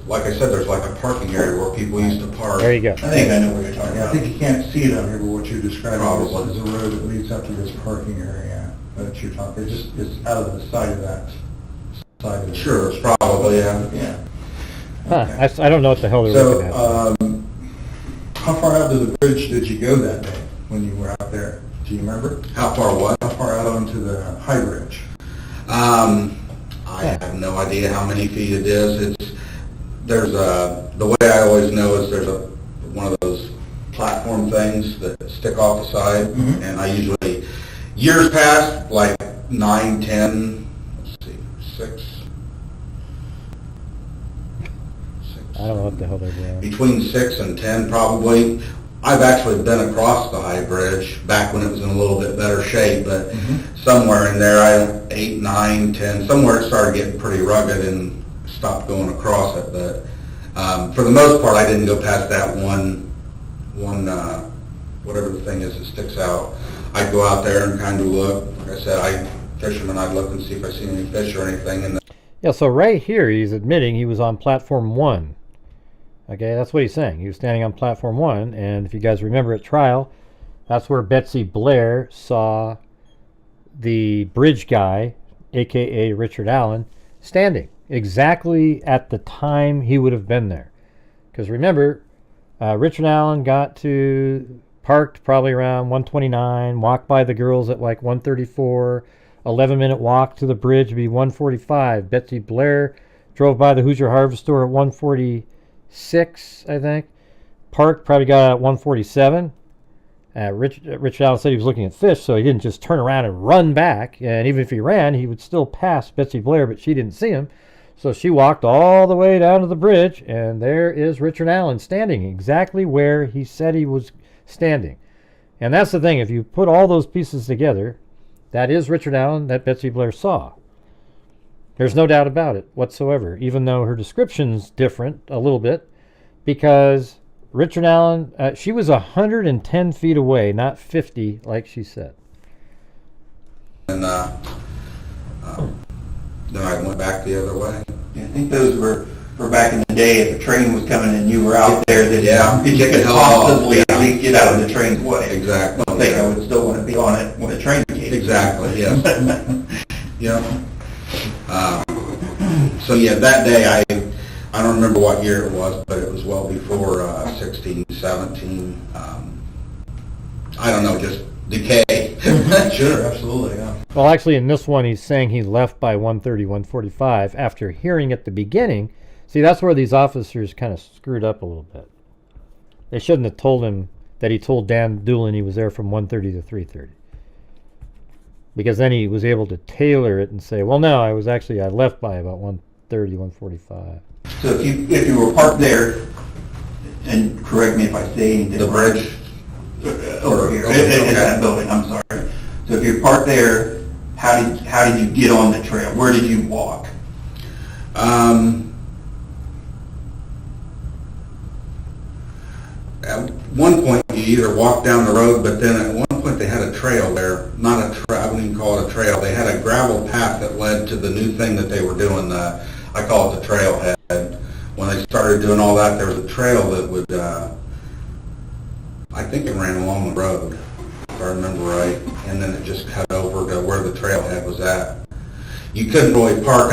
Speaker 8: Like I said, there's like a parking area where people used to park.
Speaker 1: There you go.
Speaker 9: I think I know what you're talking
Speaker 7: Yeah, I
Speaker 9: about.
Speaker 7: think you can't see it on here, but what you're describing
Speaker 8: Probably.
Speaker 7: is a road that leads up to this parking area that you're talking. It's out of the side of that side of it.
Speaker 8: Sure, it's probably, yeah.
Speaker 9: Yeah.
Speaker 1: Huh, I don't know what the hell they're looking at.
Speaker 7: So, how far out to the bridge did you go that day when you were out there? Do you remember?
Speaker 8: How far what?
Speaker 7: How far out onto the high bridge?
Speaker 8: I have no idea how many feet it is. The way I always know is there's one of those platform things that stick off the side,
Speaker 7: Mhm.
Speaker 8: and I usually, years past, like 9, 10, let's see, 6.
Speaker 1: I don't know what the hell they're doing.
Speaker 8: Between 6 and 10 probably. I've actually been across the high bridge back when it was in a little bit better shape, but somewhere in there, 8, 9, 10, somewhere it started getting pretty rugged and stopped going across it. But for the most part, I didn't go past that one whatever the thing is that sticks out. I'd go out there and kind of look. Like I said, fisherman, I'd look and see if I see any fish or anything. And
Speaker 1: Yeah, so right here he's admitting he was on platform 1. Okay, that's what he's saying. He was standing on platform 1, and if you guys remember at trial, that's where Betsy Blair saw the bridge guy, aka Richard Allen, standing exactly at the time he would have been there. Because remember, Richard Allen parked probably around 129, walked by the girls at like 134, 11-minute walk to the bridge would be 145. Betsy Blair drove by the Hoosier Harvest Store at 146, I think. Parked, probably got out at 147. Richard Allen said he was looking at fish, so he didn't just turn around and run back. And even if he ran, he would still pass Betsy Blair, but she didn't see him. So she walked all the way down to the bridge, and there is Richard Allen standing exactly where he said he was standing. And that's the thing, if you put all those pieces together, that is Richard Allen that Betsy Blair saw. There's no doubt about it whatsoever, even though her description's different a little bit, because Richard Allen, she was 110 feet away, not 50 like she said.
Speaker 8: then I went back the other way.
Speaker 9: Yeah, I think those were back in the day, if a train was coming and you were out there, that
Speaker 8: Yeah.
Speaker 9: you could possibly at least get out of the train's way.
Speaker 8: Exactly.
Speaker 9: I don't think I would still want to be on it when a train came.
Speaker 8: Exactly, yes. Yeah. So yeah, that day I don't remember what year it was, but it was well before 16, 17. I don't know, just decay.
Speaker 9: Sure, absolutely, yeah.
Speaker 1: Well, actually, in this one, he's saying he left by 1:30, 1:45 after hearing at the beginning. See, that's where these officers kind of screwed up a little bit. They shouldn't have told him that he told Dan Doolin he was there from 1:30 to 3:30. Because then he was able to tailor it and say, well, no, I left by about 1:30, 1:45.
Speaker 9: So if you were parked there, and correct me if I say anything.
Speaker 8: The bridge?
Speaker 9: Over here, in that building, I'm sorry. So if you're parked there, how did you get on the trail? Where did you walk?
Speaker 8: At one point, you either walked down the road, but then at one point they had a trail there. Not a trail, I wouldn't even call it a trail. They had a gravel path that led to the new thing that they were doing. I call it the trailhead. When they started doing all that, there was a trail that would, I think it ran along the road, if I remember right, and then it just cut over to where the trailhead was at. You couldn't really park.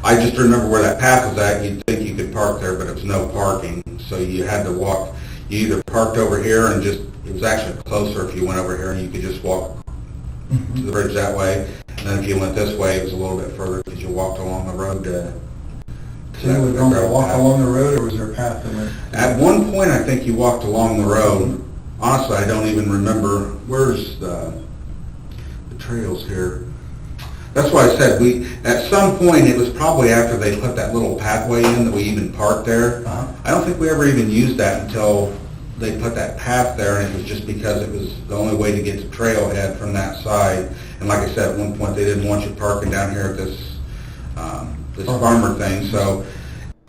Speaker 8: I just remember where that path was at. You'd think you could park there, but it was no parking. So you had to walk. You either parked over here and it was actually closer if you went over here and you could just walk to the bridge that way. And then if you went this way, it was a little bit further because you walked along the road
Speaker 7: So you would normally walk along the road, or was there a path that went?
Speaker 8: At one point, I think you walked along the road. Honestly, I don't even remember. Where's the trails here? That's why I said at some point, it was probably after they put that little pathway in that we even parked there. I don't think we ever even used that until they put that path there, and it was just because it was the only way to get to trailhead from that side. And like I said, at one point, they didn't want you parking down here at this farmer thing, so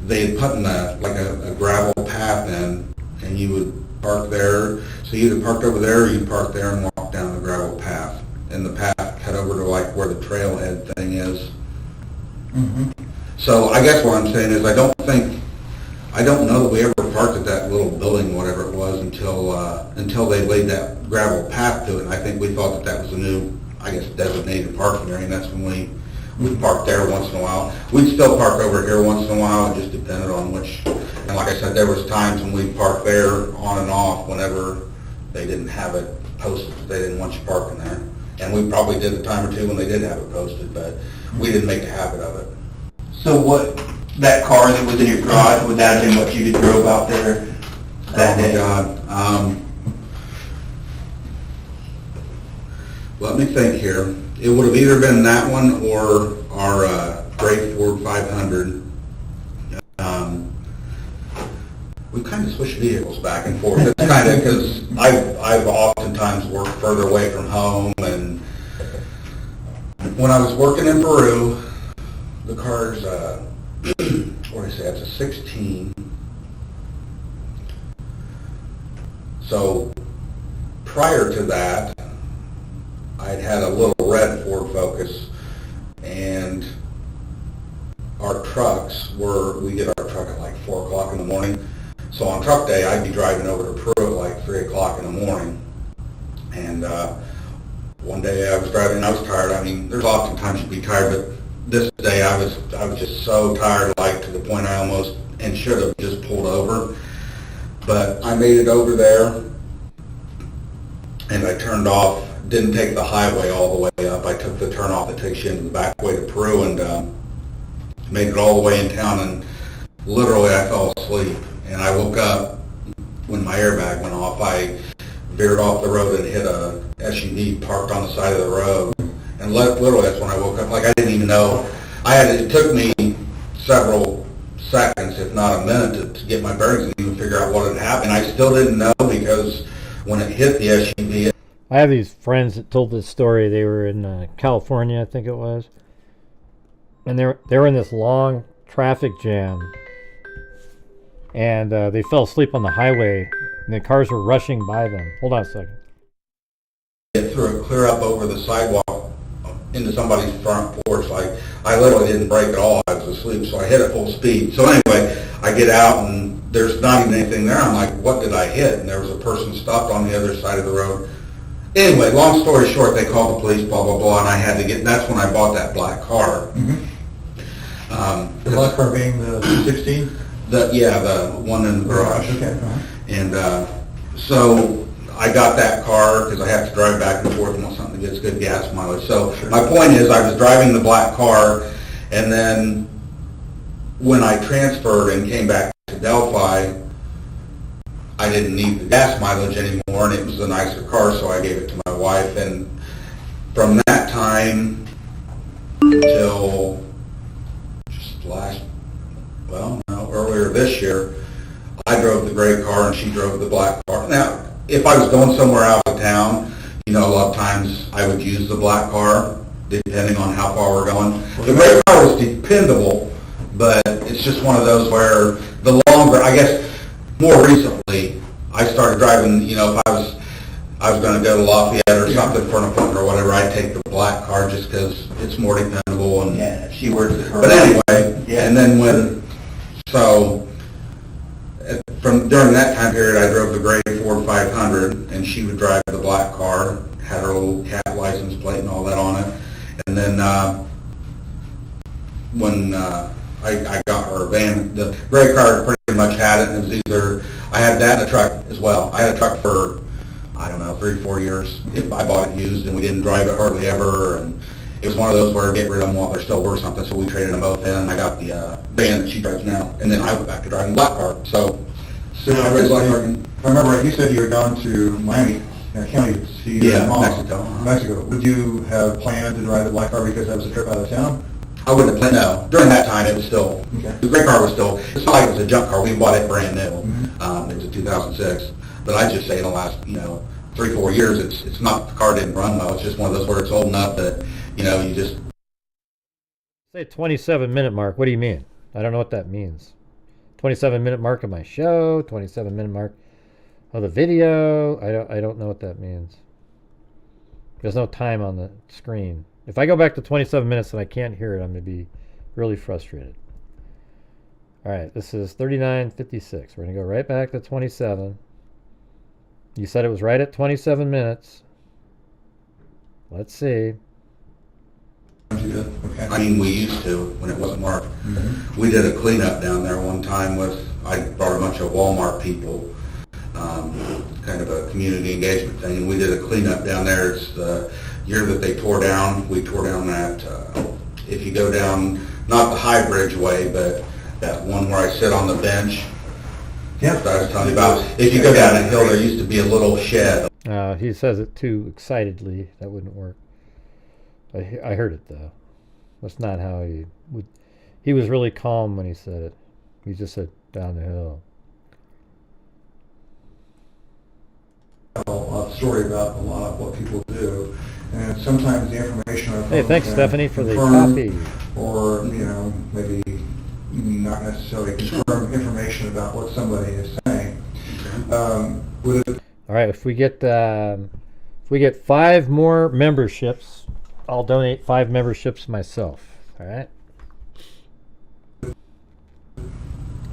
Speaker 8: they had put in a gravel path in, and you would park there. So you either parked over there or you parked there and walked down the gravel path. And the path cut over to where the trailhead thing is. So I guess what I'm saying is I don't know that we ever parked at that little building, whatever it was, until they laid that gravel path to it. And I think we thought that was a new, I guess, designated parking area, and that's when we parked there once in a while. We'd still park over here once in a while. It just depended on which. And like I said, there was times when we parked there on and off whenever they didn't have it posted. They didn't want you parking there. And we probably did a time or two when they did have it posted, but we didn't make a habit of it.
Speaker 9: So that car that was in your garage, would that have been what you drove out there that day?
Speaker 8: God. Let me think here. It would have either been that one or our gray Ford 500. We kind of switch vehicles back and forth. It's kind of because I've oftentimes worked further away from home, and when I was working in Peru, the car's what do I say? It's a 16. So prior to that, I'd had a little red Ford Focus, and our trucks we get our truck at 4 o'clock in the morning. So on truck day, I'd be driving over to Peru at 3 o'clock in the morning. And one day I was driving and I was tired. I mean, there's often times you'd be tired, but this day I was just so tired, to the point I almost and should have just pulled over. But I made it over there, and I turned off. Didn't take the highway all the way up. I took the turnoff that takes you into the back way to Peru, and made it all the way in town, and literally I fell asleep. And I woke up when my airbag went off. I veered off the road and hit a SUV parked on the side of the road. And literally that's when I woke up. I didn't even know. It took me several seconds, if not a minute, to get my bearings and even figure out what had happened. I still didn't know, because when it hit the SUV...
Speaker 1: I have these friends that told this story. They were in California, I think it was. And they were in this long traffic jam. And they fell asleep on the highway, and the cars were rushing by them. Hold on a second.
Speaker 8: It threw it clear up over the sidewalk into somebody's front porch. I literally didn't brake at all. I was asleep, so I hit at full speed. So anyway, I get out, and there's not even anything there. I'm like, what did I hit? And there was a person stopped on the other side of the road. Anyway, long story short, they called the police, blah, blah, blah, and I had to get, that's when I bought that black car.
Speaker 7: The black car being the 16?
Speaker 8: The one in the garage.
Speaker 9: Okay.
Speaker 8: And so I got that car because I have to drive back and forth and want something that gets good gas mileage. So my point is, I was driving the black car, and then when I transferred and came back to Delphi, I didn't need the gas mileage anymore, and it was a nicer car, so I gave it to my wife. And from that time until just earlier this year, I drove the gray car and she drove the black car. Now, if I was going somewhere out of town, a lot of times I would use the black car, depending on how far we're going. The gray car was dependable, but it's just one of those where the longer, I guess, more recently, I started driving, if I was going to go to Lafayette or something for an appointment or whatever, I'd take the black car just because it's more dependable. And
Speaker 9: Yeah, she works at her.
Speaker 8: But anyway, and then during that time period, I drove the gray Ford 500, and she would drive the black car, had her little cat license plate and all that on it. And then when I got her van, the gray car pretty much had it, and it was either, I had that and a truck as well. I had a truck for, 3-4 years. I bought it used, and we didn't drive it hardly ever, and it was one of those where get rid of them while they're still worth something, so we traded them both in, and I got the van that she drives now, and then I went back to driving the black car. So
Speaker 7: I remember right, you said you had gone to Miami County to see your mom. Mexico. Would you have planned to drive the black car because that was a trip out of town?
Speaker 8: I wouldn't have planned, no. During that time, it was still, the gray car was still, it's not like it was a junk car. We bought it brand new. It was a 2006. But I just say in the last, 3-4 years, it's not, the car didn't run well. It's just one of those where it's old enough that, you just...
Speaker 1: Say 27-minute mark. What do you mean? I don't know what that means. 27-minute mark of my show, 27-minute mark of the video. I don't know what that means. There's no time on the screen. If I go back to 27 minutes and I can't hear it, I'm going to be really frustrated. All right, this is 39:56. We're going to go right back to 27. You said it was right at 27 minutes. Let's see.
Speaker 8: I mean, we used to when it wasn't marked. We did a cleanup down there one time I brought a bunch of Walmart people, kind of a community engagement thing, and we did a cleanup down there. It's the year that they tore down. We tore down that, if you go down, not the High Bridge way, but that one where I sit on the bench. That I was telling you about. If you go down that hill, there used to be a little shed.
Speaker 1: He says it too excitedly. That wouldn't work. I heard it though. That's not how he would. He was really calm when he said it. He just said down the hill.
Speaker 7: A story about a lot of what people do, and sometimes the information on
Speaker 1: Hey, thanks Stephanie for the coffee.
Speaker 7: Or maybe not necessarily confirm information about what somebody is saying.
Speaker 1: All right, if we get 5 more memberships, I'll donate 5 memberships myself. All right.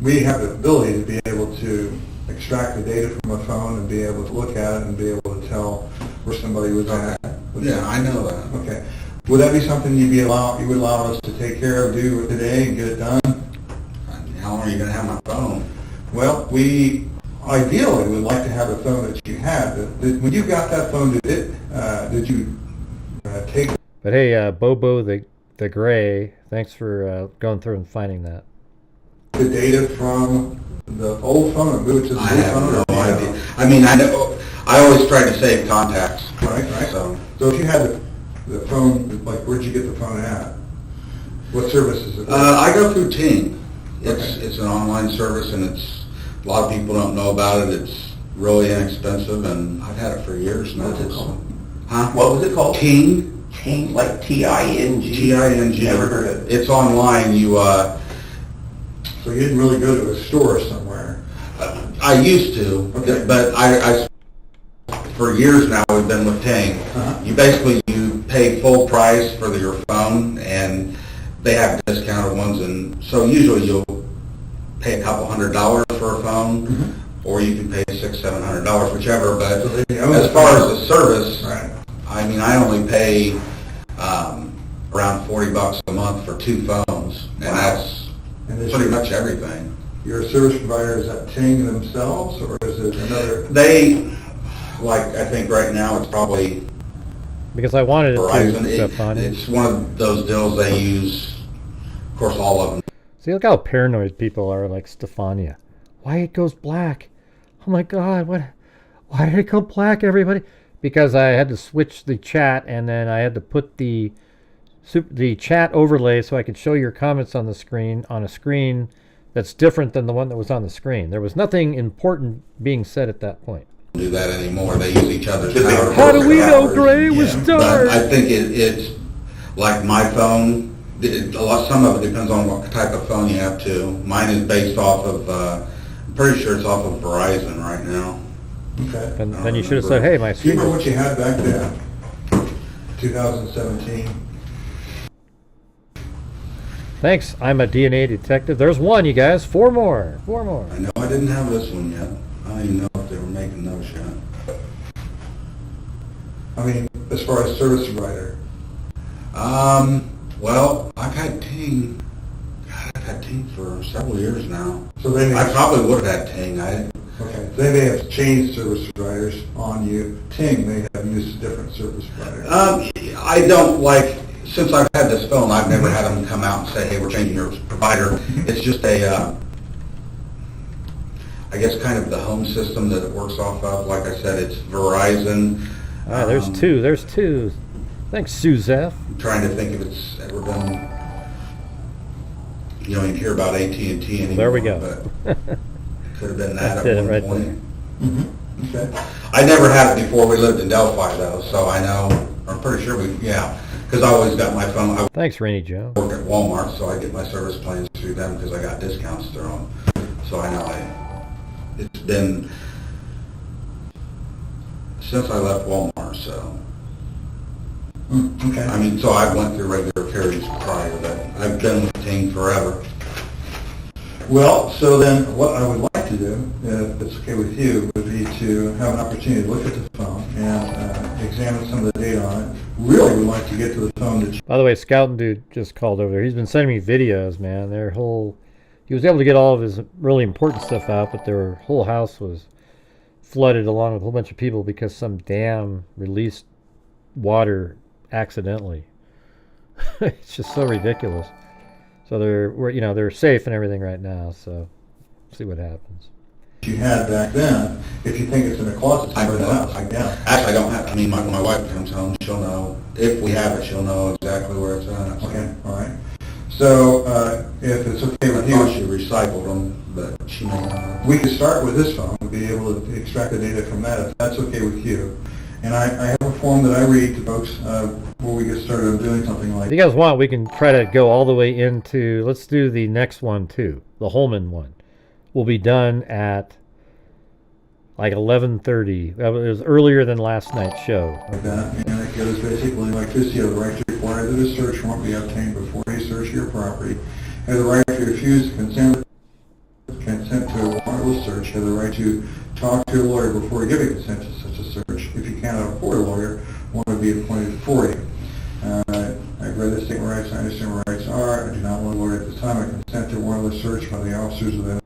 Speaker 7: We have the ability to be able to extract the data from a phone and be able to look at it and be able to tell where somebody was at.
Speaker 8: Yeah, I know that.
Speaker 7: Okay. Would that be something you would allow us to take care of, do today and get it done?
Speaker 8: How long are you going to have my phone?
Speaker 7: Well, we ideally would like to have a phone that you had. When you got that phone, did you take?
Speaker 1: But hey, Bobo the Gray, thanks for going through and finding that.
Speaker 7: The data from the old phone and move it to the new phone?
Speaker 8: I have no idea. I mean, I know. I always try to save contacts.
Speaker 7: Right. So if you had the phone, like, where'd you get the phone at? What service is it?
Speaker 8: I go through Ting. It's an online service, and a lot of people don't know about it. It's really inexpensive, and I've had it for years now.
Speaker 9: What's it called?
Speaker 8: Huh?
Speaker 9: What was it called?
Speaker 8: Ting.
Speaker 9: Ting, like T-I-N-G?
Speaker 8: T-I-N-G.
Speaker 9: Never heard of it.
Speaker 8: It's online.
Speaker 7: So you didn't really go to a store somewhere?
Speaker 8: I used to, but I for years now we've been with Ting. You pay full price for your phone, and they have discounted ones, and so usually you'll pay a couple $100 for a phone, or you can pay $600-700, whichever. But as far as the service, I mean, I only pay around $40 a month for 2 phones, and that's pretty much everything.
Speaker 7: Your service provider, is that Ting themselves, or is it another?
Speaker 8: They, like, I think right now it's probably
Speaker 1: Because I wanted it
Speaker 8: Verizon.
Speaker 1: to stuff on it.
Speaker 8: It's one of those deals they use, of course, all of them.
Speaker 1: See, look how paranoid people are, like Stefania. Why it goes black? Oh my God, what? Why did it go black, everybody? Because I had to switch the chat, and then I had to put the chat overlay so I could show your comments on the screen, on a screen that's different than the one that was on the screen. There was nothing important being said at that point.
Speaker 8: Do that anymore. They use each other's power.
Speaker 1: How do we know Gray was dark?
Speaker 8: But I think it's like my phone. Some of it depends on what type of phone you have too. Mine is based off of, I'm pretty sure it's off of Verizon right now.
Speaker 7: Okay.
Speaker 1: And then you should have said, hey, my
Speaker 7: Do you remember
Speaker 1: screen.
Speaker 7: what you had back then? 2017?
Speaker 1: Thanks, I'm a DNA detective. There's one, you guys. Four more.
Speaker 8: I know I didn't have this one yet. I don't even know if they were making those yet.
Speaker 7: I mean, as far as service provider.
Speaker 8: Well, I've had Ting. God, I've had Ting for several years now.
Speaker 7: So they may
Speaker 8: I probably would have had Ting.
Speaker 7: Okay, they may have changed service providers on you. Ting may have used a different service provider.
Speaker 8: I don't like, since I've had this phone, I've never had them come out and say, hey, we're changing your provider. It's just I guess kind of the home system that it works off of. Like I said, it's Verizon.
Speaker 1: Ah, there's two. There's two. Thanks, Suzette.
Speaker 8: I'm trying to think if it's ever been, you hear about AT&T anymore.
Speaker 1: There we go.
Speaker 8: But could have been that
Speaker 1: That's it,
Speaker 8: at one
Speaker 1: right
Speaker 8: point.
Speaker 7: Okay.
Speaker 8: I never had it before we lived in Delphi though, so I know, I'm pretty sure because I always got my phone. I
Speaker 1: Thanks, Rainy Joe.
Speaker 8: work at Walmart, so I get my service plans through them because I got discounts through them. So I know it's been since I left Walmart, so.
Speaker 7: Okay.
Speaker 8: I mean, so I went through regular periods prior, but I've been with Ting forever.
Speaker 7: Well, so then what I would like to do, if it's okay with you, would be to have an opportunity to look at the phone and examine some of the data on it. Really would like to get to the phone that you...
Speaker 1: By the way, Scouting Dude just called over there. He's been sending me videos, man. He was able to get all of his really important stuff out, but their whole house was flooded along with a whole bunch of people because some dam released water accidentally. It's just so ridiculous. So they're safe and everything right now, so see what happens.
Speaker 7: You had back then, if you think it's in a closet somewhere in the house,
Speaker 8: Actually, I don't have, I mean, my wife comes home, she'll know, if we have it, she'll know exactly where it's at.
Speaker 7: Okay, all right. So, if it's okay with
Speaker 8: I thought she
Speaker 7: you,
Speaker 8: recycled them, but she may not.
Speaker 7: we could start with this phone, we'll be able to extract the data from that, if that's okay with you. And I have a form that I read to folks before we get started on doing something like
Speaker 1: If you guys want, we can try to go all the way into, let's do the next one too, the Holman one. Will be done at like 11:30. It was earlier than last night's show.
Speaker 7: that. And it goes basically like this: you have the right to require that a search warrant be obtained before you search your property. You have the right to refuse consent to a warrantless search. You have the right to talk to a lawyer before giving consent to such a search. If you cannot afford a lawyer, one will be appointed for you. I've read the statement rights, I understand what rights are. I do not want a lawyer at this time. I consent to a warrantless search by the officers of the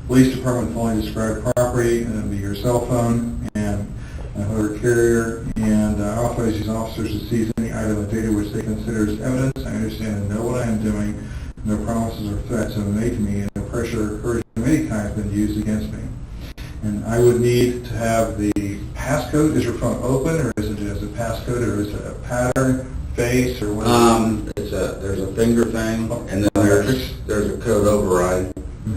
Speaker 7: police department fully described property, and it'll be your cell phone and another carrier, and authorize these officers to seize any item of data which they consider as evidence. I understand and know what I am doing. No promises or threats have been made to me, and no pressure or coercion of any kind has been used against me. And I would need to have the passcode. Is your phone open, or is it just a passcode, or is it a pattern, face, or what?
Speaker 8: There's a finger thing, and then there's a code override.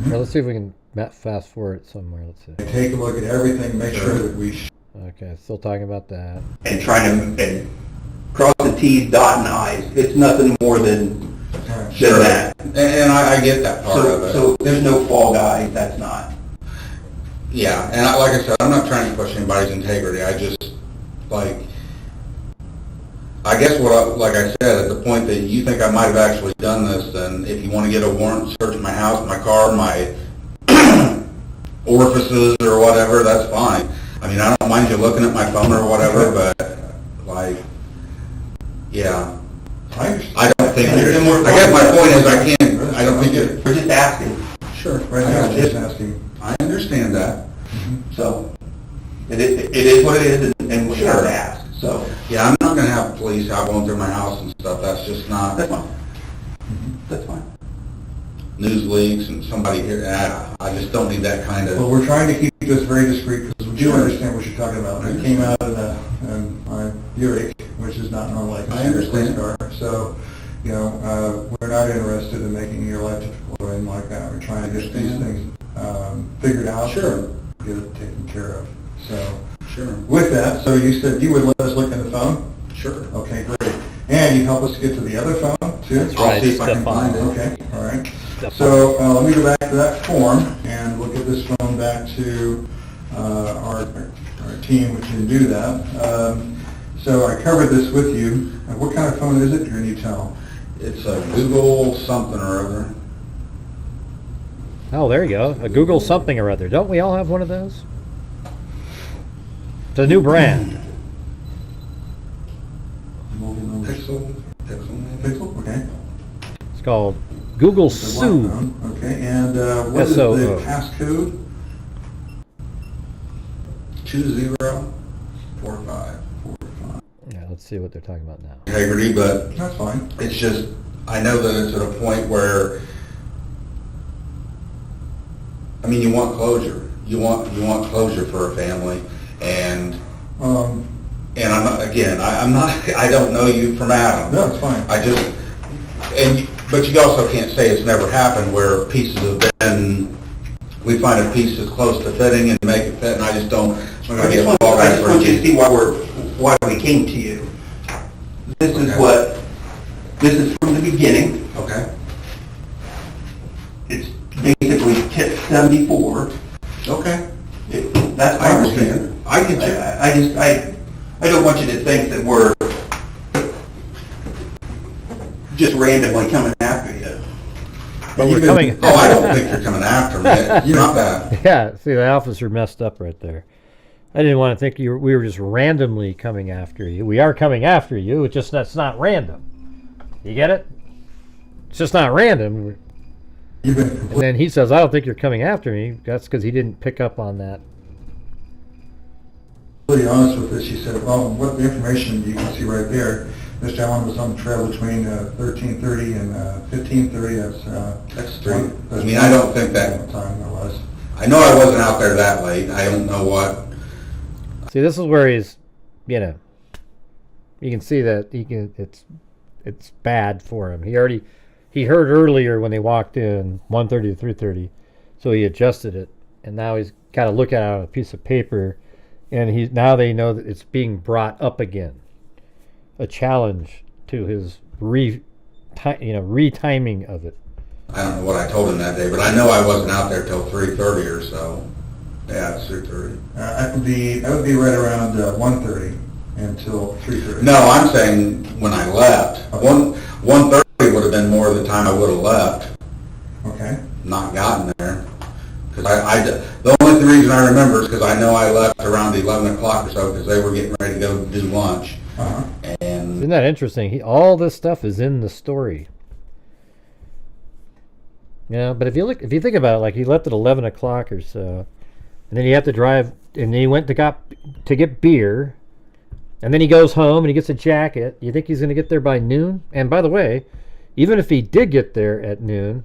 Speaker 1: Now, let's see if we can fast forward somewhere. Let's see.
Speaker 7: Take a look at everything, make sure that we...
Speaker 1: Okay, still talking about that.
Speaker 9: And trying to cross the T's, dot and I's. It's nothing more than that.
Speaker 8: And I get that part of it.
Speaker 9: So there's no fall guy, that's not.
Speaker 8: Yeah, and like I said, I'm not trying to question anybody's integrity. I just, I guess like I said, at the point that you think I might have actually done this, then if you want to get a warrant, search my house, my car, my orifices or whatever, that's fine. I mean, I don't mind you looking at my phone or whatever, but, yeah. I don't think, I guess my point is I don't think
Speaker 9: We're just asking.
Speaker 8: Sure.
Speaker 7: Right now, I'm just asking.
Speaker 8: I understand that.
Speaker 9: So, it is what it is, and we have to ask, so.
Speaker 8: Yeah, I'm not gonna have police out going through my house and stuff, that's just not.
Speaker 9: That's fine. That's fine.
Speaker 8: News leaks and somebody here, I just don't need that kind
Speaker 7: Well,
Speaker 8: of.
Speaker 7: we're trying to keep this very discreet because we do understand what you're talking about. And it came out of my Buick, which is not normal like
Speaker 8: I
Speaker 7: a police
Speaker 8: understand.
Speaker 7: car. So, you know, we're not interested in making your life difficult or anything like that. We're trying to get these things figured out.
Speaker 8: Sure.
Speaker 7: And get it taken care of. So,
Speaker 8: Sure.
Speaker 7: with that, so you said you would let us look in the phone?
Speaker 8: Sure.
Speaker 7: Okay, great. And you help us to get to the other phone, too?
Speaker 1: That's
Speaker 8: I'll
Speaker 1: right,
Speaker 8: see if I can
Speaker 1: Stefan.
Speaker 8: find it.
Speaker 7: Okay, all right.
Speaker 1: Stefan.
Speaker 7: So let me go back to that form, and we'll get this phone back to our team, which can do that. So I covered this with you. What kind of phone is it? You're going to tell.
Speaker 8: It's a Google something or other.
Speaker 1: Oh, there you go. A Google something or other. Don't we all have one of those? It's a new brand.
Speaker 8: Pixel.
Speaker 7: Pixel, okay.
Speaker 1: It's called Google
Speaker 7: It's a
Speaker 1: Sue.
Speaker 7: phone, okay. And what is
Speaker 1: SOO.
Speaker 7: the passcode?
Speaker 8: 2045.
Speaker 1: Yeah, let's see what they're talking about now.
Speaker 8: Integrity, but
Speaker 7: That's fine.
Speaker 8: it's just, I know that it's at a point where, I mean, you want closure. You want closure for a family, and I'm not, again, I'm not, I don't know you from Adam.
Speaker 7: No, it's fine.
Speaker 8: I just, but you also can't say it's never happened where pieces have been, we find a piece that's close to fitting and make it fit, and I just don't.
Speaker 9: I just want you to see why we came to you. This is from the beginning.
Speaker 8: Okay.
Speaker 9: It's basically tip 74.
Speaker 8: Okay.
Speaker 9: That's
Speaker 8: I
Speaker 9: my
Speaker 8: understand. I get you.
Speaker 9: I don't want you to think that we're just randomly coming after you.
Speaker 1: But we're coming.
Speaker 8: Oh, I don't think you're coming after me. You're not that.
Speaker 1: Yeah, see, the officer messed up right there. I didn't want to think we were just randomly coming after you. We are coming after you. It's just that's not random. You get it? It's just not random. And then he says, "I don't think you're coming after me." That's because he didn't pick up on that.
Speaker 7: Pretty honest with this. She said, well, what the information you can see right there, this gentleman was on the trail between 13:30 and 15:30.
Speaker 8: That's straight. I mean, I don't think that.
Speaker 7: Time there was.
Speaker 8: I know I wasn't out there that late. I don't know what.
Speaker 1: See, this is where he's, you know, you can see that he can. It's bad for him. He heard earlier when they walked in 1:30 to 3:30, so he adjusted it, and now he's got to look at it on a piece of paper, and now they know that it's being brought up again, a challenge to his retiming of it.
Speaker 8: I don't know what I told him that day, but I know I wasn't out there till 3:30 or so. Yeah, it's 3:30.
Speaker 7: That would be right around 1:30 until 3:30.
Speaker 8: No, I'm saying when I left. 1:30 would have been more of the time I would have left.
Speaker 7: Okay.
Speaker 8: Not gotten there. Because the only reason I remember is because I know I left around 11 o'clock or so because they were getting ready to go do lunch.
Speaker 7: Uh-huh.
Speaker 8: And
Speaker 1: Isn't that interesting? All this stuff is in the story. Yeah, but if you think about it, like he left at 11 o'clock or so, and then he had to drive, and then he went to get beer, and then he goes home and he gets a jacket. You think he's going to get there by noon? And by the way, even if he did get there at noon,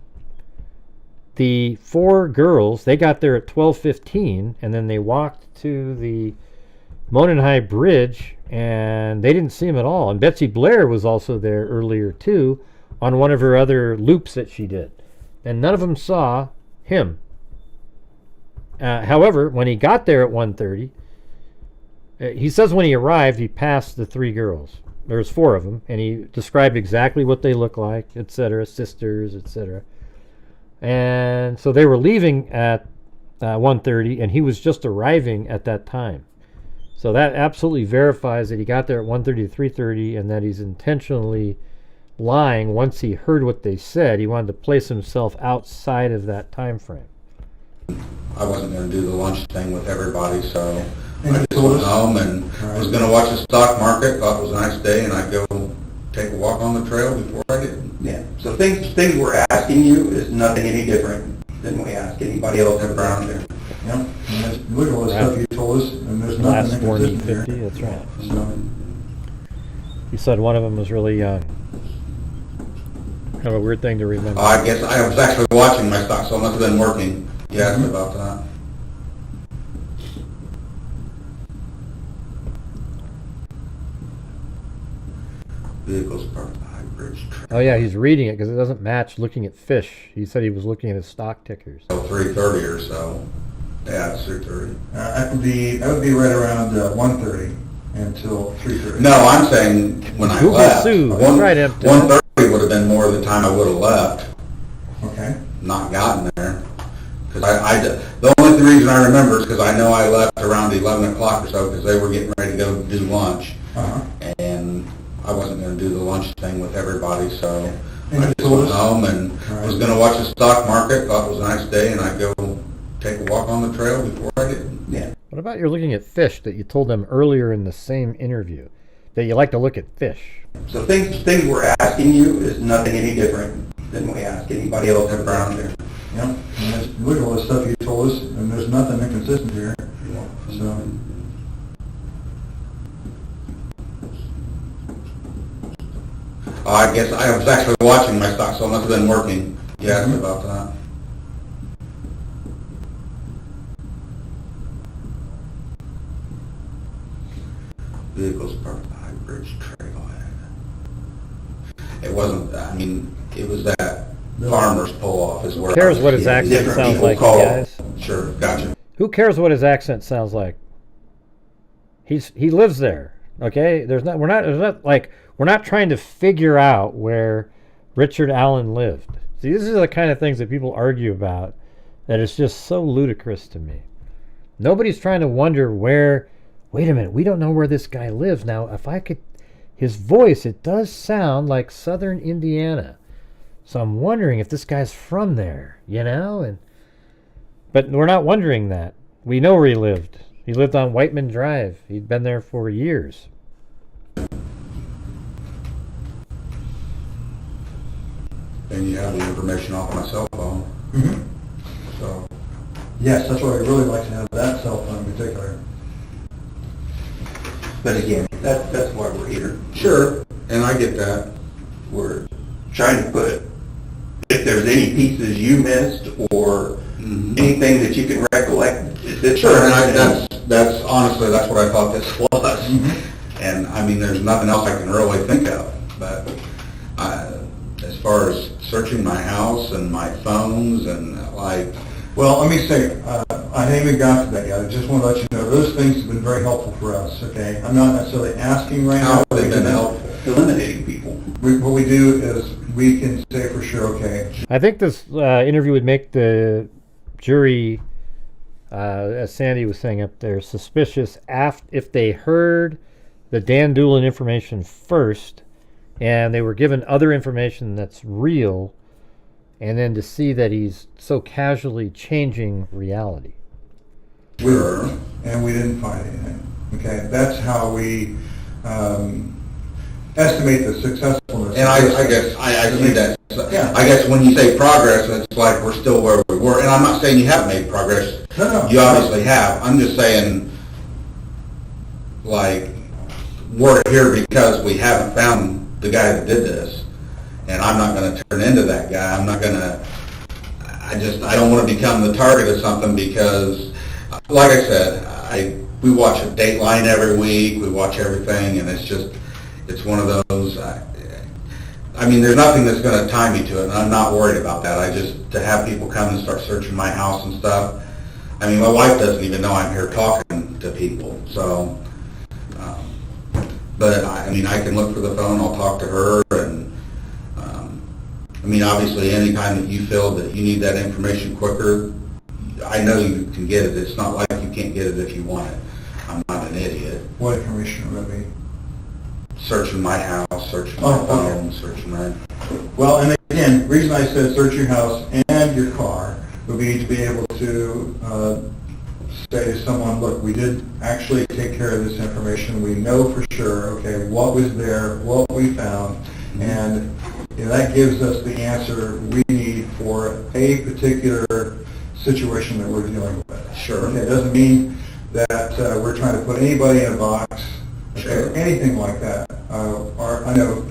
Speaker 1: the 4 girls, they got there at 12:15, and then they walked to the Monenhigh Bridge, and they didn't see him at all. And Betsy Blair was also there earlier too, on one of her other loops that she did, and none of them saw him. However, when he got there at 1:30, he says when he arrived, he passed the 3 girls. There's 4 of them, and he described exactly what they look like, etc., sisters, etc. And so they were leaving at 1:30, and he was just arriving at that time. So that absolutely verifies that he got there at 1:30 to 3:30, and that he's intentionally lying. Once he heard what they said, he wanted to place himself outside of that time frame.
Speaker 8: I wasn't going to do the lunch thing with everybody, so
Speaker 7: And
Speaker 8: I
Speaker 7: you
Speaker 8: just
Speaker 7: told
Speaker 8: went
Speaker 7: us-
Speaker 8: home and was going to watch the stock market. Thought it was a nice day, and I'd go take a walk on the trail before I did.
Speaker 9: Yeah, so things we're asking you is nothing any different than we ask anybody else around there.
Speaker 3: Yep. And look at all the stuff you told us, and there's nothing
Speaker 1: Last warning
Speaker 3: inconsistent
Speaker 1: 50,
Speaker 3: here.
Speaker 1: that's right.
Speaker 3: So,
Speaker 1: You said one of them was really young. Kind of a weird thing to remember.
Speaker 8: I guess I was actually watching my stock, so it must have been working. You asked me about that. Vehicles parked behind bridge.
Speaker 1: Oh yeah, he's reading it because it doesn't match looking at fish. He said he was looking at his stock tickers.
Speaker 8: 3:30 or so. Yeah, it's 3:30.
Speaker 3: that would be right around 1:30 until 3:30.
Speaker 8: No, I'm saying when I
Speaker 1: Google
Speaker 8: left.
Speaker 1: Sue.
Speaker 8: One-
Speaker 1: That's right, Empton.
Speaker 8: 1:30 would have been more the time I would have left.
Speaker 3: Okay.
Speaker 8: Not gotten there. Because the only reason I remember is because I know I left around 11 o'clock or so because they were getting ready to go do lunch.
Speaker 3: Uh-huh.
Speaker 8: And I wasn't going to do the lunch thing with everybody, so
Speaker 3: And
Speaker 8: I
Speaker 3: you
Speaker 8: just
Speaker 3: told
Speaker 8: went
Speaker 3: us-
Speaker 8: home and
Speaker 3: Right.
Speaker 8: was going to watch the stock market, thought it was a nice day, and I'd go take a walk on the trail before I did.
Speaker 9: Yeah.
Speaker 1: What about you're looking at fish that you told them earlier in the same interview? That you like to look at fish.
Speaker 9: So things we're asking you is nothing any different than we ask anybody else around there.
Speaker 3: Yep. And look at all the stuff you told us, and there's nothing inconsistent here. So,
Speaker 8: I guess I was actually watching my stock, so it must have been working. You asked me about that. Vehicles parked behind bridge trailhead. It wasn't, I mean, it was that farmer's pull-off is where...
Speaker 1: Who cares what his accent
Speaker 9: Different
Speaker 1: sounds
Speaker 9: people
Speaker 1: like, you
Speaker 9: call.
Speaker 1: guys?
Speaker 8: Sure, gotcha.
Speaker 1: Who cares what his accent sounds like? He lives there, okay? We're not trying to figure out where Richard Allen lived. See, these are the kind of things that people argue about that is just so ludicrous to me. Nobody's trying to wonder where, wait a minute, we don't know where this guy lives. Now, if I could, his voice, it does sound like southern Indiana. So I'm wondering if this guy's from there, you know? But we're not wondering that. We know where he lived. He lived on Whiteman Drive. He'd been there for years.
Speaker 8: And you have the information off my cell phone.
Speaker 3: mhm.
Speaker 8: So,
Speaker 3: Yes, that's what I really like to have, that cell phone in particular.
Speaker 9: But again, that's why we're here.
Speaker 8: sure, and I get that.
Speaker 9: We're trying to put, if there's any pieces you missed or anything that you can recollect, is it?
Speaker 8: Sure, and that's honestly, that's what I thought this was. And I mean, there's nothing else I can really think of. But as far as searching my house and my phones and like,
Speaker 3: Well, let me say, I haven't even got to that yet. I just want to let you know, those things have been very helpful for us, okay? I'm not necessarily asking right now.
Speaker 8: how have they been helpful?
Speaker 9: Eliminating people.
Speaker 3: What we do is, we can say for sure, okay,
Speaker 1: I think this interview would make the jury, as Sandy was saying up there, suspicious if they heard the Dan Doolin information first and they were given other information that's real, and then to see that he's so casually changing reality.
Speaker 3: we were, and we didn't find anything, okay? That's how we estimate the successfulness.
Speaker 8: And I guess I see that.
Speaker 3: Yeah.
Speaker 8: I guess when you say progress, it's like we're still where we were. And I'm not saying you haven't made progress.
Speaker 3: No.
Speaker 8: You obviously have. I'm just saying, like, we're here because we haven't found the guy that did this. And I'm not going to turn into that guy. I'm not going to, I don't want to become the target of something because, like I said, we watch a Dateline every week. We watch everything, and it's one of those, I mean, there's nothing that's going to tie me to it, and I'm not worried about that. To have people come and start searching my house and stuff. I mean, my wife doesn't even know I'm here talking to people, so, but I mean, I can look for the phone, I'll talk to her, and, I mean, obviously, any time that you feel that you need that information quicker, I know you can get it. It's not like you can't get it if you want it. I'm not an idiot.
Speaker 3: What information would be?
Speaker 8: Searching my house, searching my phone, searching my...
Speaker 3: Well, and again, the reason I said search your house and your car would be to be able to say to someone, look, we did actually take care of this information. We know for sure, okay, what was there, what we found, and that gives us the answer we need for a particular situation that we're dealing with.
Speaker 8: Sure.
Speaker 3: Okay, it doesn't mean that we're trying to put anybody in a box, okay,
Speaker 8: Sure.
Speaker 3: or anything like that. I know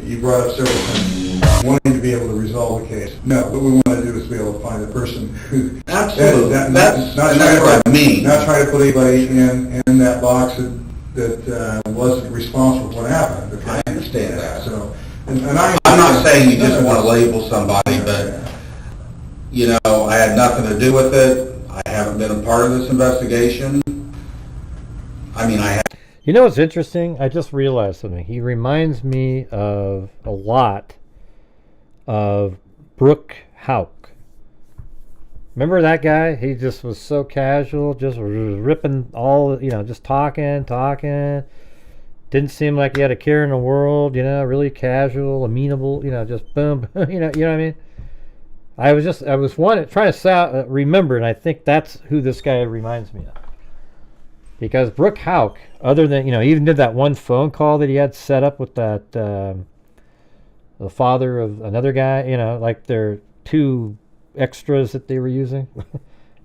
Speaker 3: you brought up several things, wanting to be able to resolve the case. No, what we want to do is be able to find the person who...
Speaker 8: Absolutely.
Speaker 3: That's
Speaker 8: what I mean.
Speaker 3: Not try to put anybody in that box that wasn't responsible for what happened. Okay?
Speaker 8: I understand that.
Speaker 3: So,
Speaker 8: I'm not saying you just want to label somebody, but, you know, I had nothing to do with it. I haven't been a part of this investigation. I mean, I have.
Speaker 1: You know what's interesting? I just realized something. He reminds me of a lot of Brooke Houck. Remember that guy? He just was so casual, just ripping all, you know, just talking. Didn't seem like he had a care in the world, you know, really casual, amenable, you know, just boom, you know what I mean? I was trying to remember, and I think that's who this guy reminds me of. Because Brooke Houck, other than, you know, he even did that one phone call that he had set up with that, the father of another guy, you know, like their two extras that they were using.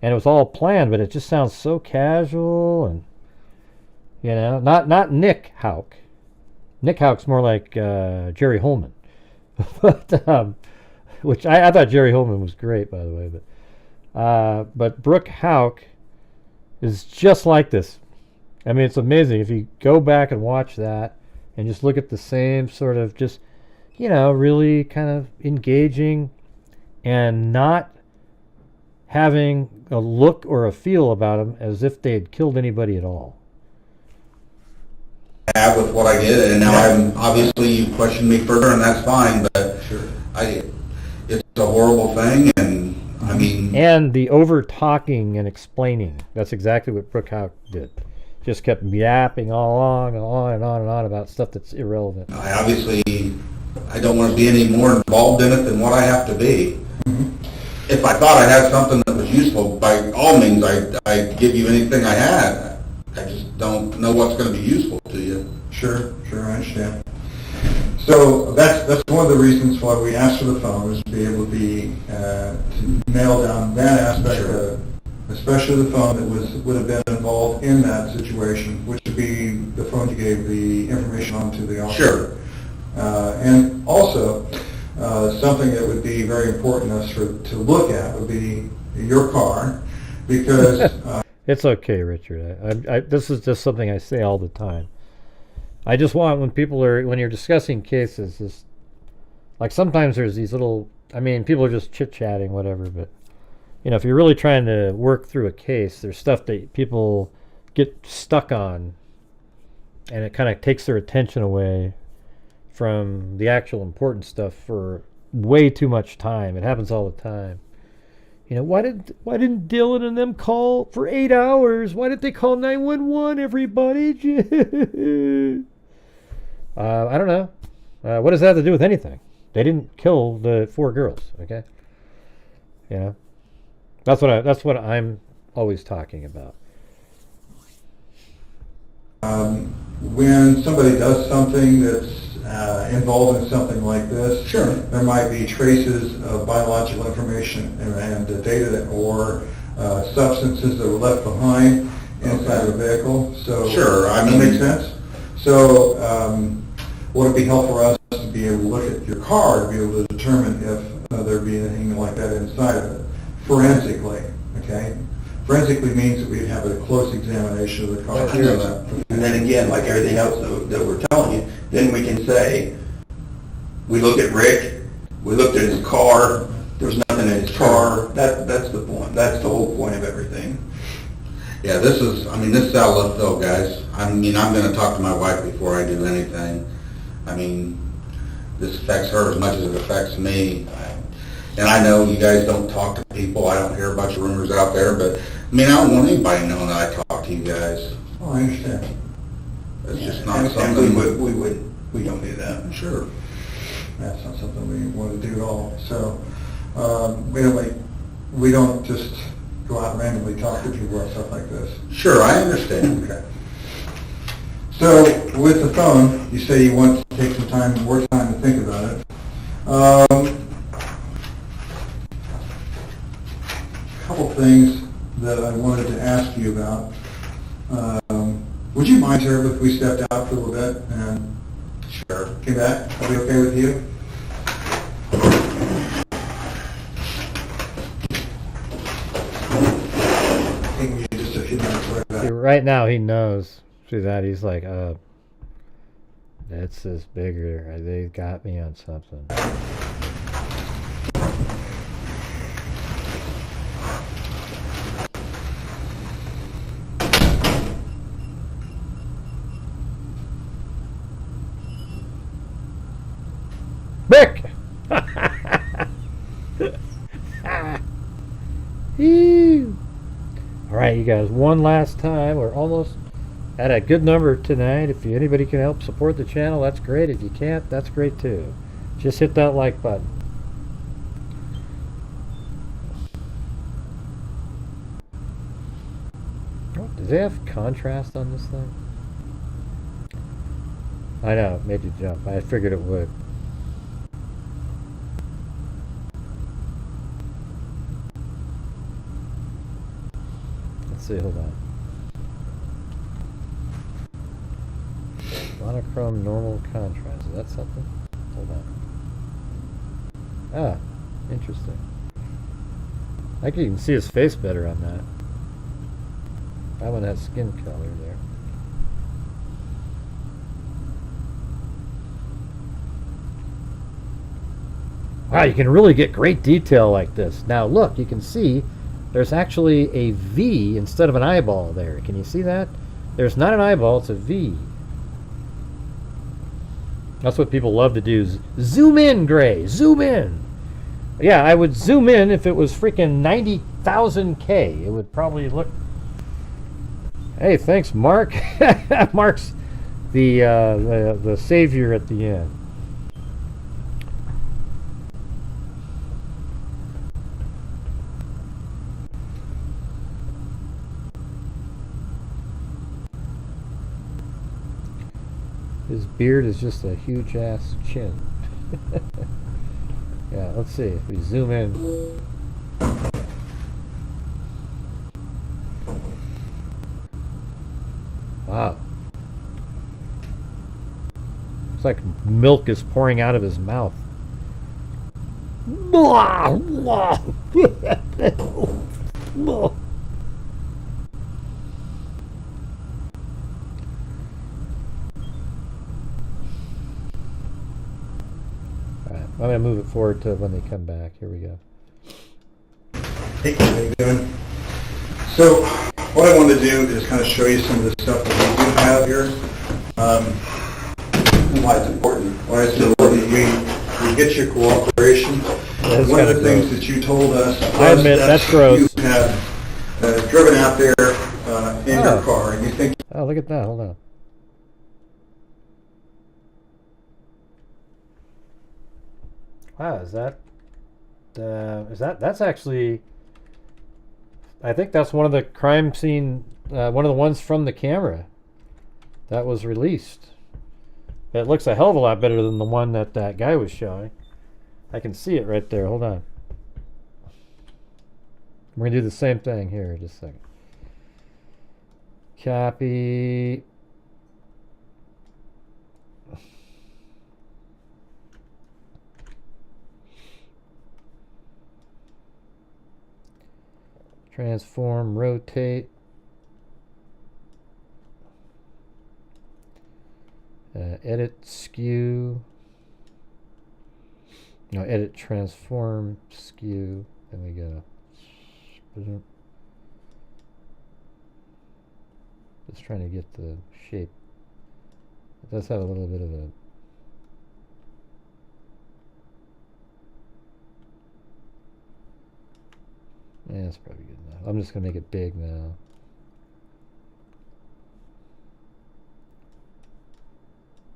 Speaker 1: And it was all planned, but it just sounds so casual and, you know, not Nick Houck. Nick Houck's more like Jerry Holman. But, which I thought Jerry Holman was great, by the way. But Brooke Houck is just like this. I mean, it's amazing. If you go back and watch that and just look at the same sort of just, you know, really kind of engaging and not having a look or a feel about them as if they had killed anybody at all.
Speaker 8: Have with what I did, and now I'm obviously you questioned me further, and that's fine. But
Speaker 3: Sure.
Speaker 8: It's a horrible thing, and I mean,
Speaker 1: and the over talking and explaining. That's exactly what Brooke Houck did. Just kept yapping all along and on and on and on about stuff that's irrelevant.
Speaker 8: I don't want to be any more involved in it than what I have to be. If I thought I had something that was useful, by all means, I'd give you anything I had. I just don't know what's going to be useful to you.
Speaker 3: Sure, I understand. So that's one of the reasons why we asked for the phone, is to be able to nail down that aspect of it, especially the phone that would have been involved in that situation, which would be the phone you gave the information on to the officer.
Speaker 8: Sure.
Speaker 3: And also, something that would be very important to look at would be your car, because...
Speaker 1: It's okay, Richard. This is just something I say all the time. I just want, when you're discussing cases, just, like sometimes there's these little, I mean, people are just chit-chatting, whatever, but, you know, if you're really trying to work through a case, there's stuff that people get stuck on, and it kind of takes their attention away from the actual important stuff for way too much time. It happens all the time. You know, why didn't Dylan and them call for 8 hours? Why didn't they call 911, everybody? I don't know. What does that have to do with anything? They didn't kill the 4 girls, okay? Yeah. That's what I'm always talking about.
Speaker 3: When somebody does something that's involved in something like this,
Speaker 8: Sure.
Speaker 3: there might be traces of biological information and data or substances that were left behind inside the vehicle. So,
Speaker 8: Sure, I
Speaker 3: does
Speaker 8: mean...
Speaker 3: that make sense? So, would it be helpful for us to be able to look at your car to be able to determine if there'd be anything like that inside of it, forensically, okay? Forensically means that we have a close examination of the car.
Speaker 9: I know that. And then again, like everything else that we're telling you, then we can say, we looked at Rick, we looked at his car, there's nothing in his car. That's the point. That's the whole point of everything.
Speaker 8: Yeah, this is out of left field, guys. I'm going to talk to my wife before I do anything. I mean, this affects her as much as it affects me. And I know you guys don't talk to people. I don't hear a bunch of rumors out there, but I don't want anybody knowing that I talk to you guys.
Speaker 3: Oh, I understand.
Speaker 8: It's just
Speaker 9: And
Speaker 8: not something...
Speaker 9: we don't do that.
Speaker 8: Sure.
Speaker 3: That's not something we want to do at all. So, we don't just go out and randomly talk to people about stuff like this.
Speaker 8: Sure, I understand.
Speaker 3: Okay. So, with the phone, you say you want to take some time, more time to think about it. Couple things that I wanted to ask you about. Would you mind, Herb, if we stepped out for a little bit and
Speaker 8: Sure.
Speaker 3: came back? Are we okay with you? I think we need just a few minutes right back.
Speaker 1: See, right now he knows. See that? He's like, that's this bigger. They got me on something. Rick! Alright, you guys, one last time. We're almost at a good number tonight. If anybody can help support the channel, that's great. If you can't, that's great too. Just hit that like button. Oh, do they have contrast on this thing? I know, it made you jump. I figured it would. Let's see, hold on. Monochrome normal contrast. Is that something? Hold on. Ah, interesting. I can even see his face better on that. That one has skin color there. Wow, you can really get great detail like this. Now look, you can see there's actually a V instead of an eyeball there. Can you see that? There's not an eyeball, it's a V. That's what people love to do. Zoom in, Gray. Zoom in. Yeah, I would zoom in if it was freaking 90,000K. It would probably look... Hey, thanks, Mark. Mark's the savior at the end. His beard is just a huge ass chin. Yeah, let's see if we zoom in. Wow. It's like milk is pouring out of his mouth. Blah, blah. Blah. I'm going to move it forward to when they come back. Here we go.
Speaker 3: Hey, how you doing? So, what I want to do is kind of show you some of the stuff that we do have here.
Speaker 9: Why it's important.
Speaker 3: Why it's important. We get your cooperation.
Speaker 1: That's
Speaker 3: One of the
Speaker 1: gross.
Speaker 3: things that you told us was
Speaker 1: I admit, that's gross.
Speaker 3: You had driven out there in your car, and you think...
Speaker 1: Oh, look at that. Hold on. Wow, that's actually, I think that's one of the crime scene, one of the ones from the camera that was released. It looks a hell of a lot better than the one that that guy was showing. I can see it right there. Hold on. We're going to do the same thing here. Just a second. Copy. Transform, rotate. Edit, skew. No, edit, transform, skew. Then we go. Just trying to get the shape. It does have a little bit of a... Yeah, that's probably good enough. I'm just going to make it big now.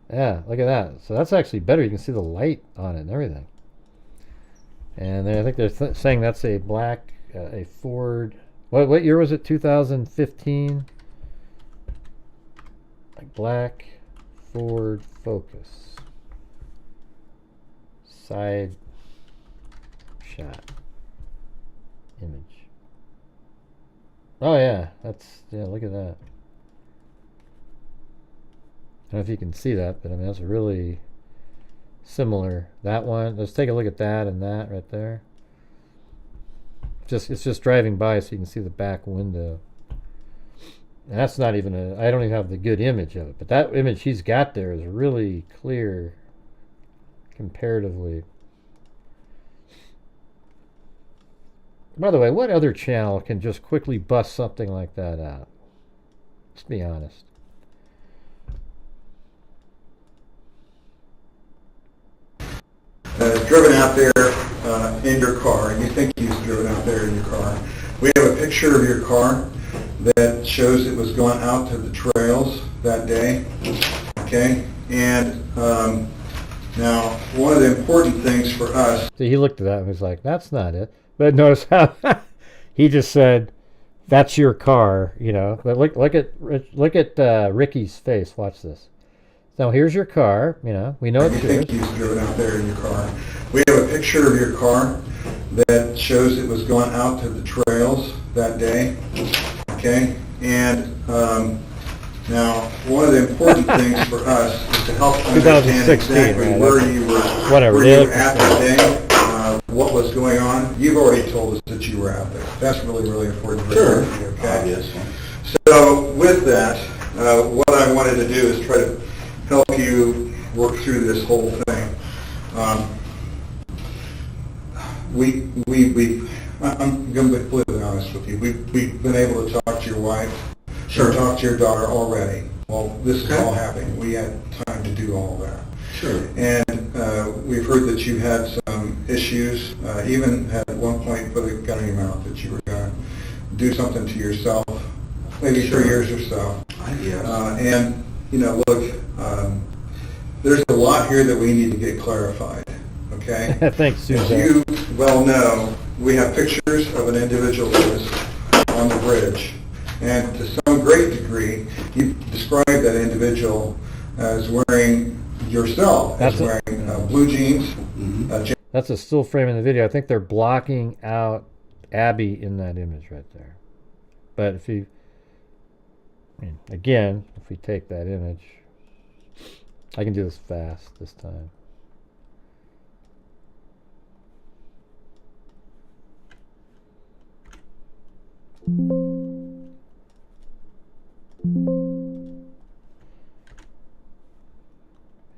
Speaker 1: Yeah, look at that. So that's actually better. You can see the light on it and everything. And then I think they're saying that's a black, a Ford. What year was it? 2015? Like black Ford Focus. Side shot image. Oh yeah, look at that. I don't know if you can see that, but I mean that's really similar. That one, let's take a look at that and that right there. It's just driving by so you can see the back window. And that's not even I don't even have the good image of it, but that image he's got there is really clear comparatively. By the way, what other channel can just quickly bust something like that out? Let's be honest.
Speaker 3: Driven out there in your car, and you think he's driven out there in your car. We have a picture of your car that shows it was going out to the trails that day, okay? And now, one of the important things for us...
Speaker 1: See, he looked at that and was like, that's not it. But notice how he just said, that's your car, you know. But look at Ricky's face. Watch this. Now, here's your car, you know. We know it's yours.
Speaker 3: You think he's driven out there in your car. We have a picture of your car that shows it was going out to the trails that day, okay? And now, one of the important things for us is to help understand exactly
Speaker 1: right?
Speaker 3: where you were at that day, what was going on. You've already told us that you were out there. That's really, really important.
Speaker 8: Sure.
Speaker 3: Okay?
Speaker 8: Obviously.
Speaker 3: So with that, what I wanted to do is try to help you work through this whole thing. I'm going to be completely honest with you. We've been able to talk to your wife,
Speaker 8: Sure.
Speaker 3: talk to your daughter already. Well, this is all happening. We had time to do all that.
Speaker 8: Sure.
Speaker 3: And we've heard that you had some issues, even at one point put a gun in your mouth, that you were going to do something to yourself, maybe 3 years or so.
Speaker 8: Yes.
Speaker 3: And, you know, look, there's a lot here that we need to get clarified, okay?
Speaker 1: Thanks, Susan.
Speaker 3: As you well know, we have pictures of an individual that was on the bridge. And to some great degree, you described that individual as wearing yourself, as wearing blue jeans.
Speaker 1: That's a still frame in the video. I think they're blocking out Abby in that image right there. But if you, again, if we take that image, I can do this fast this time.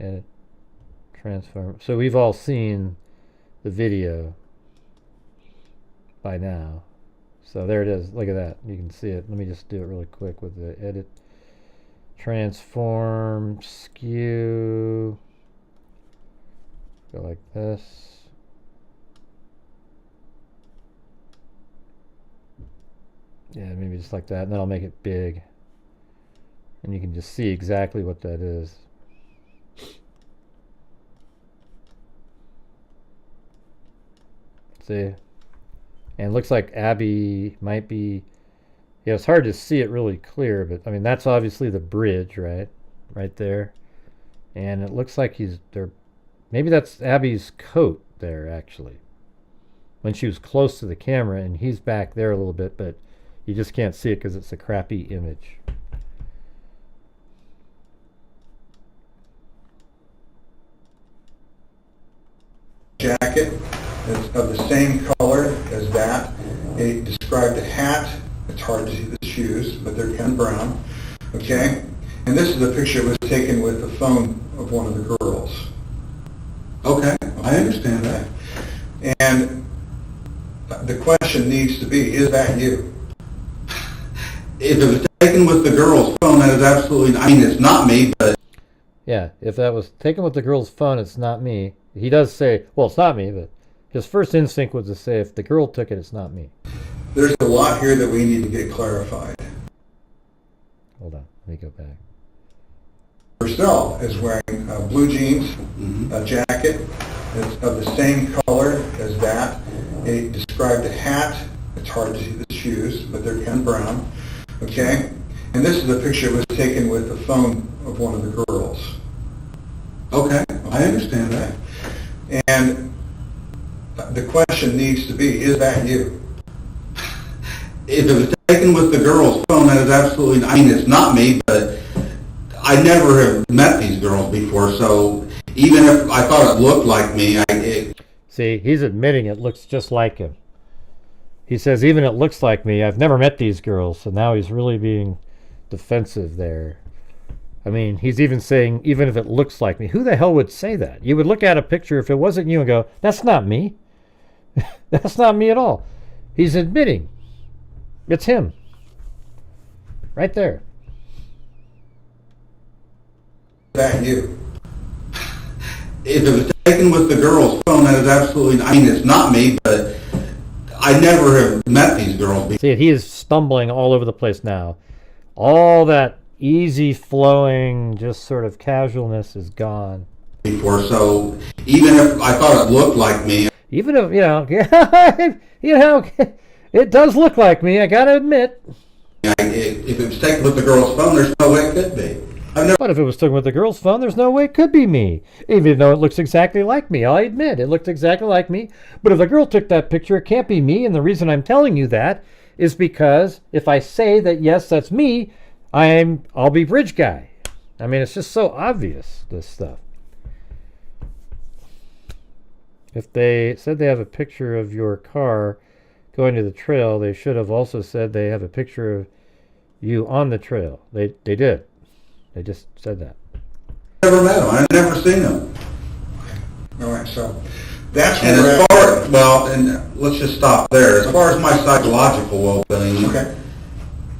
Speaker 1: Edit, transform. So we've all seen the video by now. So there it is. Look at that. You can see it. Let me just do it really quick with the edit, transform, skew. Go like this. Yeah, maybe just like that. And then I'll make it big. And you can just see exactly what that is. See? And it looks like Abby might be, yeah, it's hard to see it really clear, but I mean, that's obviously the bridge, right? Right there. And it looks like he's there. Maybe that's Abby's coat there, actually. When she was close to the camera, and he's back there a little bit, but you just can't see it because it's a crappy image.
Speaker 3: Jacket is of the same color as that. It described a hat. It's hard to see the shoes, but they're kind of brown. Okay? And this is a picture that was taken with the phone of one of the girls.
Speaker 8: Okay, I understand that.
Speaker 3: And the question needs to be, is that you?
Speaker 8: If it was taken with the girl's phone, that is absolutely, I mean, it's not me, but...
Speaker 1: Yeah, if that was taken with the girl's phone, it's not me. He does say, well, it's not me, but his first instinct was to say, if the girl took it, it's not me.
Speaker 3: There's a lot here that we need to get clarified.
Speaker 1: Hold on, let me go back.
Speaker 3: Herself is wearing blue jeans, a jacket. It's of the same color as that. It described a hat. It's hard to see the shoes, but they're kind of brown. Okay? And this is a picture that was taken with the phone of one of the girls.
Speaker 8: Okay, I understand that.
Speaker 3: And the question needs to be, is that you?
Speaker 8: If it was taken with the girl's phone, that is absolutely, I mean, it's not me, but I never have met these girls before, so even if I thought it looked like me,
Speaker 1: See, he's admitting it looks just like him. He says, even it looks like me. I've never met these girls. So now he's really being defensive there. I mean, he's even saying, even if it looks like me. Who the hell would say that? You would look at a picture if it wasn't you and go, that's not me. That's not me at all. He's admitting it's him. Right there.
Speaker 3: That you?
Speaker 8: if it was taken with the girl's phone, that is absolutely, I mean, it's not me, but I never have met these girls before.
Speaker 1: See, he is stumbling all over the place now. All that easy flowing, just sort of casualness is gone.
Speaker 8: Before, so even if I thought it looked like me,
Speaker 1: even if, it does look like me, I gotta admit.
Speaker 8: If it was taken with the girl's phone, there's no way it could be.
Speaker 1: But if it was taken with the girl's phone, there's no way it could be me. Even though it looks exactly like me. I admit, it looked exactly like me. But if the girl took that picture, it can't be me. And the reason I'm telling you that is because if I say that, yes, that's me, I'll be bridge guy. I mean, it's just so obvious, this stuff. If they said they have a picture of your car going to the trail, they should have also said they have a picture of you on the trail. They did. They just said that.
Speaker 8: Never met him. I've never seen him.
Speaker 3: All right, so that's
Speaker 8: and as far and let's just stop there. As far as my psychological well-being,
Speaker 3: okay.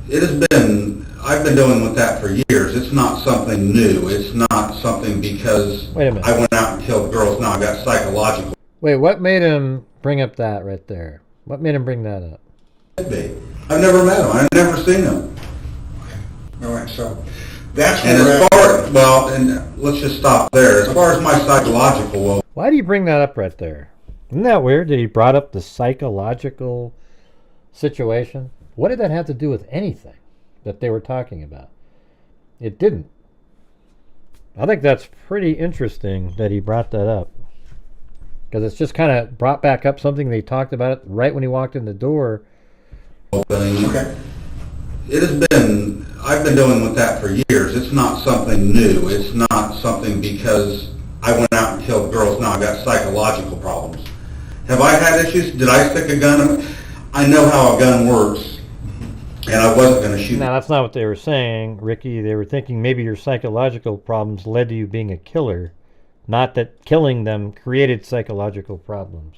Speaker 8: It has been. I've been dealing with that for years. It's not something new. It's not something because
Speaker 1: Wait a minute.
Speaker 8: I went out and killed girls. Now I got psychological.
Speaker 1: Wait, what made him bring up that right there? What made him bring that up?
Speaker 8: I've never met him. I've never seen him.
Speaker 3: All right, so that's
Speaker 8: and as far and let's just stop there. As far as my psychological well.
Speaker 1: Why do you bring that up right there? Isn't that weird that he brought up the psychological situation? What did that have to do with anything that they were talking about? It didn't. I think that's pretty interesting that he brought that up. Because it's just kind of brought back up something they talked about it right when he walked in the door.
Speaker 8: Okay. It has been, I've been dealing with that for years. It's not something new. It's not something because I went out and killed girls. Now I got psychological problems. Have I had issues? Did I stick a gun? I know how a gun works. And I wasn't going to shoot.
Speaker 1: Now, that's not what they were saying, Ricky. They were thinking maybe your psychological problems led to you being a killer, not that killing them created psychological problems.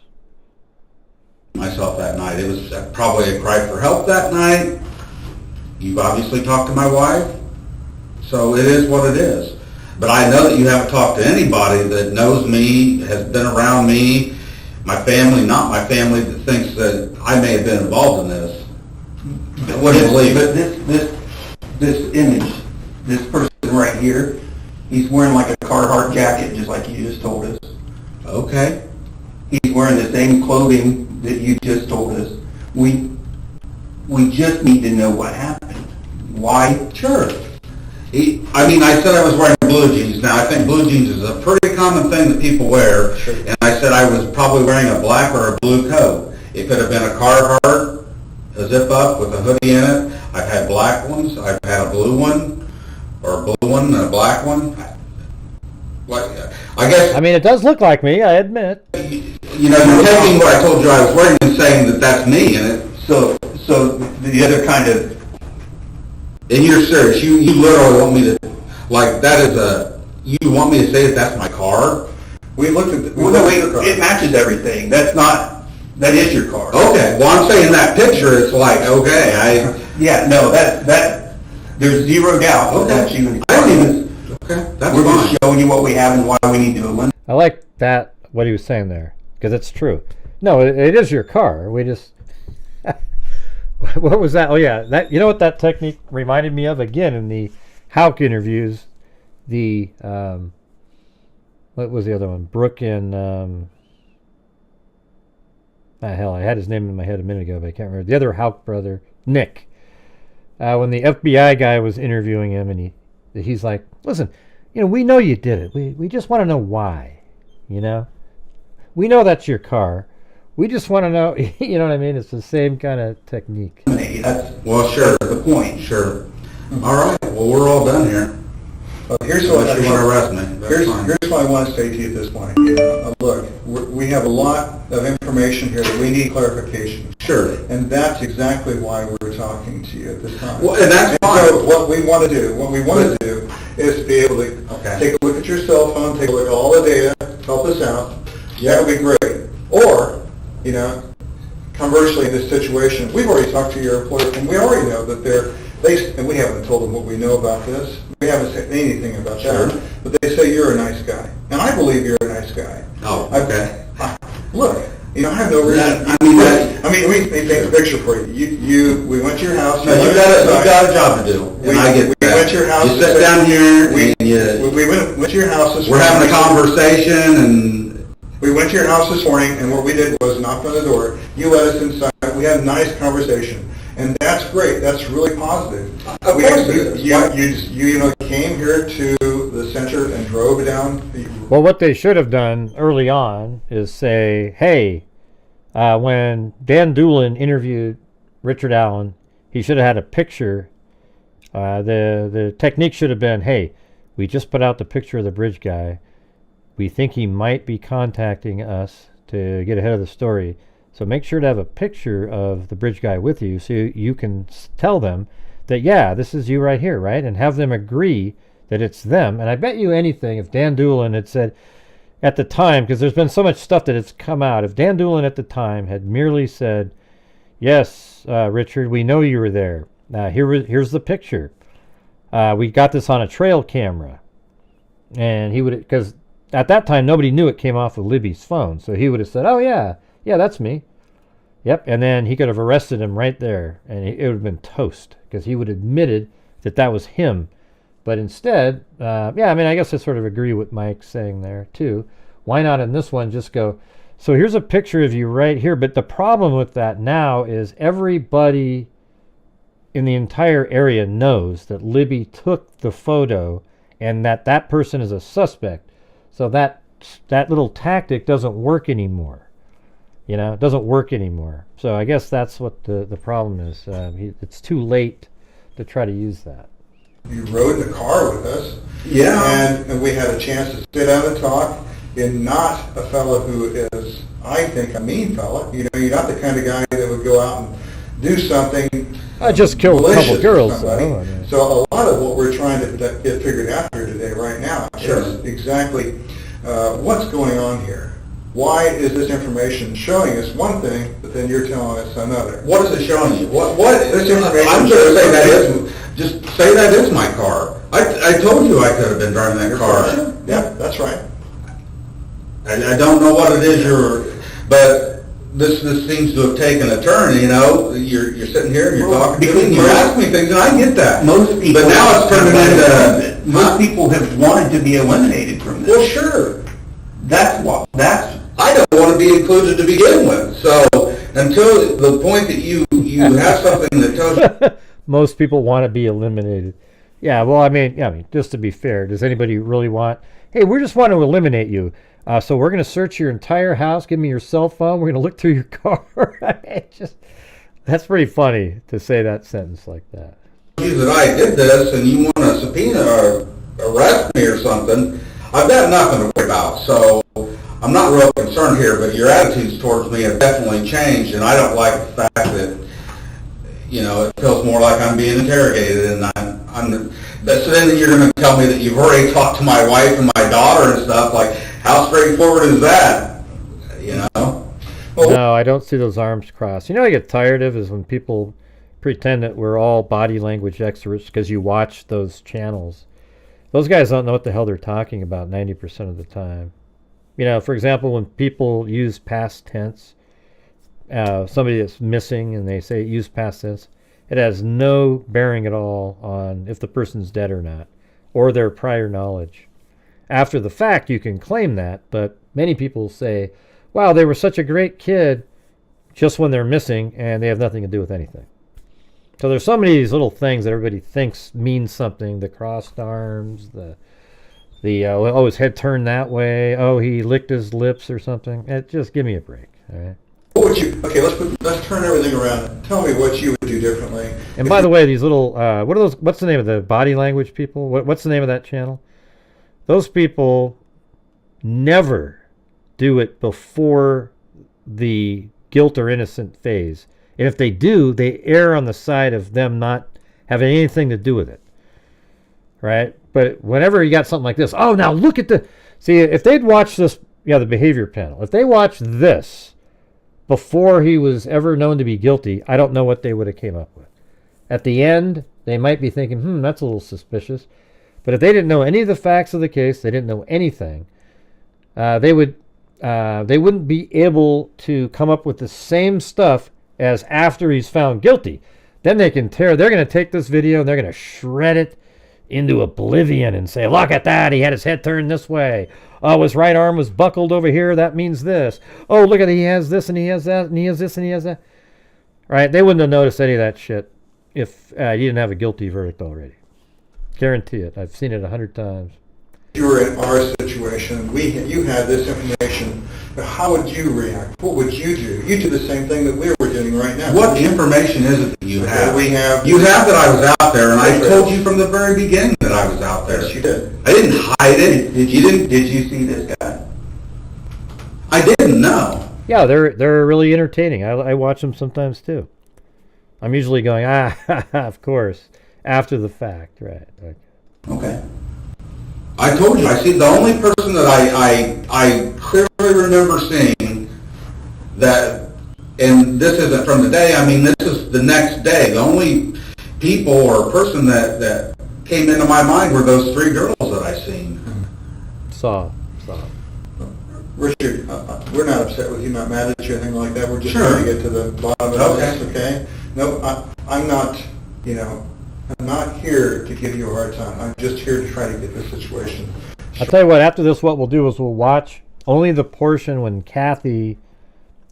Speaker 8: Myself that night. It was probably a cry for help that night. You've obviously talked to my wife, so it is what it is. But I know that you haven't talked to anybody that knows me, has been around me, my family, not my family, that thinks that I may have been involved in this. What do you believe?
Speaker 9: But this image, this person right here, he's wearing like a Carhartt jacket, just like you just told us.
Speaker 8: Okay.
Speaker 9: He's wearing the same clothing that you just told us. We just need to know what happened. Why?
Speaker 8: Sure. I said I was wearing blue jeans. Now, I think blue jeans is a pretty common thing that people wear. Sure. And I said I was probably wearing a black or a blue coat. It could have been a Carhartt, a zip-up with a hoodie in it. I've had black ones. I've had a blue one, or a blue one and a black one. I guess...
Speaker 1: I mean, it does look like me, I admit.
Speaker 8: You're taking what I told you I was wearing and saying that that's me, and
Speaker 9: So the other kind of...
Speaker 8: And you're serious. You literally want me to... Like, that is a... You want me to say that that's my car?
Speaker 9: We looked at it matches everything. That's not... That is your car.
Speaker 8: Okay. Well, I'm saying that picture, it's like, okay,
Speaker 9: Yeah, no, that... There's zero doubt that that's you in the car.
Speaker 8: I don't even... Okay, that's
Speaker 9: We're
Speaker 8: fine.
Speaker 9: just showing you what we have and why we need to eliminate.
Speaker 1: I like that, what he was saying there, because it's true. No, it is your car. We just... What was that? Oh, yeah. That, you know what that technique reminded me of? Again, in the Houck interviews, the... what was the other one? Brooke and... hell, I had his name in my head a minute ago, but I can't remember. The other Houck brother, Nick. When the FBI guy was interviewing him, and he's like, listen, we know you did it. We just want to know why, we know that's your car. We just want to know, you know what I mean? It's the same kind of technique.
Speaker 8: Well, sure.
Speaker 9: That's the point.
Speaker 8: Sure. All right. Well, we're all done here.
Speaker 3: Well, here's what
Speaker 8: Unless you want to arrest me. That's
Speaker 3: Here's
Speaker 8: fine.
Speaker 3: what I want to say to you at this point. Look, we have a lot of information here that we need clarification.
Speaker 8: Sure.
Speaker 3: And that's exactly why we're talking to you at this time.
Speaker 8: Well, and that's
Speaker 3: So
Speaker 8: fine.
Speaker 3: what we want to do is be able to take a look at your cell phone, take a look at all the data, help us out. Yeah, that would be great. Or, you know, conversely, in this situation, we've already talked to your employer, and we already know that and we haven't told them what we know about this. We haven't said anything about that. But they say you're a nice guy. And I believe you're a nice guy.
Speaker 8: Oh, okay.
Speaker 3: Look, you know, I have no reason. Let me paint a picture for you. We went to your house.
Speaker 8: No, you got a job to do. And I get
Speaker 3: we
Speaker 8: that.
Speaker 3: went to your house.
Speaker 8: You sit down here and
Speaker 3: we went to your house this
Speaker 8: we're
Speaker 3: morning.
Speaker 8: having a conversation and...
Speaker 3: We went to your house this morning, and what we did was knock on the door. You let us inside. We had a nice conversation. And that's great. That's really positive.
Speaker 8: Of course it is.
Speaker 3: You came here to the center and drove down.
Speaker 1: Well, what they should have done early on is say, hey, when Dan Doolin interviewed Richard Allen, he should have had a picture. The technique should have been, hey, we just put out the picture of the bridge guy. We think he might be contacting us to get ahead of the story. So make sure to have a picture of the bridge guy with you so you can tell them that, yeah, this is you right here, right? And have them agree that it's them. And I bet you anything, if Dan Doolin had said at the time, because there's been so much stuff that has come out, if Dan Doolin at the time had merely said, yes, Richard, we know you were there. Here's the picture. We got this on a trail camera. And he would, because at that time, nobody knew it came off of Libby's phone. So he would have said, oh, yeah, that's me. Yep. And then he could have arrested him right there. And it would have been toast because he would have admitted that that was him. But instead, I guess I sort of agree with Mike saying there, too. Why not in this one just go, so here's a picture of you right here. But the problem with that now is everybody in the entire area knows that Libby took the photo and that person is a suspect. So that little tactic doesn't work anymore. You know, it doesn't work anymore. So I guess that's what the problem is. It's too late to try to use that.
Speaker 3: You rode in the car with us.
Speaker 8: Yeah.
Speaker 3: And we had a chance to sit down and talk. You're not a fellow who is, I think, a mean fellow. You know, you're not the kind of guy that would go out and do something.
Speaker 1: I just killed a couple girls, though.
Speaker 3: So a lot of what we're trying to get figured out here today, right now, is exactly what's going on here. Why is this information showing us one thing, but then you're telling us another?
Speaker 8: What is it showing you? What
Speaker 3: This information
Speaker 8: I'm going to say that is, just say that is my car. I told you I could have been driving that car.
Speaker 3: Yeah, that's right.
Speaker 8: I don't know what it is but this seems to have taken a turn, you know. You're sitting here and you're talking to me and you're asking me things and I get that.
Speaker 9: Most people,
Speaker 8: but now it's turning into...
Speaker 9: Most people have wanted to be eliminated from this.
Speaker 8: Well, sure.
Speaker 9: That's
Speaker 8: I don't want to be included to begin with. So until the point that you have something that tells you...
Speaker 1: Most people want to be eliminated. Yeah, well, I mean, just to be fair, does anybody really want, hey, we just want to eliminate you. So we're going to search your entire house, give me your cell phone, we're going to look through your car. That's pretty funny to say that sentence like that.
Speaker 8: That I did this and you want to subpoena or arrest me or something, I've got nothing to worry about. So I'm not real concerned here, but your attitudes towards me have definitely changed, and I don't like the fact that, you know, it feels more like I'm being interrogated, and so then you're going to tell me that you've already talked to my wife and my daughter and stuff. Like, how straightforward is that? You know?
Speaker 1: No, I don't see those arms crossed. You know what I get tired of is when people pretend that we're all body language experts because you watch those channels. Those guys don't know what the hell they're talking about 90% of the time. You know, for example, when people use past tense, somebody that's missing and they say use past tense, it has no bearing at all on if the person's dead or not, or their prior knowledge. After the fact, you can claim that, but many people say, wow, they were such a great kid just when they're missing, and they have nothing to do with anything. So there's so many of these little things that everybody thinks mean something, the crossed arms, the The oh, his head turned that way. Oh, he licked his lips or something. Just give me a break, all right?
Speaker 3: What would you? Okay, let's turn everything around. Tell me what you would do differently.
Speaker 1: And by the way, these little what are those? What's the name of the body language people? What's the name of that channel? Those people never do it before the guilt or innocent phase. And if they do, they err on the side of them not having anything to do with it. Right? But whenever you got something like this, oh, now look at the... See, if they'd watched this, the behavior panel, if they watched this before he was ever known to be guilty, I don't know what they would have came up with. At the end, they might be thinking, that's a little suspicious. But if they didn't know any of the facts of the case, they didn't know anything, they wouldn't be able to come up with the same stuff as after he's found guilty. Then they're going to take this video and they're going to shred it into oblivion and say, look at that, he had his head turned this way. Oh, his right arm was buckled over here, that means this. Oh, look at it, he has this and he has that and he has this and he has that. Right? They wouldn't have noticed any of that shit if you didn't have a guilty verdict already. Guarantee it. I've seen it 100 times.
Speaker 3: You were in our situation. You had this information. How would you react? What would you do? You do the same thing that we were doing right now.
Speaker 8: What information is it that you have?
Speaker 3: We have.
Speaker 8: You have that I was out there, and I told you from the very beginning that I was out there.
Speaker 3: Yes, you did.
Speaker 8: I didn't hide it.
Speaker 9: Did you see this guy?
Speaker 8: I didn't know.
Speaker 1: Yeah, they're really entertaining. I watch them sometimes too. I'm usually going, of course, after the fact, right?
Speaker 8: Okay. I told you, I see the only person that I clearly remember seeing that, and this isn't from the day, I mean, this is the next day. The only people or person that came into my mind were those 3 girls that I seen.
Speaker 1: Saw.
Speaker 3: Richard, we're not upset with you, not mad at you, anything like that. We're just
Speaker 8: Sure.
Speaker 3: trying to get to the bottom of this, okay? No, I'm not, I'm not here to give you a hard time. I'm just here to try to get this situation.
Speaker 1: I'll tell you what, after this, what we'll do is we'll watch only the portion when Kathy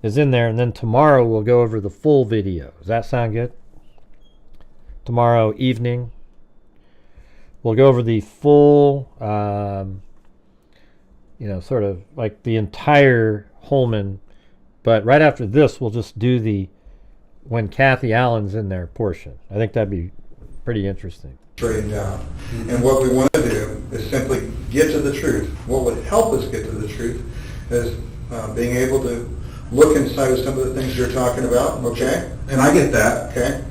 Speaker 1: is in there, and then tomorrow we'll go over the full video. Does that sound good? Tomorrow evening, we'll go over the full, sort of like the entire Holman, but right after this, we'll just do the when Kathy Allen's in there portion. I think that'd be pretty interesting.
Speaker 3: Straightened out. And what we want to do is simply get to the truth. What would help us get to the truth is being able to look inside of some of the things you're talking about, okay?
Speaker 8: And I get that.
Speaker 3: Okay.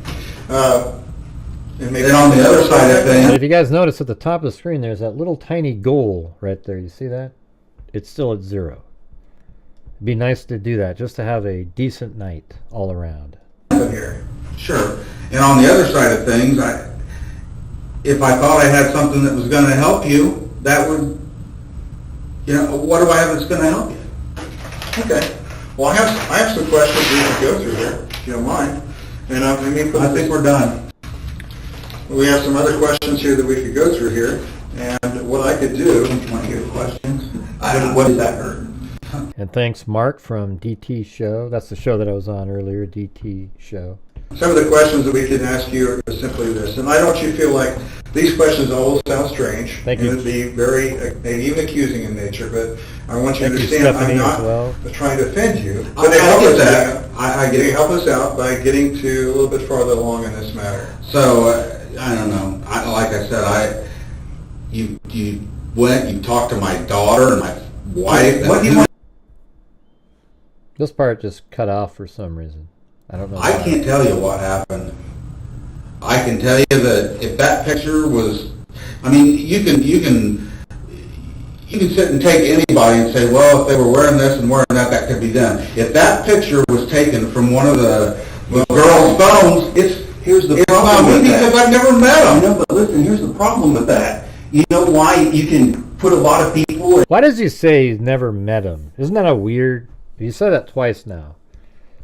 Speaker 8: And on the other side of things,
Speaker 1: And if you guys notice at the top of the screen, there's that little tiny goal right there. You see that? It's still at 0. It'd be nice to do that, just to have a decent night all around.
Speaker 3: Here.
Speaker 8: sure. And on the other side of things, if I thought I had something that was going to help you, that would, what do I have that's going to help you?
Speaker 3: Okay. Well, I have some questions we can go through here, if you don't mind. And
Speaker 8: I think we're done.
Speaker 3: We have some other questions here that we could go through here. And what I could do...
Speaker 9: Do you want to hear the questions? What does that hurt?
Speaker 1: And thanks, Mark, from DT Show. That's the show that I was on earlier, DT Show.
Speaker 3: Some of the questions that we can ask you are simply this. And I don't want you to feel like these questions all sound strange.
Speaker 1: Thank you.
Speaker 3: And it'd be very, even accusing in nature, but I want you to
Speaker 1: Thank you,
Speaker 3: understand
Speaker 1: Stephanie,
Speaker 3: I'm not
Speaker 1: as well.
Speaker 3: trying to offend you.
Speaker 8: I
Speaker 3: But
Speaker 8: get that. I get
Speaker 3: They
Speaker 8: it.
Speaker 3: help us out by getting to a little bit farther along in this matter.
Speaker 8: So, I don't know. Like I said, you went, you talked to my daughter and my wife.
Speaker 9: What do you want?
Speaker 1: This part just cut off for some reason. I don't know
Speaker 8: I
Speaker 1: why.
Speaker 8: can't tell you what happened. I can tell you that if that picture was, I mean, you can sit and take anybody and say, well, if they were wearing this and wearing that, that could be them. If that picture was taken from one of the girls' phones,
Speaker 9: Here's the
Speaker 8: it's
Speaker 9: problem
Speaker 8: not
Speaker 9: with
Speaker 8: me
Speaker 9: that.
Speaker 8: because I've never met
Speaker 9: I
Speaker 8: them.
Speaker 9: know, but listen, here's the problem with that. You know why you can put a lot of people...
Speaker 1: Why does he say he's never met him? Isn't that a weird... You said that twice now.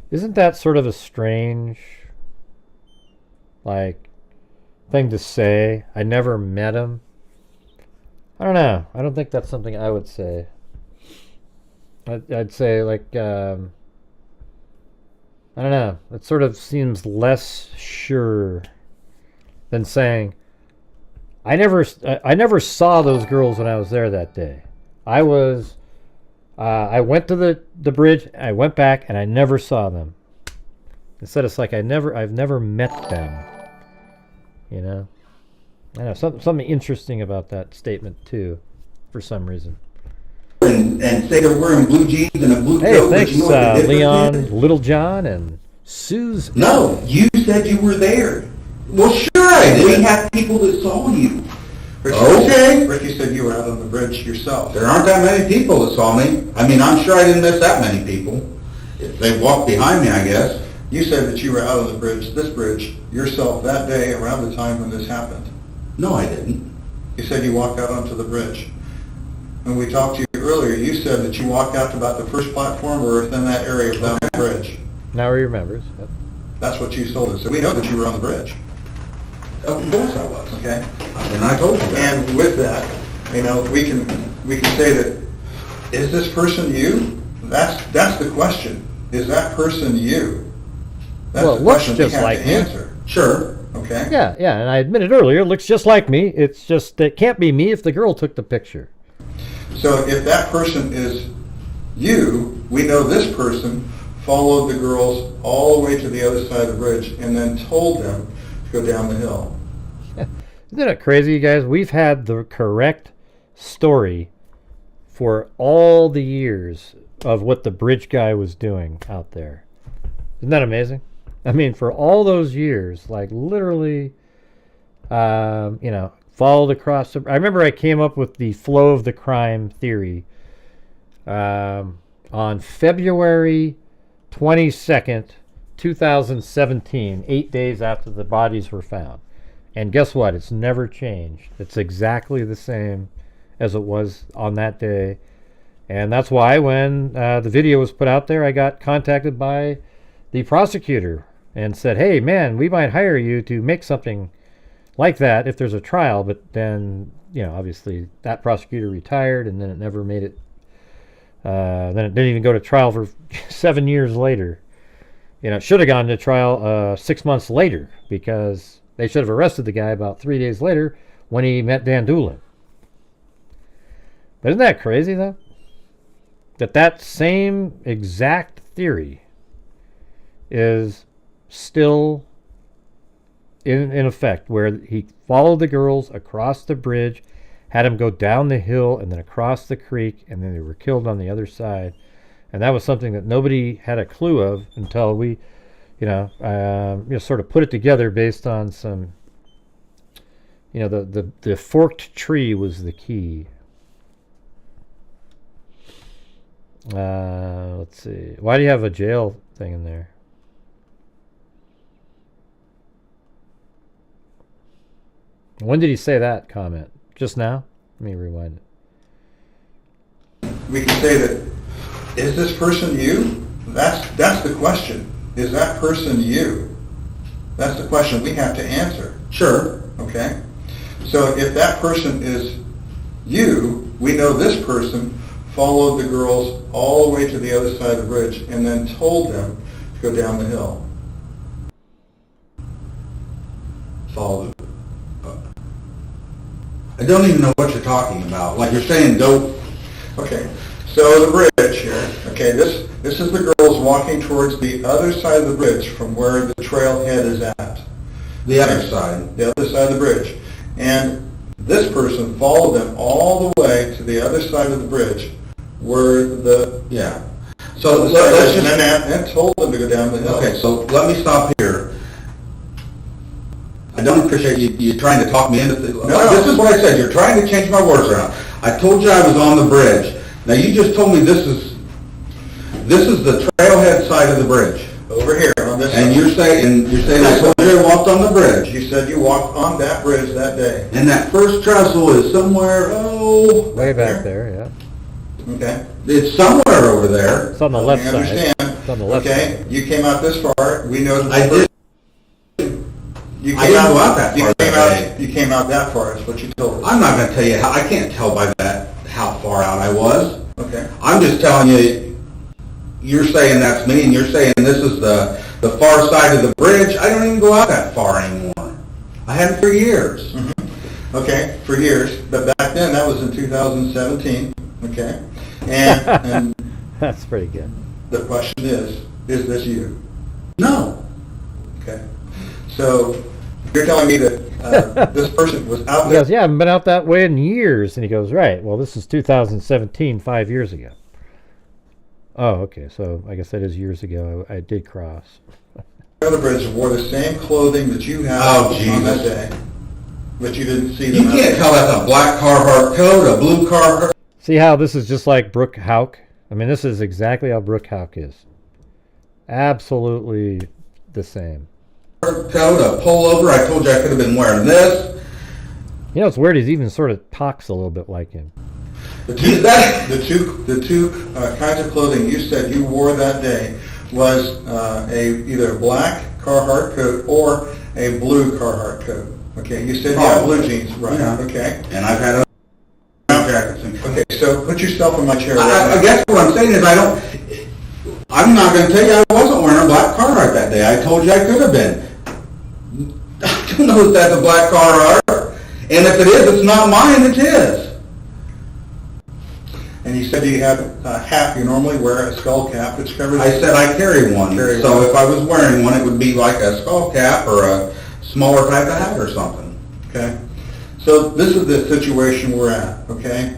Speaker 1: Isn't that sort of a strange, thing to say? I never met him. I don't know. I don't think that's something I would say. I'd say, I don't know. It sort of seems less sure than saying, I never saw those girls when I was there that day. I went to the bridge, I went back, and I never saw them. Instead, it's like I've never met them. You know? I know, something interesting about that statement, too, for some reason.
Speaker 9: And say they're wearing blue jeans and a blue
Speaker 1: Hey,
Speaker 9: coat.
Speaker 1: thanks,
Speaker 9: but you know what the difference
Speaker 1: Leon,
Speaker 9: is?
Speaker 1: Littlejohn, and Suze.
Speaker 9: No, you said you were there.
Speaker 8: Well, sure I
Speaker 9: We
Speaker 8: did.
Speaker 9: have people that saw you.
Speaker 8: Okay.
Speaker 3: Ricky said you were out on the bridge yourself.
Speaker 8: There aren't that many people that saw me. I mean, I'm sure I didn't miss that many people. If they walked behind me, I guess.
Speaker 3: You said that you were out on the bridge, this bridge, yourself that day around the time when this happened.
Speaker 8: No, I didn't.
Speaker 3: You said you walked out onto the bridge. When we talked to you earlier, you said that you walked out to about the first platform or within that area down the bridge.
Speaker 1: Now he remembers. Yep.
Speaker 3: That's what you told us. So we know that you were on the bridge.
Speaker 8: Of course I was.
Speaker 3: Okay?
Speaker 8: And I told you that.
Speaker 3: And with that, you know, we can say that, is this person you? That's the question. Is that person you? That's
Speaker 1: Well, it
Speaker 3: the
Speaker 1: looks
Speaker 3: question we
Speaker 1: just
Speaker 3: have
Speaker 1: like
Speaker 3: to
Speaker 1: me.
Speaker 3: answer.
Speaker 8: Sure.
Speaker 3: Okay?
Speaker 1: Yeah, and I admitted earlier, it looks just like me. It's just, it can't be me if the girl took the picture.
Speaker 3: So if that person is you, we know this person followed the girls all the way to the other side of the bridge and then told them to go down the hill.
Speaker 1: Isn't it crazy, you guys? We've had the correct story for all the years of what the bridge guy was doing out there. Isn't that amazing? I mean, for all those years, like literally, you know, followed across the... I remember I came up with the flow of the crime theory on February 22nd, 2017, 8 days after the bodies were found. And guess what? It's never changed. It's exactly the same as it was on that day. And that's why when the video was put out there, I got contacted by the prosecutor and said, hey, man, we might hire you to make something like that if there's a trial. But then, you know, obviously that prosecutor retired, and then it never made it. Then it didn't even go to trial for 7 years later. You know, it should have gone to trial 6 months later, because they should have arrested the guy about 3 days later when he met Dan Doolin. But isn't that crazy, though? That same exact theory is still in effect, where he followed the girls across the bridge, had them go down the hill and then across the creek, and then they were killed on the other side. And that was something that nobody had a clue of until we, sort of put it together based on some, the forked tree was the key. Let's see. Why do you have a jail thing in there? When did he say that comment? Just now? Let me rewind it.
Speaker 3: We can say that, is this person you? That's the question. Is that person you? That's the question we have to answer.
Speaker 8: Sure.
Speaker 3: Okay? So if that person is you, we know this person followed the girls all the way to the other side of the bridge and then told them to go down the hill.
Speaker 8: Followed. I don't even know what you're talking about. Like you're saying, don't.
Speaker 3: Okay, so the bridge here. Okay, this is the girls walking towards the other side of the bridge from where the trailhead is at.
Speaker 8: The other side.
Speaker 3: The other side of the bridge. And this person followed them all the way to the other side of the bridge where the...
Speaker 8: Yeah. So let's just...
Speaker 3: And told them to go down the hill.
Speaker 8: Okay, so let me stop here. I don't appreciate you trying to talk me into this.
Speaker 3: No.
Speaker 8: This is what I said. You're trying to change my words around. I told you I was on the bridge. Now you just told me this is the trailhead side of the bridge.
Speaker 3: Over here on this
Speaker 8: And
Speaker 3: side.
Speaker 8: you're saying I told you I walked on the bridge.
Speaker 3: You said you walked on that bridge that day.
Speaker 8: And that first trestle is somewhere,
Speaker 1: way back there, yeah.
Speaker 3: Okay.
Speaker 8: it's somewhere over there.
Speaker 1: It's on the left
Speaker 3: I
Speaker 1: side.
Speaker 3: understand.
Speaker 1: It's on the left
Speaker 3: Okay,
Speaker 1: side.
Speaker 3: you came out this far. We know that
Speaker 8: I did.
Speaker 3: You
Speaker 8: I didn't go out that far that day.
Speaker 3: You came out that far, is what you told us.
Speaker 8: I'm not going to tell you how. I can't tell by that how far out I was.
Speaker 3: Okay.
Speaker 8: I'm just telling you. You're saying that's me, and you're saying this is the far side of the bridge. I don't even go out that far anymore. I haven't for years.
Speaker 3: Mm-hmm. Okay, for years, but back then, that was in 2017, okay? And
Speaker 1: That's pretty good.
Speaker 3: the question is this you?
Speaker 8: No.
Speaker 3: Okay. So you're telling me that this person was out
Speaker 1: He
Speaker 3: there?
Speaker 1: goes, yeah, I haven't been out that way in years. And he goes, right, well, this is 2017, 5 years ago. Oh, okay, so I guess that is years ago. I did cross.
Speaker 3: On the bridge wore the same clothing that you had
Speaker 8: Oh,
Speaker 3: on that
Speaker 8: Jesus.
Speaker 3: day, but you didn't see
Speaker 8: You
Speaker 3: them.
Speaker 8: can't tell that's a black Carhartt coat, a blue Carhartt
Speaker 1: See how this is just like Brooke Houck? I mean, this is exactly how Brooke Houck is. Absolutely the same.
Speaker 8: coat, a pullover. I told you I could have been wearing this.
Speaker 1: You know, it's weird. He even sort of talks a little bit like him.
Speaker 3: The two kinds of clothing you said you wore that day was either a black Carhartt coat or a blue Carhartt coat. Okay, you said you had blue jeans, right?
Speaker 8: Yeah.
Speaker 3: Okay.
Speaker 8: And I've had other jackets.
Speaker 3: Okay, so put yourself in my chair.
Speaker 8: I guess what I'm saying is I'm not going to tell you I wasn't wearing a black Carhartt that day. I told you I could have been. I don't know if that's a black Carhartt. And if it is, it's not mine, it's his.
Speaker 3: And you said you have a hat. You normally wear a skull cap, which covers.
Speaker 8: I said I carry one.
Speaker 3: Carry
Speaker 8: So
Speaker 3: one.
Speaker 8: if I was wearing one, it would be like a skull cap or a smaller type of hat or something.
Speaker 3: Okay. So this is the situation we're at. Okay.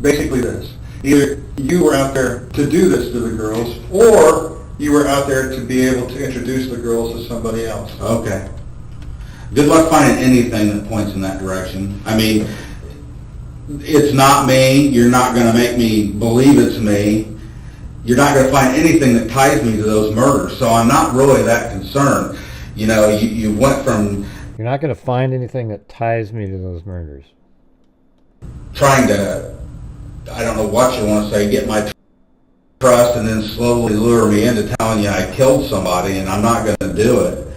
Speaker 3: Basically, this: either you were out there to do this to the girls, or you were out there to be able to introduce the girls to somebody else.
Speaker 8: Okay. Good luck finding anything that points in that direction. I mean, it's not me. You're not going to make me believe it's me. You're not going to find anything that ties me to those murders. So I'm not really that concerned. You know, you went from
Speaker 1: You're not going to find anything that ties me to those murders.
Speaker 8: trying to, I don't know what you want to say, get my trust and then slowly lure me into telling you I killed somebody and I'm not going to do it.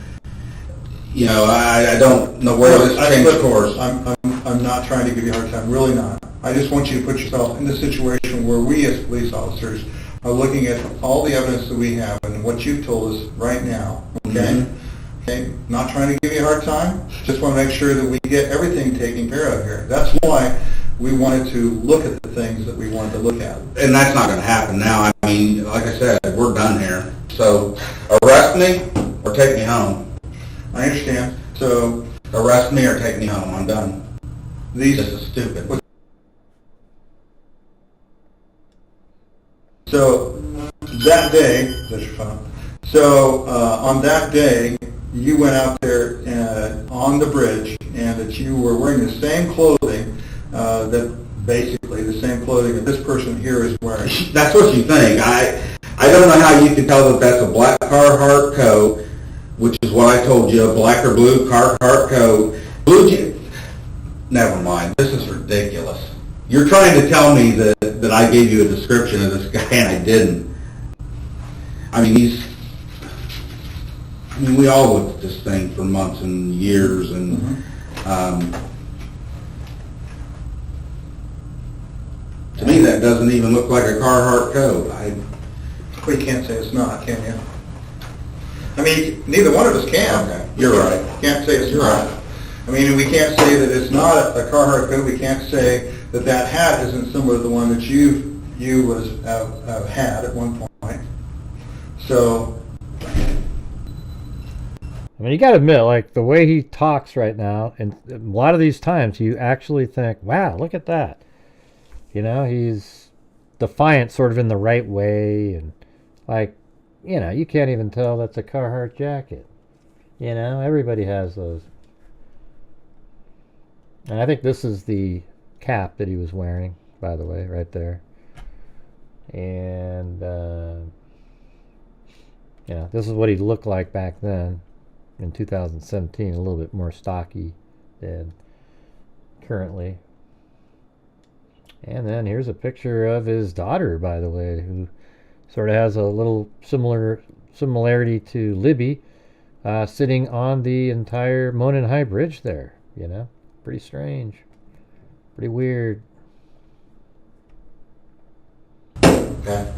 Speaker 8: You know, I don't know where this changed course.
Speaker 3: I'm not trying to give you a hard time, really not. I just want you to put yourself in the situation where we as police officers are looking at all the evidence that we have and what you've told us right now, okay?
Speaker 8: Mhm.
Speaker 3: Okay, not trying to give you a hard time, just want to make sure that we get everything taken care of here. That's why we wanted to look at the things that we wanted to look at.
Speaker 8: And that's not going to happen now. I mean, like I said, we're done here. So arrest me or take me home.
Speaker 3: I understand. So
Speaker 8: Arrest me or take me home. I'm done.
Speaker 3: these
Speaker 8: This is stupid.
Speaker 3: So that day, that's your phone. So on that day, you went out there on the bridge, and that you were wearing the same clothing that basically the same clothing that this person here is wearing.
Speaker 8: That's what you think. I don't know how you can tell that that's a black Carhartt coat, which is what I told you, a black or blue Carhartt coat. Never mind. This is ridiculous. You're trying to tell me that I gave you a description of this guy and I didn't. I mean, we all looked at this thing for months and years, and to me that doesn't even look like a Carhartt coat.
Speaker 3: Well, you can't say it's not, can you? I mean, neither one of us can.
Speaker 8: Okay, you're right.
Speaker 3: Can't say it's
Speaker 8: You're
Speaker 3: not.
Speaker 8: right.
Speaker 3: I mean, we can't say that it's not a Carhartt coat. We can't say that that hat isn't similar to the one that you had at one point. So,
Speaker 1: I mean, you got to admit, like, the way he talks right now, and a lot of these times you actually think, wow, look at that. You know, he's defiant sort of in the right way, and, like, you know, you can't even tell that's a Carhartt jacket. You know, everybody has those. And I think this is the cap that he was wearing, by the way, right there. And, yeah, this is what he looked like back then in 2017, a little bit more stocky than currently. And then here's a picture of his daughter, by the way, who sort of has a little similarity to Libby, sitting on the entire Monon High Bridge there, you know. Pretty strange. Pretty weird.
Speaker 8: Okay.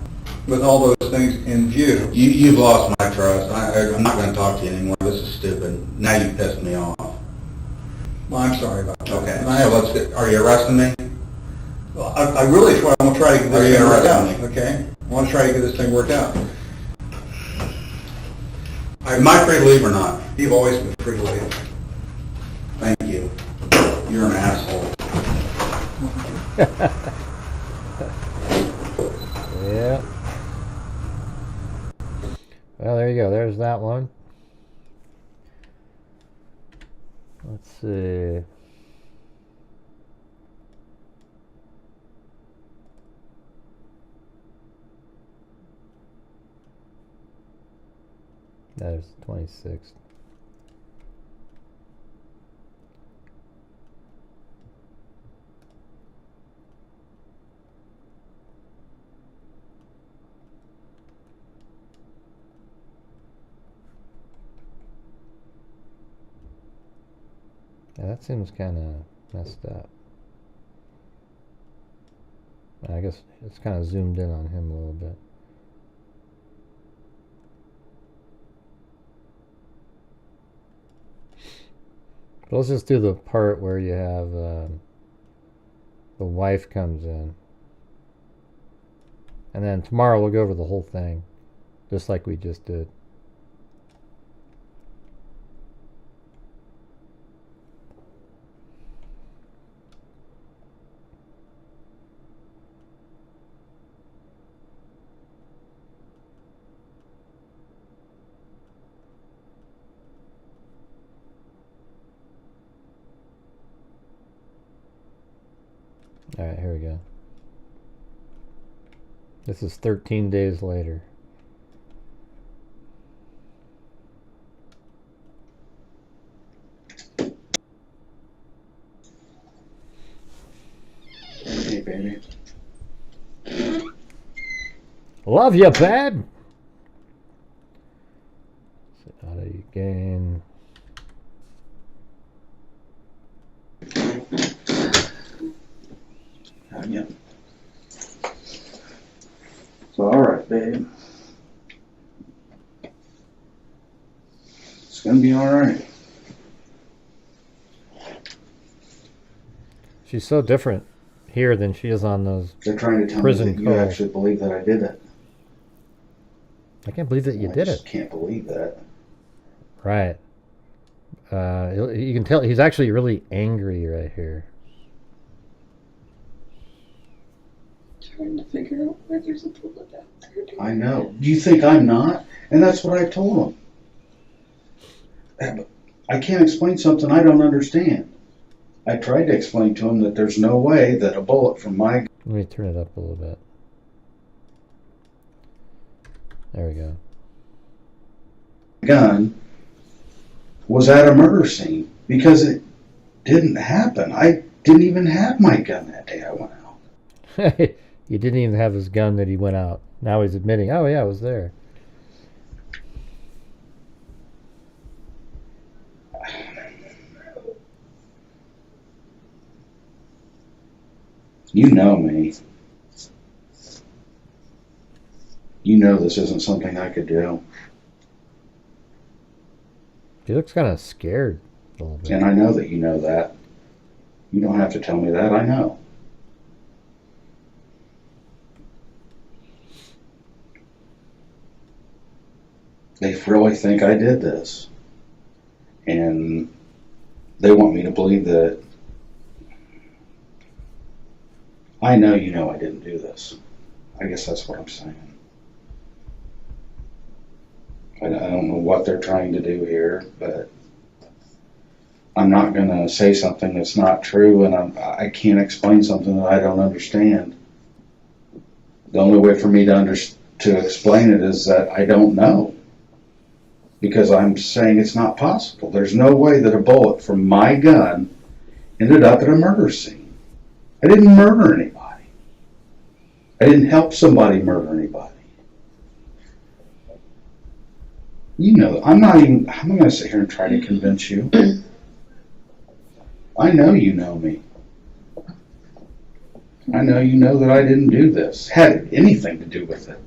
Speaker 3: with all those things in view.
Speaker 8: You've lost my trust. I'm not going to talk to you anymore. This is stupid. Now you pissed me off.
Speaker 3: Well, I'm sorry about that.
Speaker 8: Okay,
Speaker 3: And I
Speaker 8: so
Speaker 3: have,
Speaker 8: let's get, are you arresting me?
Speaker 3: well, I really want to try to get
Speaker 8: Are
Speaker 3: this
Speaker 8: you
Speaker 3: thing worked out,
Speaker 8: arresting
Speaker 3: okay? I want to try to get this thing worked out.
Speaker 8: Am I free to leave or not?
Speaker 3: You've always been free to leave.
Speaker 8: Thank you. You're an asshole.
Speaker 1: Yeah. Well, there you go. There's that one. Let's see. There's 26th. Yeah, that seems kind of messed up. I guess it's kind of zoomed in on him a little bit. But let's just do the part where you have the wife comes in. And then tomorrow we'll go over the whole thing, just like we just did. All right, here we go. This is 13 days later.
Speaker 9: Hey, baby.
Speaker 1: Love you, babe. How do you gain?
Speaker 9: Yeah. It's all right, babe. It's gonna be all right.
Speaker 1: She's so different here than she is on those.
Speaker 9: They're trying to tell me
Speaker 1: Prison
Speaker 9: that you
Speaker 1: call.
Speaker 9: actually believe that I did it.
Speaker 1: I can't believe that you
Speaker 9: I
Speaker 1: did
Speaker 9: just
Speaker 1: it.
Speaker 9: can't believe that.
Speaker 1: Right. You can tell he's actually really angry right here.
Speaker 10: Trying to figure out where there's a bullet out there.
Speaker 9: I know. Do you think I'm not? And that's what I told him. I can't explain something I don't understand. I tried to explain to him that there's no way that a bullet from my
Speaker 1: Let me turn it up a little bit. There we go.
Speaker 9: gun was at a murder scene, because it didn't happen. I didn't even have my gun that day I went out.
Speaker 1: He didn't even have his gun that he went out. Now he's admitting, oh yeah, it was there.
Speaker 9: You know me. You know this isn't something I could do.
Speaker 1: He looks kind of scared a little bit.
Speaker 9: And I know that you know that. You don't have to tell me that, I know. They really think I did this. And they want me to believe that I know you know I didn't do this. I guess that's what I'm saying. I don't know what they're trying to do here, but I'm not going to say something that's not true, and I can't explain something that I don't understand. The only way for me to explain it is that I don't know, because I'm saying it's not possible. There's no way that a bullet from my gun ended up at a murder scene. I didn't murder anybody. I didn't help somebody murder anybody. You know, I'm not going to sit here and try to convince you. I know you know me. I know you know that I didn't do this. Had anything to do with it.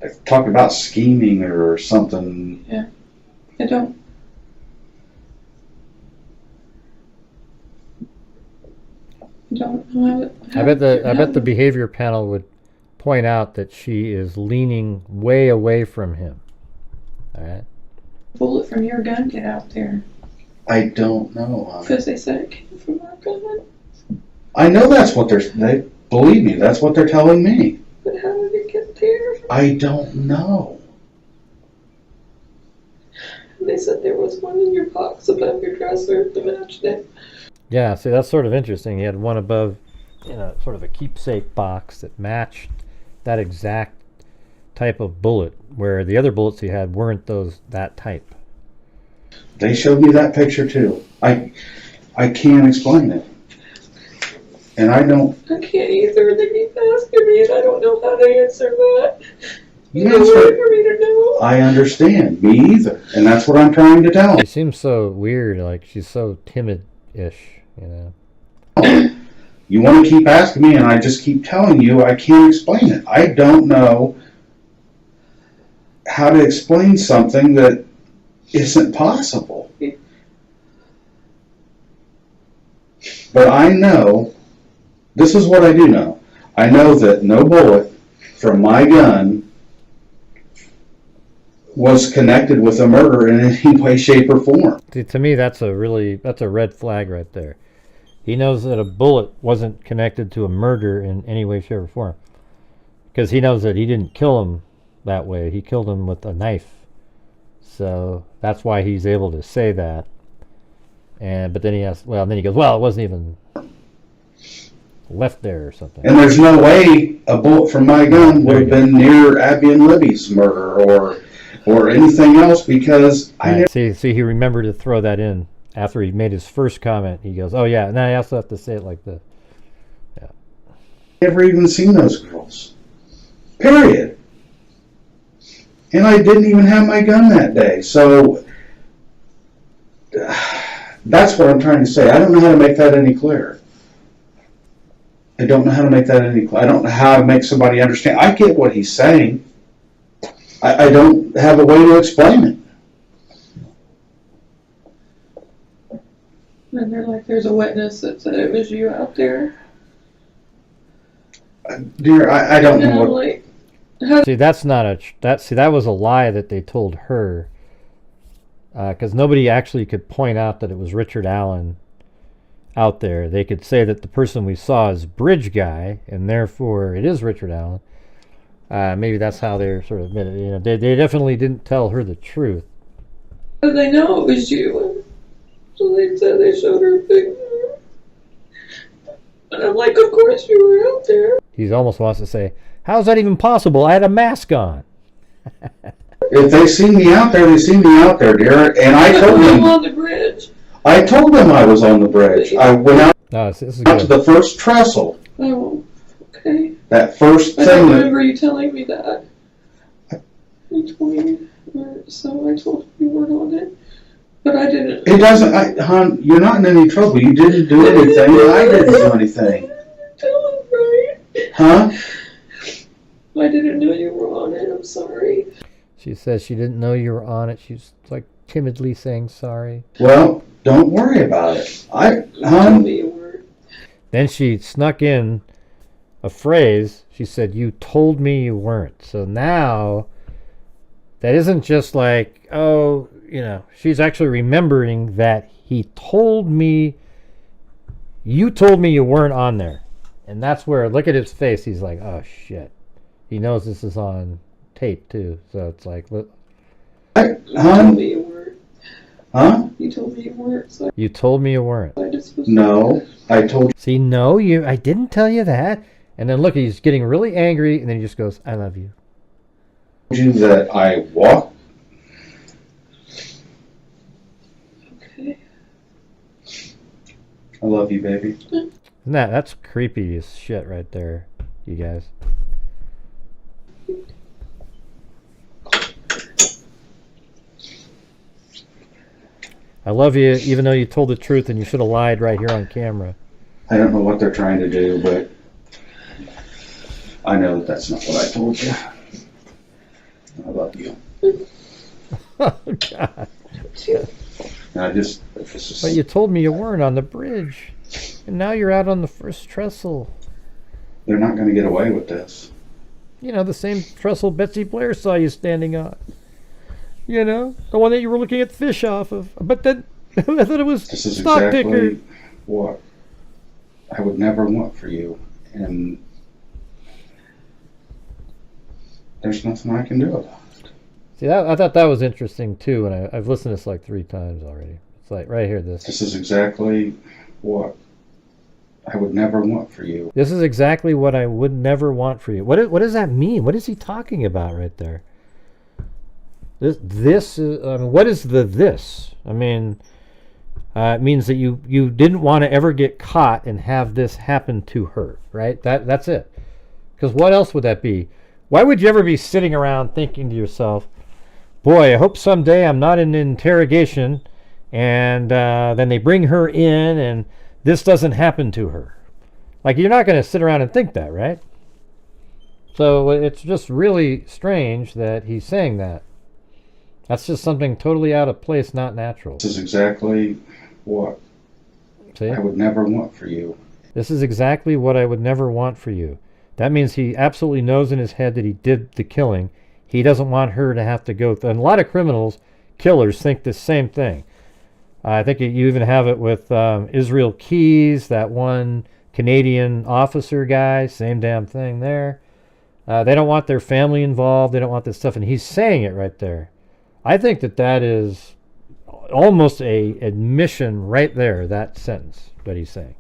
Speaker 9: Like, talk about scheming or something.
Speaker 10: Yeah, I don't. Don't know how
Speaker 1: I bet the behavior panel would point out that she is leaning way away from him. All right.
Speaker 10: bullet from your gun get out there?
Speaker 11: I don't know.
Speaker 10: Because they said it came from our gun.
Speaker 11: I know that's what they believe me. That's what they're telling me.
Speaker 10: But how did it get there?
Speaker 11: I don't know.
Speaker 10: They said there was one in your box above your dresser that matched it.
Speaker 1: Yeah, see, that's sort of interesting. He had one above in a sort of a keepsake box that matched that exact type of bullet, where the other bullets he had weren't that type.
Speaker 11: They showed me that picture too. I can't explain it. And I don't...
Speaker 10: I can't either. They keep asking me and I don't know how to answer that.
Speaker 11: You
Speaker 10: It's hard
Speaker 11: answer.
Speaker 10: for me to know.
Speaker 11: I understand. Me either. And that's what I'm trying to tell
Speaker 1: She
Speaker 11: them.
Speaker 1: seems so weird, like she's so timid-ish, you know.
Speaker 11: You want to keep asking me and I just keep telling you I can't explain it. I don't know how to explain something that isn't possible. But I know, this is what I do know. I know that no bullet from my gun was connected with a murder in any way, shape, or form.
Speaker 1: See, to me, that's a red flag right there. He knows that a bullet wasn't connected to a murder in any way, shape, or form. Because he knows that he didn't kill him that way. He killed him with a knife. So that's why he's able to say that. But then he goes, well, it wasn't even left there or something.
Speaker 11: And there's no way a bullet from my gun would have been near Abby and Libby's murder or anything else because I never...
Speaker 1: See, he remembered to throw that in after he made his first comment. He goes, oh yeah, and I also have to say it like this. Yeah.
Speaker 11: Never even seen those girls. Period. And I didn't even have my gun that day. So that's what I'm trying to say. I don't know how to make that any clearer. I don't know how to make that any clearer. I don't know how to make somebody understand. I get what he's saying. I don't have a way to explain it.
Speaker 10: And they're like, there's a witness that said it was you out there.
Speaker 11: Dear, I don't
Speaker 10: And
Speaker 11: know
Speaker 10: I'm
Speaker 11: what...
Speaker 10: like, how
Speaker 1: See, that was a lie that they told her. Because nobody actually could point out that it was Richard Allen out there. They could say that the person we saw is Bridge Guy, and therefore it is Richard Allen. Maybe that's how they're sort of admitted. You know, they definitely didn't tell her the truth.
Speaker 10: did they know it was you? So they said they showed her a picture. And I'm like, of course you were out there.
Speaker 1: He almost wants to say, how's that even possible? I had a mask on.
Speaker 11: If they see me out there, they see me out there, dear. And I told
Speaker 10: I'm
Speaker 11: them...
Speaker 10: on the bridge.
Speaker 11: I told them I was on the bridge. I went out,
Speaker 1: This is
Speaker 11: out to
Speaker 1: good.
Speaker 11: the first trestle.
Speaker 10: Oh, okay.
Speaker 11: That first
Speaker 10: I
Speaker 11: thing
Speaker 10: don't
Speaker 11: that...
Speaker 10: remember you telling me that. You told me, so I told you weren't on it. But I didn't.
Speaker 11: It doesn't, hon, you're not in any trouble. You didn't do anything, and I didn't do anything.
Speaker 10: Tell him, right?
Speaker 11: Huh?
Speaker 10: I didn't know you were on it. I'm sorry.
Speaker 1: She says she didn't know you were on it. She's like timidly saying sorry.
Speaker 11: Well, don't worry about it.
Speaker 10: You told
Speaker 11: Hon,
Speaker 10: me you were.
Speaker 1: Then she snuck in a phrase. She said, you told me you weren't. So now, that isn't just like, oh, you know, she's actually remembering that he told me, you told me you weren't on there. And that's where, look at his face. He's like, oh, shit. He knows this is on tape, too. So it's like, look.
Speaker 10: You told
Speaker 11: hon,
Speaker 10: me you weren't.
Speaker 11: huh?
Speaker 10: You told me you weren't. So
Speaker 1: You told me you weren't.
Speaker 10: I just was.
Speaker 11: No, I told
Speaker 1: See, no, I didn't tell you that. And then look, he's getting really angry, and then he just goes, I love you.
Speaker 11: you that I walked.
Speaker 10: Okay.
Speaker 11: I love you, baby.
Speaker 1: That's creepy as shit right there, you guys. I love you, even though you told the truth and you should have lied right here on camera.
Speaker 11: I don't know what they're trying to do, but I know that that's not what I told you. I love you.
Speaker 1: Oh, God.
Speaker 11: And I just...
Speaker 1: But you told me you weren't on the bridge. And now you're out on the first trestle.
Speaker 11: They're not going to get away with this.
Speaker 1: You know, the same trestle Betsy Blair saw you standing on. You know, the one that you were looking at the fish off of. But then, I thought it was
Speaker 11: This is
Speaker 1: stock
Speaker 11: exactly
Speaker 1: ticker.
Speaker 11: what I would never want for you. And there's nothing I can do about it.
Speaker 1: See, I thought that was interesting too, and I've listened to this like 3 times already. It's like, right here, this.
Speaker 11: This is exactly what I would never want for you.
Speaker 1: This is exactly what I would never want for you. What does that mean? What is he talking about right there? This is, I mean, what is the this? I mean, it means that you didn't want to ever get caught and have this happen to her, right? That's it. Because what else would that be? Why would you ever be sitting around thinking to yourself, boy, I hope someday I'm not in interrogation, and then they bring her in and this doesn't happen to her. Like, you're not going to sit around and think that, right? So it's just really strange that he's saying that. That's just something totally out of place, not natural.
Speaker 11: This is exactly what I would never want for you.
Speaker 1: This is exactly what I would never want for you. That means he absolutely knows in his head that he did the killing. He doesn't want her to have to go through. And a lot of criminals, killers, think the same thing. I think you even have it with Israel Keys, that one Canadian officer guy, same damn thing there. They don't want their family involved. They don't want this stuff. And he's saying it right there. I think that is almost a admission right there, that sentence that he's saying.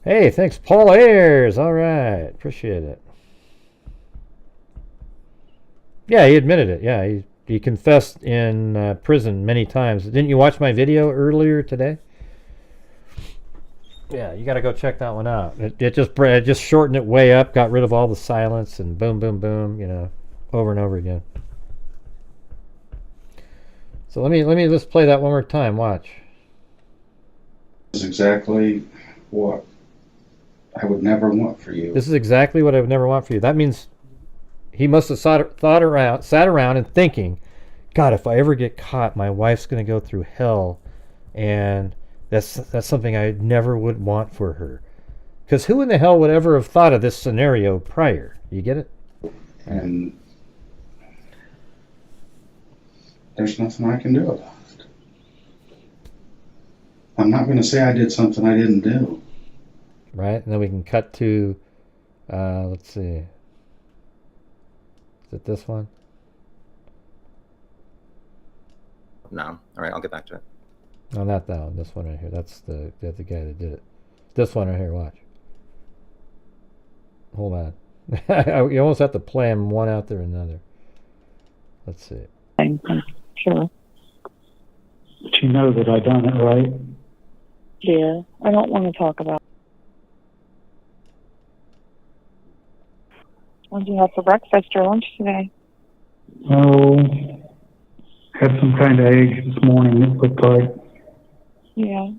Speaker 1: Hey, thanks, Paul Ayers. All right, appreciate it. Yeah, he admitted it. Yeah, he confessed in prison many times. Didn't you watch my video earlier today? Yeah, you got to go check that one out. It just shortened it way up, got rid of all the silence, and boom, boom, boom. You know, over and over again. So let me just play that one more time. Watch.
Speaker 11: This is exactly what I would never want for you.
Speaker 1: This is exactly what I would never want for you. That means he must have sat around and thinking, God, if I ever get caught, my wife's going to go through hell, and that's something I never would want for her. Because who in the hell would ever have thought of this scenario prior? You get it?
Speaker 11: And there's nothing I can do about it. I'm not going to say I did something I didn't do.
Speaker 1: Right? And then we can cut to, let's see. Is it this one?
Speaker 12: No. All right, I'll get back to it.
Speaker 1: No, not that one. This one right here. That's the guy that did it. This one right here. Watch. Hold on. You almost have to play them one after another. Let's see.
Speaker 5: Sure.
Speaker 13: But you know that I done it, right?
Speaker 5: Yeah, I don't want to talk about. What did you have for breakfast or lunch today?
Speaker 13: Oh, had some kind of eggs this morning. It looked like
Speaker 5: Yeah.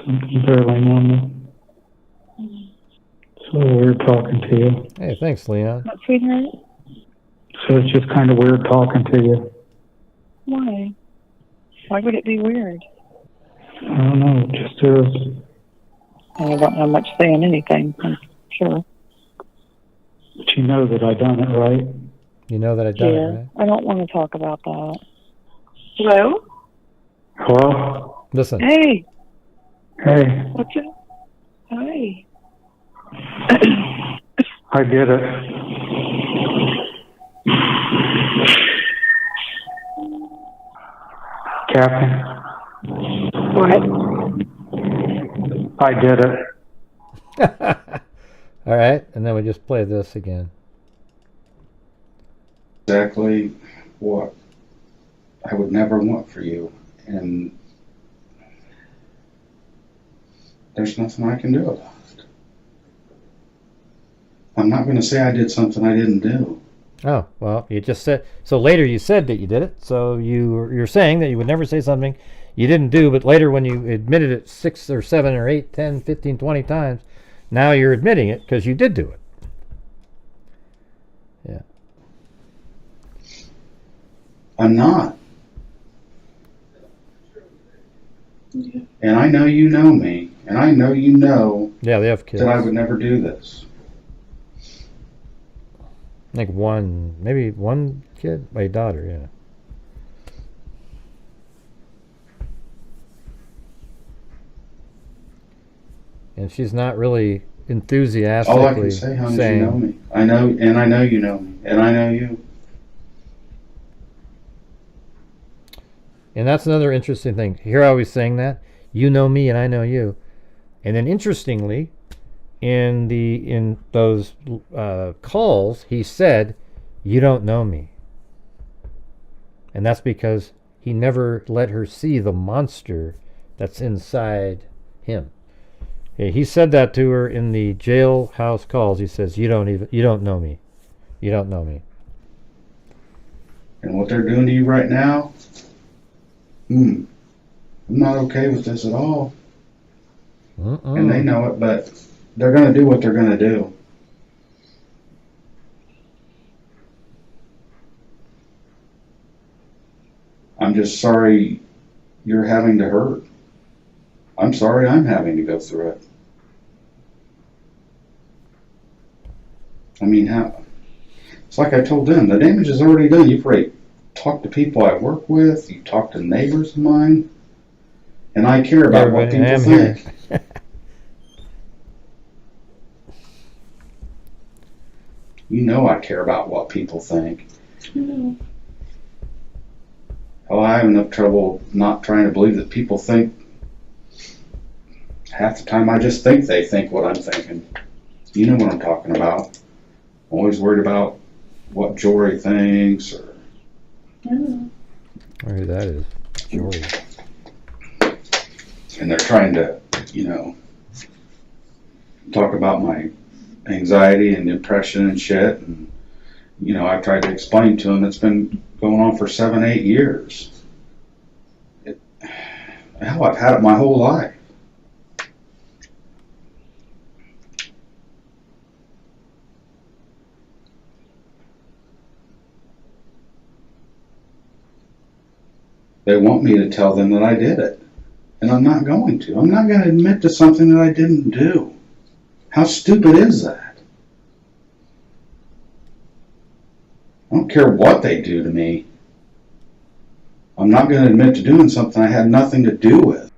Speaker 13: something fairly normal. So weird talking to you.
Speaker 1: Hey, thanks, Leon.
Speaker 5: What, sweetheart?
Speaker 13: So it's just kind of weird talking to you.
Speaker 5: Why? Why would it be weird?
Speaker 13: I don't know, it just is.
Speaker 5: I don't have much say in anything, I'm sure.
Speaker 13: But you know that I done it, right?
Speaker 1: You know that I done
Speaker 5: Yeah,
Speaker 1: it, right?
Speaker 5: I don't want to talk about that. Hello?
Speaker 13: Hello?
Speaker 1: Listen.
Speaker 5: Hey,
Speaker 13: Hey,
Speaker 5: what's it? Hi.
Speaker 13: I did it. Captain,
Speaker 5: What?
Speaker 13: I did it.
Speaker 1: All right, and then we just play this again.
Speaker 11: Exactly what I would never want for you. And there's nothing I can do about it. I'm not going to say I did something I didn't do.
Speaker 1: Oh, well, you just said, so later you said that you did it, so you're saying that you would never say something you didn't do, but later when you admitted it 6 or 7 or 8, 10, 15, 20 times, now you're admitting it because you did do it. Yeah.
Speaker 11: I'm not.
Speaker 10: Yeah.
Speaker 11: And I know you know me, and I know you know
Speaker 1: Yeah, they have kids.
Speaker 11: that I would never do this.
Speaker 1: Like maybe one kid, my daughter, yeah. And she's not really enthusiastically
Speaker 11: All I can say, honey, is
Speaker 1: saying,
Speaker 11: you know me. I know, and I know you know me, and I know you.
Speaker 1: and that's another interesting thing. Here I was saying that, you know me and I know you. And then interestingly, in those calls, he said, you don't know me. And that's because he never let her see the monster that's inside him. He said that to her in the jailhouse calls. He says, you don't know me. You don't know me.
Speaker 11: And what they're doing to you right now, I'm not okay with this at all. And they know it, but they're going to do what they're going to do. I'm just sorry you're having to hurt. I'm sorry I'm having to go through it. I mean, how? It's like I told them, the damage is already done. You've already talked to people I work with. You've talked to neighbors of mine. And I care about what people think. You know I care about what people think.
Speaker 10: No.
Speaker 11: Oh, I have enough trouble not trying to believe that people think. Half the time I just think they think what I'm thinking. You know what I'm talking about. I'm always worried about what Jory thinks. Or
Speaker 10: I know.
Speaker 1: I know who that is. Jory.
Speaker 11: And they're trying to, talk about my anxiety and depression and shit. And, I've tried to explain to them it's been going on for 7-8 years. Hell, I've had it my whole life. They want me to tell them that I did it. And I'm not going to. I'm not going to admit to something that I didn't do. How stupid is that? I don't care what they do to me. I'm not going to admit to doing something I had nothing to do with.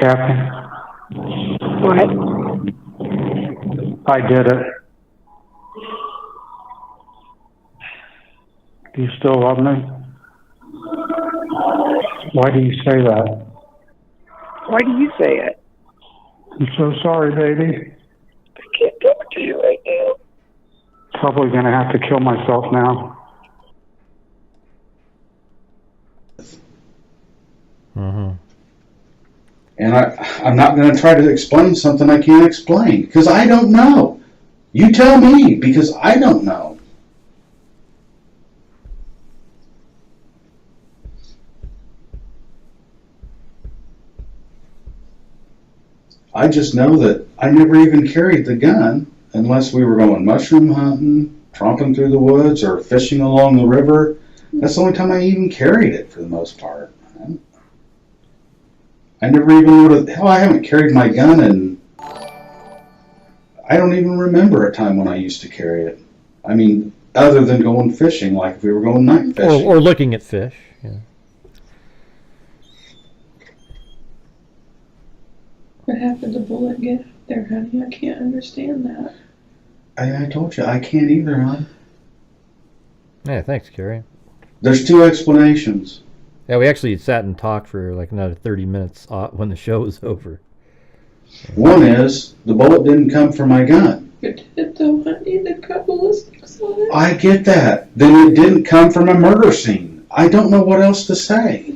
Speaker 13: Captain,
Speaker 5: What?
Speaker 13: I did it. Do you still love me? Why do you say that?
Speaker 5: Why do you say it?
Speaker 13: I'm so sorry, baby.
Speaker 5: I can't talk to you right now.
Speaker 13: Probably gonna have to kill myself now.
Speaker 11: And I'm not going to try to explain something I can't explain, because I don't know. You tell me, because I don't know. I just know that I never even carried the gun unless we were going mushroom hunting, tromping through the woods, or fishing along the river. That's the only time I even carried it for the most part. I never even would have, hell, I haven't carried my gun and I don't even remember a time when I used to carry it. I mean, other than going fishing, like if we were going night fishing.
Speaker 1: Or looking at fish, yeah.
Speaker 10: But how did the bullet get there, honey? I can't understand that.
Speaker 11: I told you, I can't either, hon.
Speaker 1: Yeah, thanks, Carrie.
Speaker 11: There's two explanations.
Speaker 1: Yeah, we actually sat and talked for like another 30 minutes when the show was over.
Speaker 11: One is, the bullet didn't come from my gun.
Speaker 10: But did it though, honey? The got ballistics on it.
Speaker 11: I get that. Then it didn't come from a murder scene. I don't know what else to say.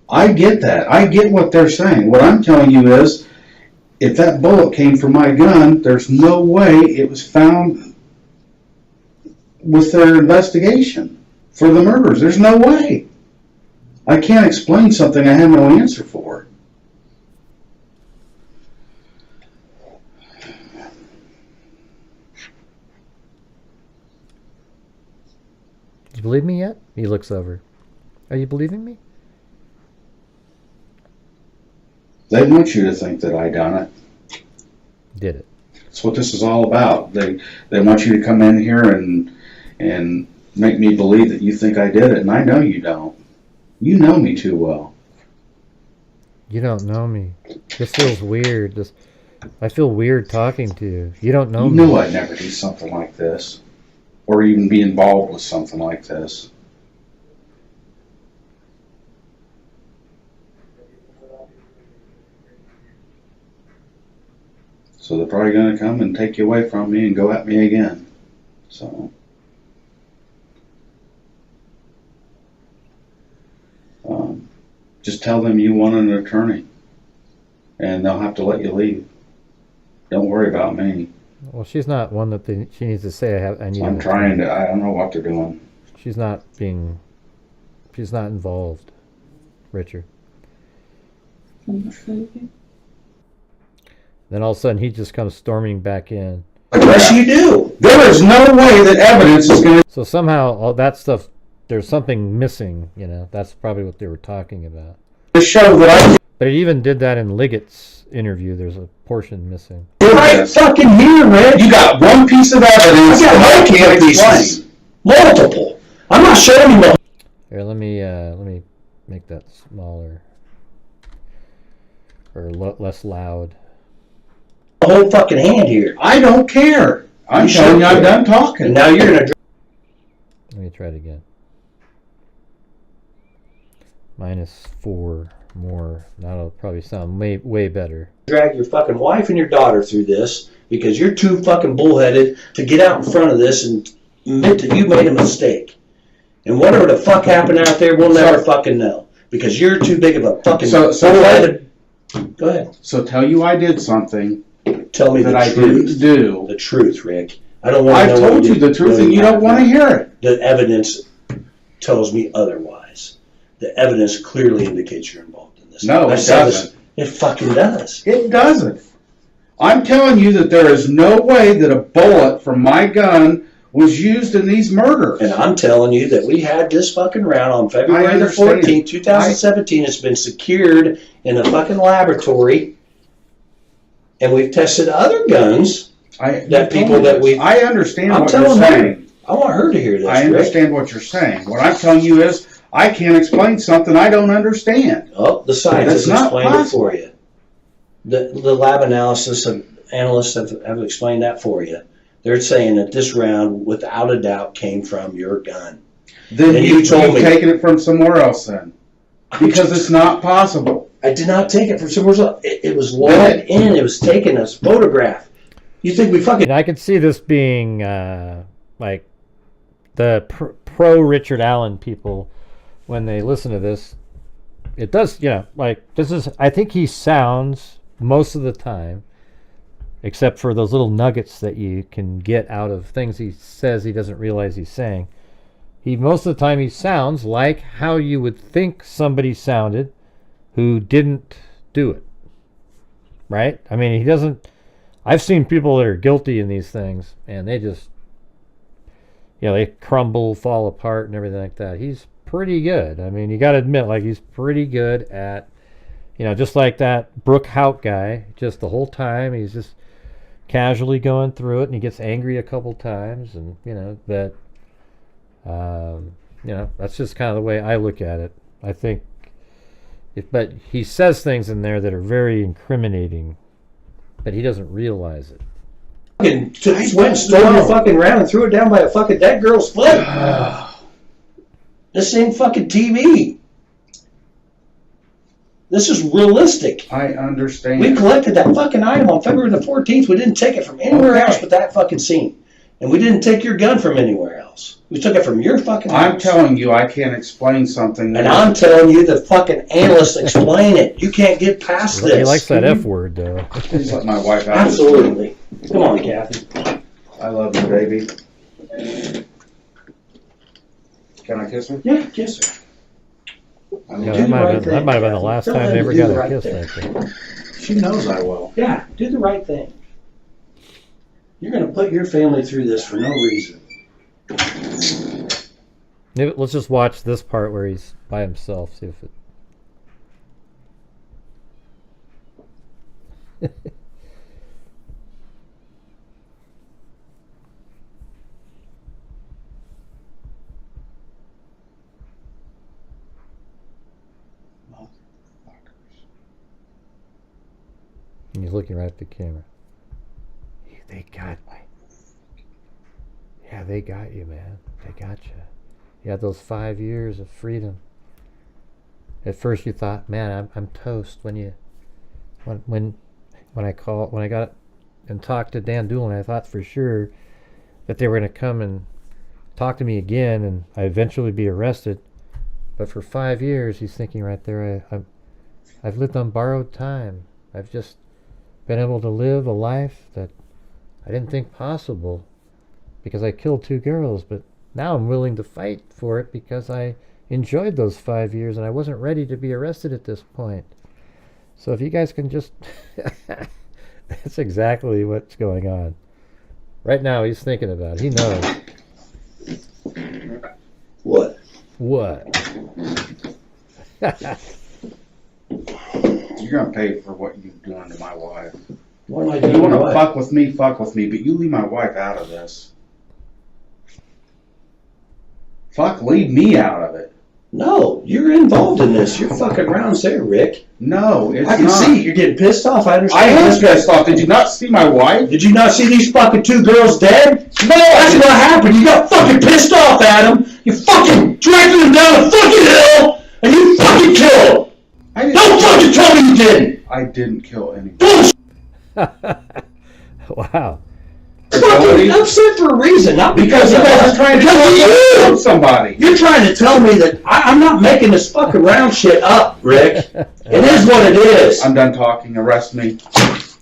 Speaker 11: I get that. I get what they're saying. What I'm telling you is, if that bullet came from my gun, there's no way it was found with their investigation for the murders. There's no way. I can't explain something I have no answer for.
Speaker 1: believe me yet? He looks over. Are you believing me?
Speaker 11: They want you to think that I done it.
Speaker 1: Did it.
Speaker 11: That's what this is all about. They want you to come in here and make me believe that you think I did it, and I know you don't. You know me too well.
Speaker 1: You don't know me. This feels weird. I feel weird talking to you. You don't know me.
Speaker 11: You knew I'd never do something like this, or even be involved with something like this. So they're probably going to come and take you away from me and go at me again. So, just tell them you want an attorney, and they'll have to let you leave. Don't worry about me.
Speaker 1: Well, she's not one that she needs to say I need.
Speaker 11: I'm trying to. I don't know what they're doing.
Speaker 1: She's not involved, Richard. Then all of a sudden he just comes storming back in.
Speaker 11: Yes, you do. There is no way that evidence is going to...
Speaker 1: So somehow all that stuff, there's something missing, you know. That's probably what they were talking about.
Speaker 11: Show that
Speaker 1: But it even did that in Liggett's interview. There's a portion missing.
Speaker 14: Right fucking here, man.
Speaker 11: You got one piece of evidence that I can't explain.
Speaker 14: Multiple. I'm not showing you multiple.
Speaker 1: Here, let me make that smaller or less loud.
Speaker 14: The whole fucking hand here.
Speaker 11: I don't care. I'm telling you, I'm done talking.
Speaker 14: And now you're gonna.
Speaker 1: Let me try it again. -4 more. That'll probably sound way better.
Speaker 14: Drag your fucking wife and your daughter through this because you're too fucking bullheaded to get out in front of this and admit that you made a mistake. And whatever the fuck happened out there, we'll never fucking know because you're too big of a fucking bullheaded. Go ahead.
Speaker 11: So tell you I did something.
Speaker 14: Tell me
Speaker 11: that
Speaker 14: the
Speaker 11: I
Speaker 14: truth.
Speaker 11: didn't do.
Speaker 14: The truth, Rick. I don't want to know.
Speaker 11: I've told you the truth, and you don't want to hear it.
Speaker 14: The evidence tells me otherwise. The evidence clearly indicates you're involved in this.
Speaker 11: No, it doesn't.
Speaker 14: It fucking does.
Speaker 11: It doesn't. I'm telling you that there is no way that a bullet from my gun was used in these murders.
Speaker 14: And I'm telling you that we had this fucking round on February the 14th, 2017. It's been secured in a fucking laboratory. And we've tested other guns
Speaker 11: I understand what you're saying.
Speaker 14: I want her to hear this.
Speaker 11: I understand what you're saying. What I'm telling you is I can't explain something I don't understand.
Speaker 14: Oh, the scientists explained it for you. The lab analysis analysts have explained that for you. They're saying that this round, without a doubt, came from your gun.
Speaker 11: Then you've taken it from somewhere else then. Because it's not possible.
Speaker 14: I did not take it from somewhere else. It was logged in. It was taken as photograph. You think we fucking...
Speaker 1: And I could see this being like the pro Richard Allen people when they listen to this. It does, you know, like this is... I think he sounds most of the time, except for those little nuggets that you can get out of things he says he doesn't realize he's saying. Most of the time he sounds like how you would think somebody sounded who didn't do it. Right? I mean, he doesn't... I've seen people that are guilty in these things, and they just... You know, they crumble, fall apart, and everything like that. He's pretty good. I mean, you got to admit, like, he's pretty good at... You know, just like that Brooke Hout guy, just the whole time, he's just casually going through it, and he gets angry a couple times, and, you know, that... you know, that's just kind of the way I look at it. I think, but he says things in there that are very incriminating, but he doesn't realize it.
Speaker 14: Fucking went and stole your fucking round and threw it down by a fucking dead girl's foot. This ain't fucking TV. This is realistic.
Speaker 11: I understand.
Speaker 14: We collected that fucking item on February the 14th. We didn't take it from anywhere else but that fucking scene. And we didn't take your gun from anywhere else. We took it from your fucking house.
Speaker 11: I'm telling you, I can't explain something.
Speaker 14: And I'm telling you, the fucking analysts explain it. You can't get past this.
Speaker 1: He likes that F word, though.
Speaker 11: Please let my wife out.
Speaker 14: Absolutely. Come on, Kathy.
Speaker 11: I love you, baby. Can I kiss her?
Speaker 14: Yeah, kiss her.
Speaker 1: Yeah, that might have been the last time they ever got a kiss, I think.
Speaker 11: She knows I will.
Speaker 14: Yeah, do the right thing. You're going to put your family through this for no reason.
Speaker 1: Maybe, let's just watch this part where he's by himself. See if it. And he's looking right at the camera. They got me. Yeah, they got you, man. They got you. You had those 5 years of freedom. At first, you thought, "Man, I'm toast." When I got and talked to Dan Doolin, I thought for sure that they were going to come and talk to me again, and I eventually be arrested. But for 5 years, he's thinking right there, I've lived on borrowed time. I've just been able to live a life that I didn't think possible because I killed 2 girls, but now I'm willing to fight for it because I enjoyed those 5 years and I wasn't ready to be arrested at this point. So if you guys can just... That's exactly what's going on. Right now he's thinking about it. He knows.
Speaker 14: What?
Speaker 1: What?
Speaker 11: You're gonna pay for what you've done to my wife.
Speaker 14: What am I
Speaker 11: If
Speaker 14: doing?
Speaker 11: you want to
Speaker 14: What?
Speaker 11: fuck with me, but you leave my wife out of this. Fuck, leave me out of it.
Speaker 14: No, you're involved in this. You're fucking around there, Rick.
Speaker 11: No, it's
Speaker 14: I can
Speaker 11: not.
Speaker 14: see you're getting pissed off. I understand.
Speaker 11: I am pissed off. Did you not see my wife?
Speaker 14: Did you not see these fucking 2 girls dead? No, that's what happened. You got fucking pissed off at them. You fucking dragged them down a fucking hill, and you fucking killed them. Don't fucking tell me you didn't.
Speaker 11: I didn't kill anyone.
Speaker 14: Bullshit.
Speaker 1: Wow.
Speaker 14: Fucking upset for a reason, not because
Speaker 11: you guys are trying to kill somebody.
Speaker 14: You're trying to tell me that I'm not making this fucking round shit up, Rick. It is what it is.
Speaker 11: I'm done talking. Arrest me.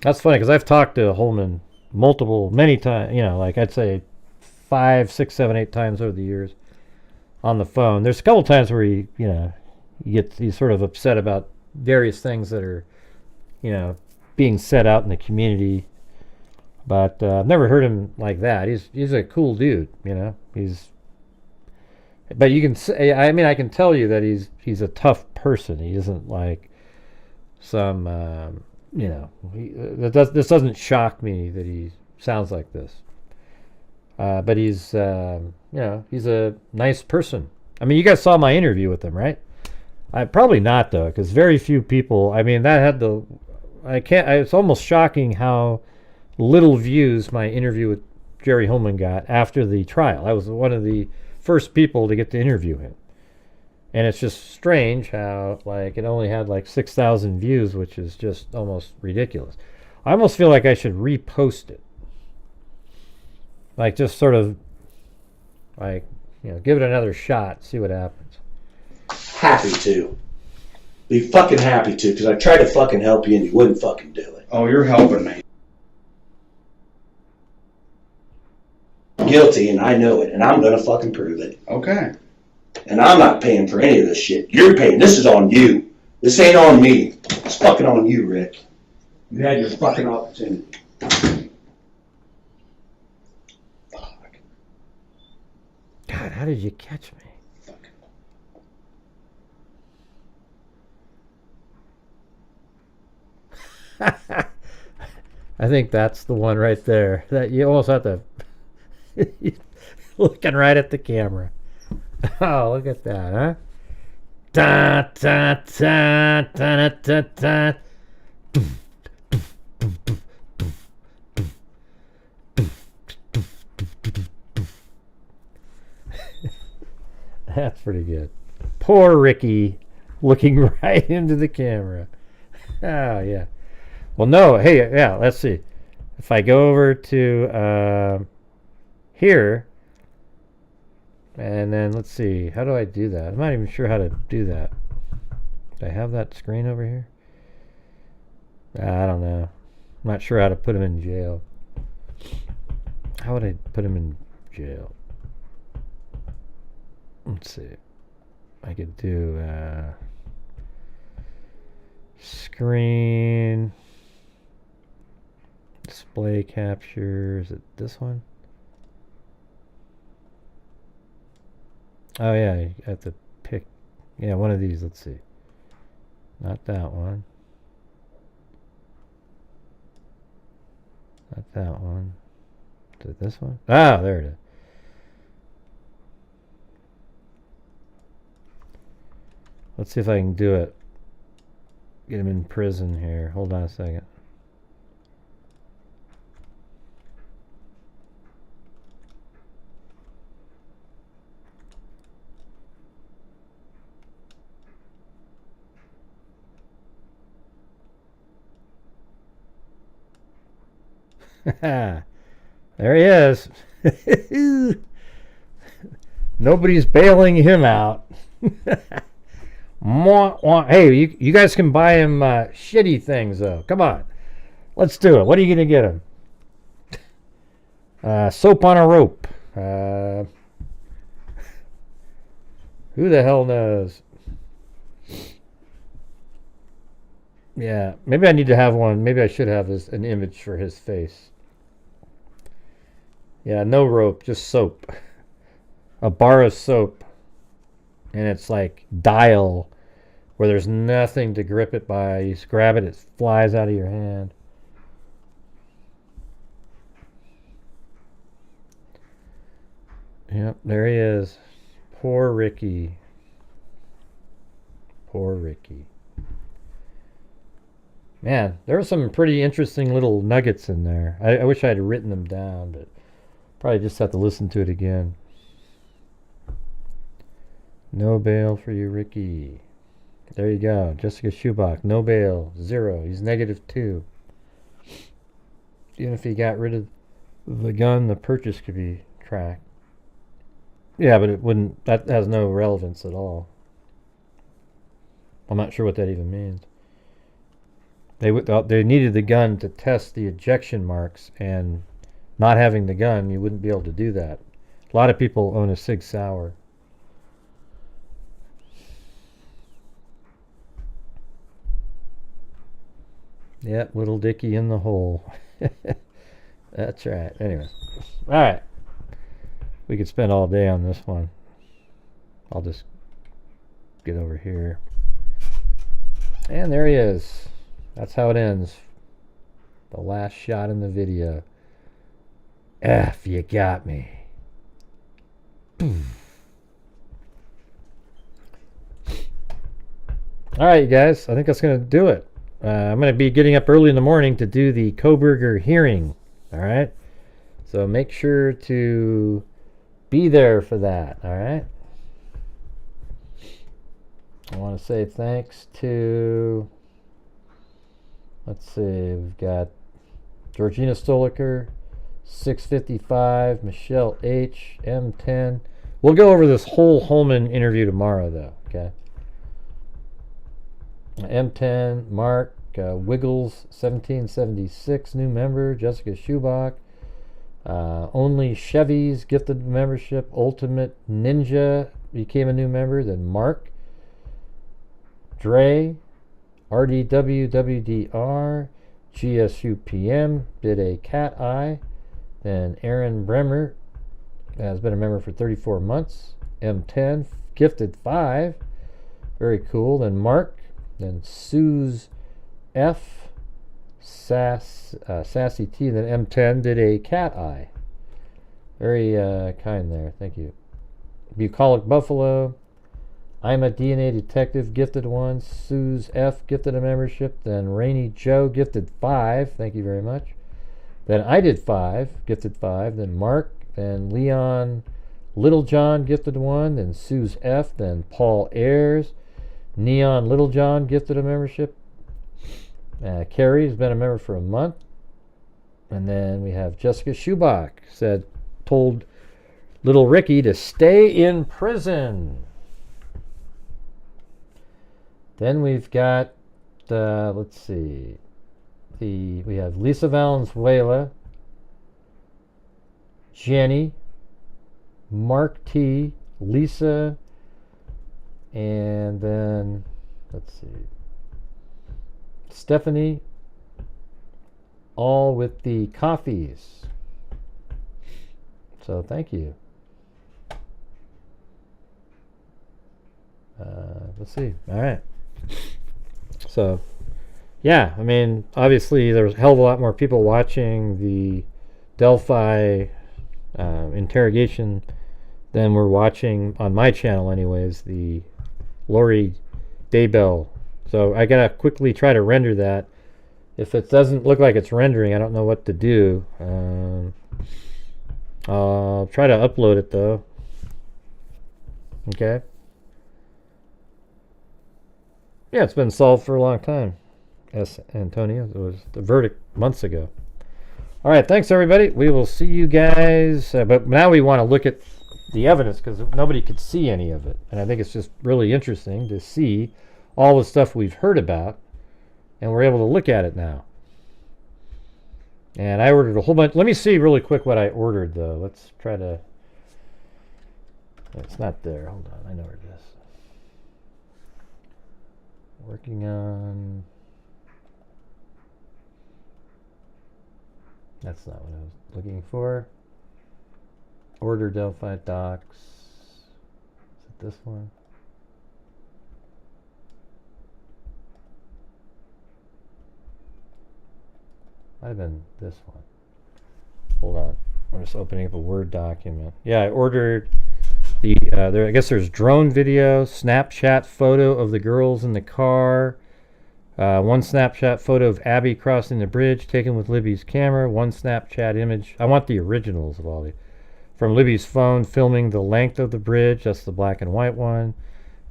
Speaker 1: That's funny because I've talked to Holman many times, like I'd say 5, 6, 7, 8 times over the years on the phone. There's a couple times where he's sort of upset about various things that are, being said out in the community. But I've never heard him like that. He's a cool dude, But you can say, I can tell you that he's a tough person. He isn't like some, this doesn't shock me that he sounds like this. But he's, he's a nice person. I mean, you guys saw my interview with him, right? Probably not though, because very few people. It's almost shocking how little views my interview with Jerry Holman got after the trial. I was one of the first people to get to interview him. And it's just strange how it only had 6,000 views, which is just almost ridiculous. I almost feel like I should repost it. Just sort of give it another shot, see what happens.
Speaker 14: Happy to. Be fucking happy to, because I tried to fucking help you and you wouldn't fucking do it.
Speaker 11: Oh, you're helping me.
Speaker 14: Guilty, and I know it, and I'm gonna fucking prove it.
Speaker 11: Okay.
Speaker 14: And I'm not paying for any of this shit. You're paying. This is on you. This ain't on me. It's fucking on you, Rick. You had your fucking opportunity.
Speaker 1: Fuck. God, how did you catch me? I think that's the one right there. That you almost have to looking right at the camera. Oh, look at that, huh? Da, da, da, da, da, da. That's pretty good. Poor Ricky looking right into the camera. Oh, yeah. Well, no. Hey, yeah, let's see. If I go over to here, and then let's see. How do I do that? I'm not even sure how to do that. Do I have that screen over here? I don't know. I'm not sure how to put him in jail. How would I put him in jail? Let's see. I could do screen, display capture. Is it this one? Oh yeah, you have to pick. Yeah, one of these. Let's see. Not that one. Not that one. Is it this one? Ah, there it is. Let's see if I can do it. Get him in prison here. Hold on a second. There he is. Nobody's bailing him out. Hey, you guys can buy him shitty things, though. Come on. Let's do it. What are you going to get him? Soap on a rope. Who the hell knows? Yeah, maybe I need to have one. Maybe I should have an image for his face. Yeah, no rope, just soap. A bar of soap. And it's like dial, where there's nothing to grip it by. You just grab it, it flies out of your hand. Yep, there he is. Poor Ricky. Poor Ricky. Man, there were some pretty interesting little nuggets in there. I wish I had written them down, but probably just have to listen to it again. No bail for you, Ricky. There you go. Jessica Schubach, no bail, 0. He's -2. Even if he got rid of the gun, the purchase could be tracked. Yeah, but it wouldn't. That has no relevance at all. I'm not sure what that even means. They needed the gun to test the ejection marks, and not having the gun, you wouldn't be able to do that. A lot of people own a Sig Sauer. Yep, little Dickie in the hole. That's right. Anyway. All right. We could spend all day on this one. I'll just get over here. And there he is. That's how it ends. The last shot in the video. F, you got me. All right, you guys. I think that's going to do it. I'm going to be getting up early in the morning to do the Koberger hearing. All right. So make sure to be there for that. All right. I want to say thanks to, let's see, we've got Georgina Stoliker, 655, Michelle H, M10. We'll go over this whole Holman interview tomorrow, though. Okay. M10, Mark, Wiggles, 1776, new member, Jessica Schubach, Only Chevys, gifted membership, Ultimate Ninja became a new member, then Mark, Dre, RDWWDR, GSUPM, did a cat eye, then Aaron Bremer has been a member for 34 months, M10, gifted 5, very cool, then Mark, then Suze F, Sassy T, then M10 did a cat eye. Very kind there, thank you. Bucolic Buffalo, I'm a DNA Detective, gifted 1, Suze F, gifted a membership, then Rainy Joe, gifted 5, thank you very much. Then I did 5, gifted 5, then Mark, then Leon Littlejohn, gifted 1, then Suze F, then Paul Ayers, Neon Littlejohn gifted a membership. Carrie has been a member for a month. And then we have Jessica Schubach told little Ricky to stay in prison. Then we've got, let's see, we have Lisa Valenzuela, Jenny, Mark T, Lisa, and then, let's see, Stephanie, all with the coffees. So thank you.
Speaker 15: Let's see. All right. So, yeah, I mean, obviously there's a hell of a lot more people watching the Delphi interrogation than we're watching on my channel anyways, the Lori Daybell. So I gotta quickly try to render that. If it doesn't look like it's rendering, I don't know what to do. I'll try to upload it though. Okay. Yeah, it's been solved for a long time. S. Antonio. It was the verdict months ago. All right, thanks everybody. We will see you guys. But now we want to look at the evidence because nobody could see any of it. And I think it's just really interesting to see all the stuff we've heard about. And we're able to look at it now. And I ordered a whole bunch. Let me see really quick what I ordered, though. Let's try to... It's not there. Hold on. I know where it is. Working on... That's not what I was looking for. Order Delphi docs. Is it this one? Might have been this one. Hold on. I'm just opening up a Word document. Yeah, I ordered the, I guess there's drone video, Snapchat photo of the girls in the car, one Snapchat photo of Abby crossing the bridge taken with Libby's camera, one Snapchat image. I want the originals of all the, from Libby's phone filming the length of the bridge. That's the black and white one.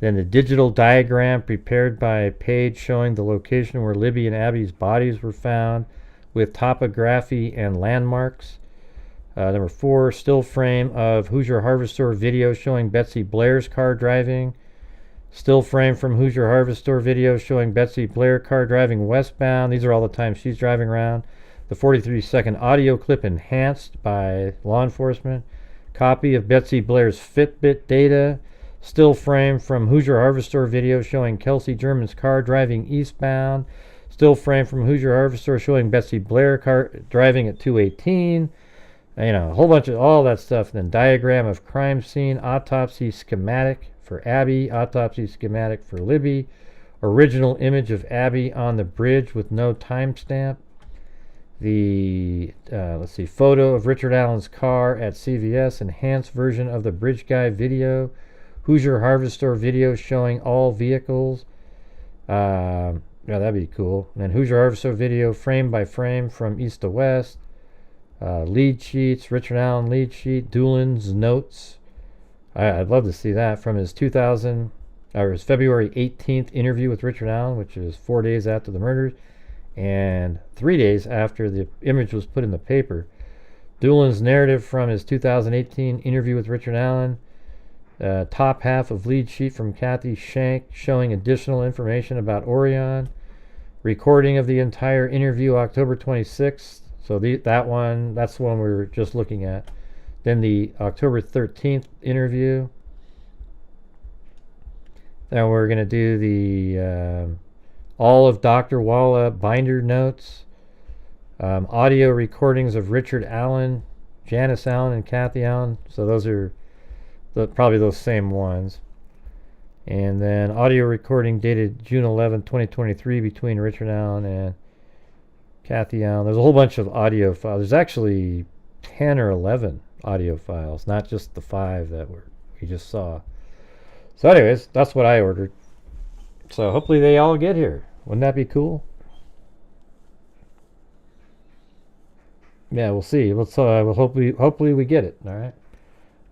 Speaker 15: Then the digital diagram prepared by Paige showing the location where Libby and Abby's bodies were found, with topography and landmarks. Number 4, still frame of Hoosier Harvest Store video showing Betsy Blair's car driving. Still frame from Hoosier Harvest Store video showing Betsy Blair car driving westbound. These are all the times she's driving around. The 43-second audio clip enhanced by law enforcement. Copy of Betsy Blair's Fitbit data. Still frame from Hoosier Harvest Store video showing Kelsey German's car driving eastbound. Still frame from Hoosier Harvest Store showing Betsy Blair car driving at 218. You know, a whole bunch of all that stuff. And then diagram of crime scene, autopsy schematic for Abby, autopsy schematic for Libby, original image of Abby on the bridge with no timestamp. The, let's see, photo of Richard Allen's car at CVS, enhanced version of the Bridge Guy video, Hoosier Harvest Store video showing all vehicles. Yeah, that'd be cool. And then Hoosier Harvester video frame by frame from east to west. Lead sheets, Richard Allen lead sheet, Doolin's notes. I'd love to see that from his his February 18th interview with Richard Allen, which is 4 days after the murders and 3 days after the image was put in the paper. Doolin's narrative from his 2018 interview with Richard Allen. Top half of lead sheet from Kathy Shank showing additional information about Orion. Recording of the entire interview October 26th. So that's the one we were just looking at. Then the October 13th interview. Then we're going to do the all of Dr. Walla binder notes. Audio recordings of Richard Allen, Janice Allen, and Kathy Allen. So those are probably those same ones. And then audio recording dated June 11, 2023 between Richard Allen and Kathy Allen. There's a whole bunch of audio files. There's actually 10 or 11 audio files, not just the 5 that we just saw. So anyways, that's what I ordered. So hopefully they all get here. Wouldn't that be cool? Yeah, we'll see. Hopefully we get it. All right.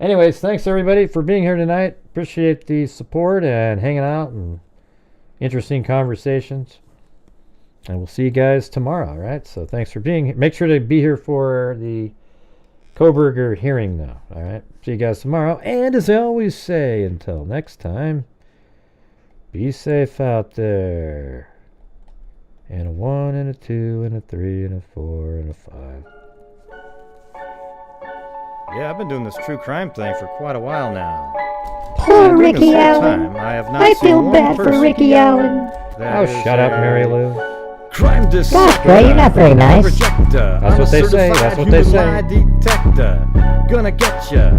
Speaker 15: Anyways, thanks everybody for being here tonight. Appreciate the support and hanging out and interesting conversations. And we'll see you guys tomorrow, all right? So thanks for being here. Make sure to be here for the Koberger hearing now, all right? See you guys tomorrow. And as I always say, until next time, be safe out there. And a 1 and a 2 and a 3 and a 4 and a 5. Yeah, I've been doing this true crime thing for quite a while now.
Speaker 16: Poor Ricky Allen.
Speaker 15: I have not
Speaker 16: I
Speaker 15: seen
Speaker 16: feel
Speaker 15: one
Speaker 16: bad for
Speaker 15: person
Speaker 16: Ricky Allen.
Speaker 15: Oh, shut up, Mary Lou.
Speaker 16: Crime
Speaker 17: Gosh, Gray, you're not very nice.
Speaker 15: That's what they say. That's what they say.
Speaker 16: Detector, gonna get ya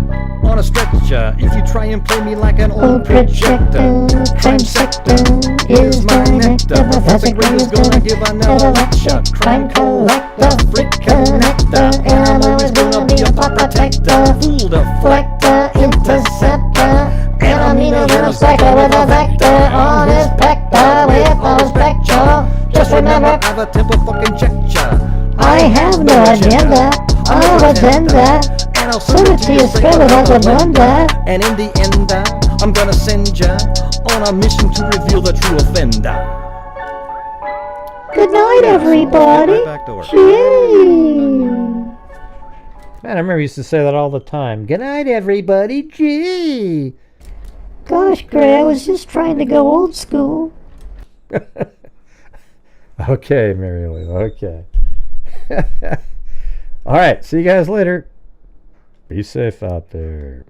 Speaker 16: on a stretcher if you try and play me like an old projector. Crime sector is my nectar. Professor Gray is gonna give another lecture. Crime collector, freak connector, and I'm always gonna be a pop protector. Fool deflector, interceptor, and I'm meaner than a spectre with a vector on his pector with no spectre. Just remember, I have a temple fucking check-cha.
Speaker 17: I have no agenda, I'll agenda.
Speaker 16: And I'll
Speaker 17: send it to you straight as a blender.
Speaker 16: And in the end, I'm gonna send ya on a mission to reveal the true offender.
Speaker 17: Good night, everybody.
Speaker 16: Right back to work.
Speaker 17: Gee.
Speaker 15: Man, I remember you used to say that all the time. Good night, everybody. Gee.
Speaker 17: Gosh, Gray, I was just trying to go old school.
Speaker 15: Okay, Mary Lou. Okay. All right. See you guys later. Be safe out there.